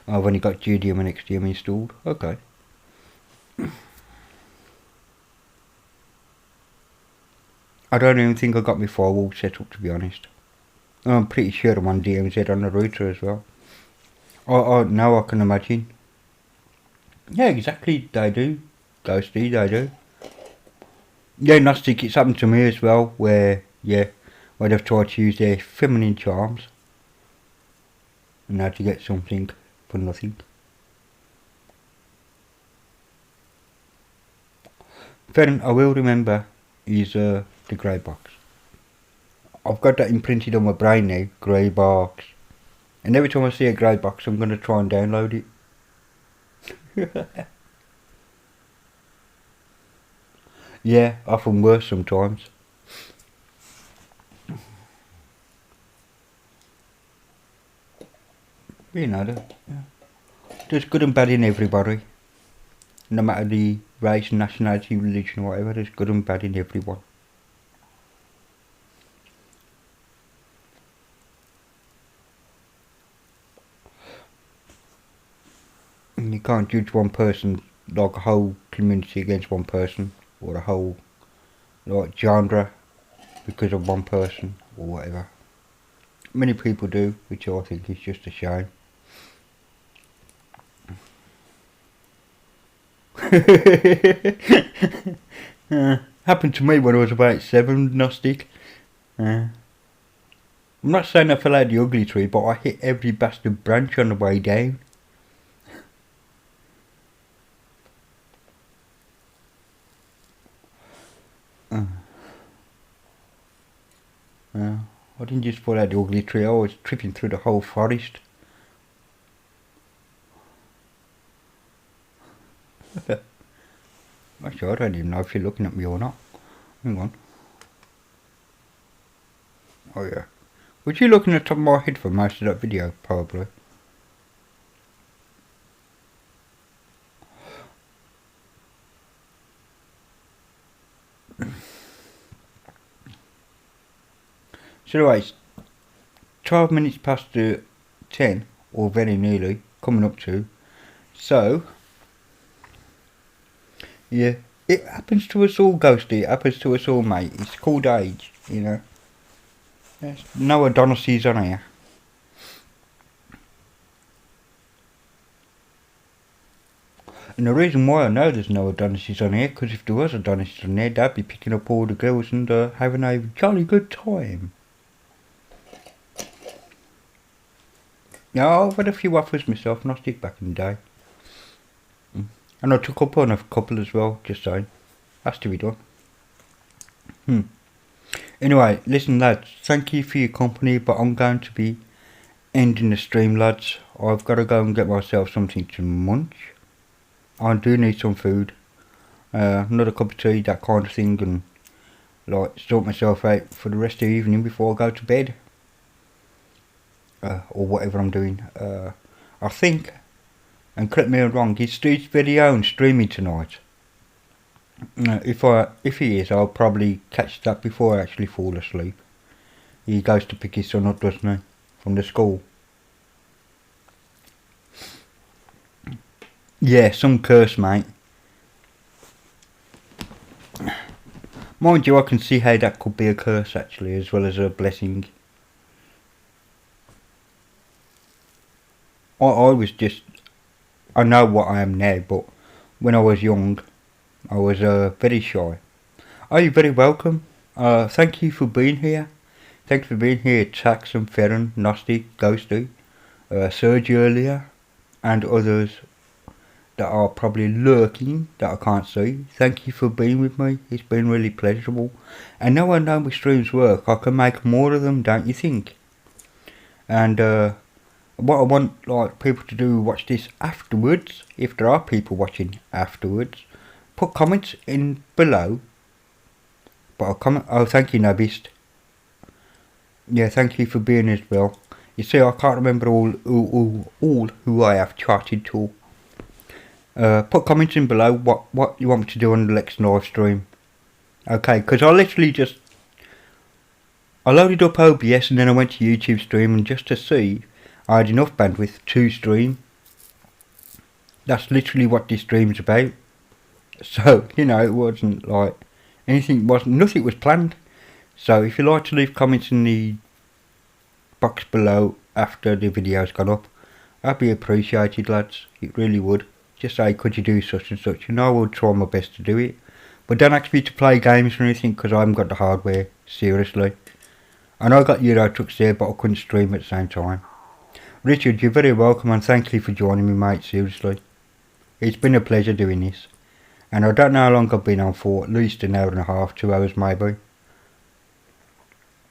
I've only got GDM and XDM installed. Okay. I don't even think I got my firewall set up, to be honest. I'm pretty sure I'm on DMZ on the router as well. Oh, now I can imagine. Yeah, exactly, they do. Ghosty, they do. Yeah, Gnostic, it's happened to me as well, where they've tried to use their feminine charms. And now to get something... for nothing. Then I will remember is the grey box. I've got that imprinted on my brain now, grey box. And every time I see a grey box, I'm going to try and download it. Yeah, often worse sometimes. You know, there's good and bad in everybody. No matter the race, nationality, religion, whatever, there's good and bad in everyone. And you can't judge one person, like a whole community against one person, or a whole like genre because of one person, or whatever. Many people do, which I think is just a shame. Happened to me when I was about 7, Gnostic. I'm not saying I fell out the ugly tree, but I hit every bastard branch on the way down. I didn't just fall out the ugly tree, I was tripping through the whole forest. Actually, I don't even know if you're looking at me or not. Hang on. Oh yeah. Was you looking at the top of my head for most of that video? Probably. So anyway, it's 12 minutes past 10, or very nearly, coming up to. So, yeah, it happens to us all, Ghosty, it happens to us all, mate. It's called age, you know. There's no Adonises on here. And the reason why I know there's no Adonises on here, because if there was Adonises on there, they'd be picking up all the girls and having a jolly good time. Yeah, I've had a few offers myself, Gnostic, back in the day. And I took up on a couple as well, just saying. Has to be done. Anyway, listen lads, thank you for your company, but I'm going to be ending the stream, lads. I've got to go and get myself something to munch. I do need some food. Another cup of tea, that kind of thing, and like sort myself out for the rest of the evening before I go to bed. Or whatever I'm doing. I think, and correct me if I'm wrong, is Steve's video and streaming tonight? If he is, I'll probably catch that before I actually fall asleep. He goes to pick his son up, doesn't he, from the school? Yeah, some curse, mate. Mind you, I can see how that could be a curse actually, as well as a blessing. I was just, I know what I am now, but when I was young, I was very shy. Oh, you're very welcome. Thank you for being here. Thanks for being here, Tax and Ferren, Gnostic, Ghosty, Serge earlier, and others that are probably lurking that I can't see. Thank you for being with me. It's been really pleasurable. And now I know my streams work, I can make more of them, don't you think? And what I want like people to do, watch this afterwards, if there are people watching afterwards, put comments in below. But I'll comment. Oh, thank you, Nabist. Yeah, thank you for being as well. You see, I can't remember all who I have chatted to. Put comments in below what you want me to do on the next live stream. Okay, because I literally just, I loaded up OBS and then I went to YouTube stream, and just to see I had enough bandwidth to stream. That's literally what this stream's about. So, you know, it wasn't like nothing was planned. So if you'd like to leave comments in the box below after the video's gone up, that'd be appreciated, lads. It really would. Just say, could you do such and such, and I will try my best to do it. But don't ask me to play games or anything, because I haven't got the hardware, seriously. I know I got Euro Trucks there, but I couldn't stream at the same time. Richard, you're very welcome, and thank you for joining me, mate, seriously. It's been a pleasure doing this. And I don't know how long I've been on for, at least an hour and a half, 2 hours maybe.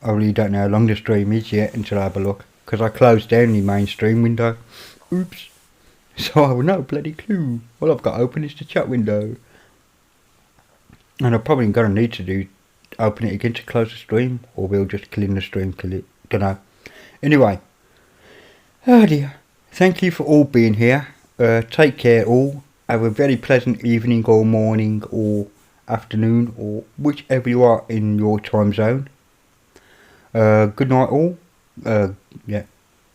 I really don't know how long the stream is yet until I have a look, because I closed down the main stream window. Oops. So I have no bloody clue. All I've got open is the chat window. And I'm probably going to need to open it again to close the stream, or we'll just kill in the stream, kill it, dunno. Anyway, oh dear, thank you for all being here. Take care all, have a very pleasant evening or morning or afternoon or whichever you are in your time zone. Good night all, yeah,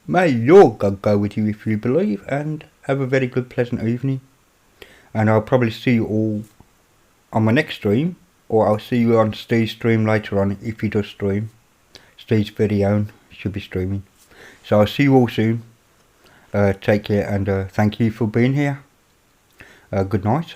may your God go with you if you believe, and have a very good pleasant evening. And I'll probably see you all on my next stream, or I'll see you on Steve's stream later on if he does stream. Steve's very own should be streaming. So I'll see you all soon. Take care, and thank you for being here. Good night.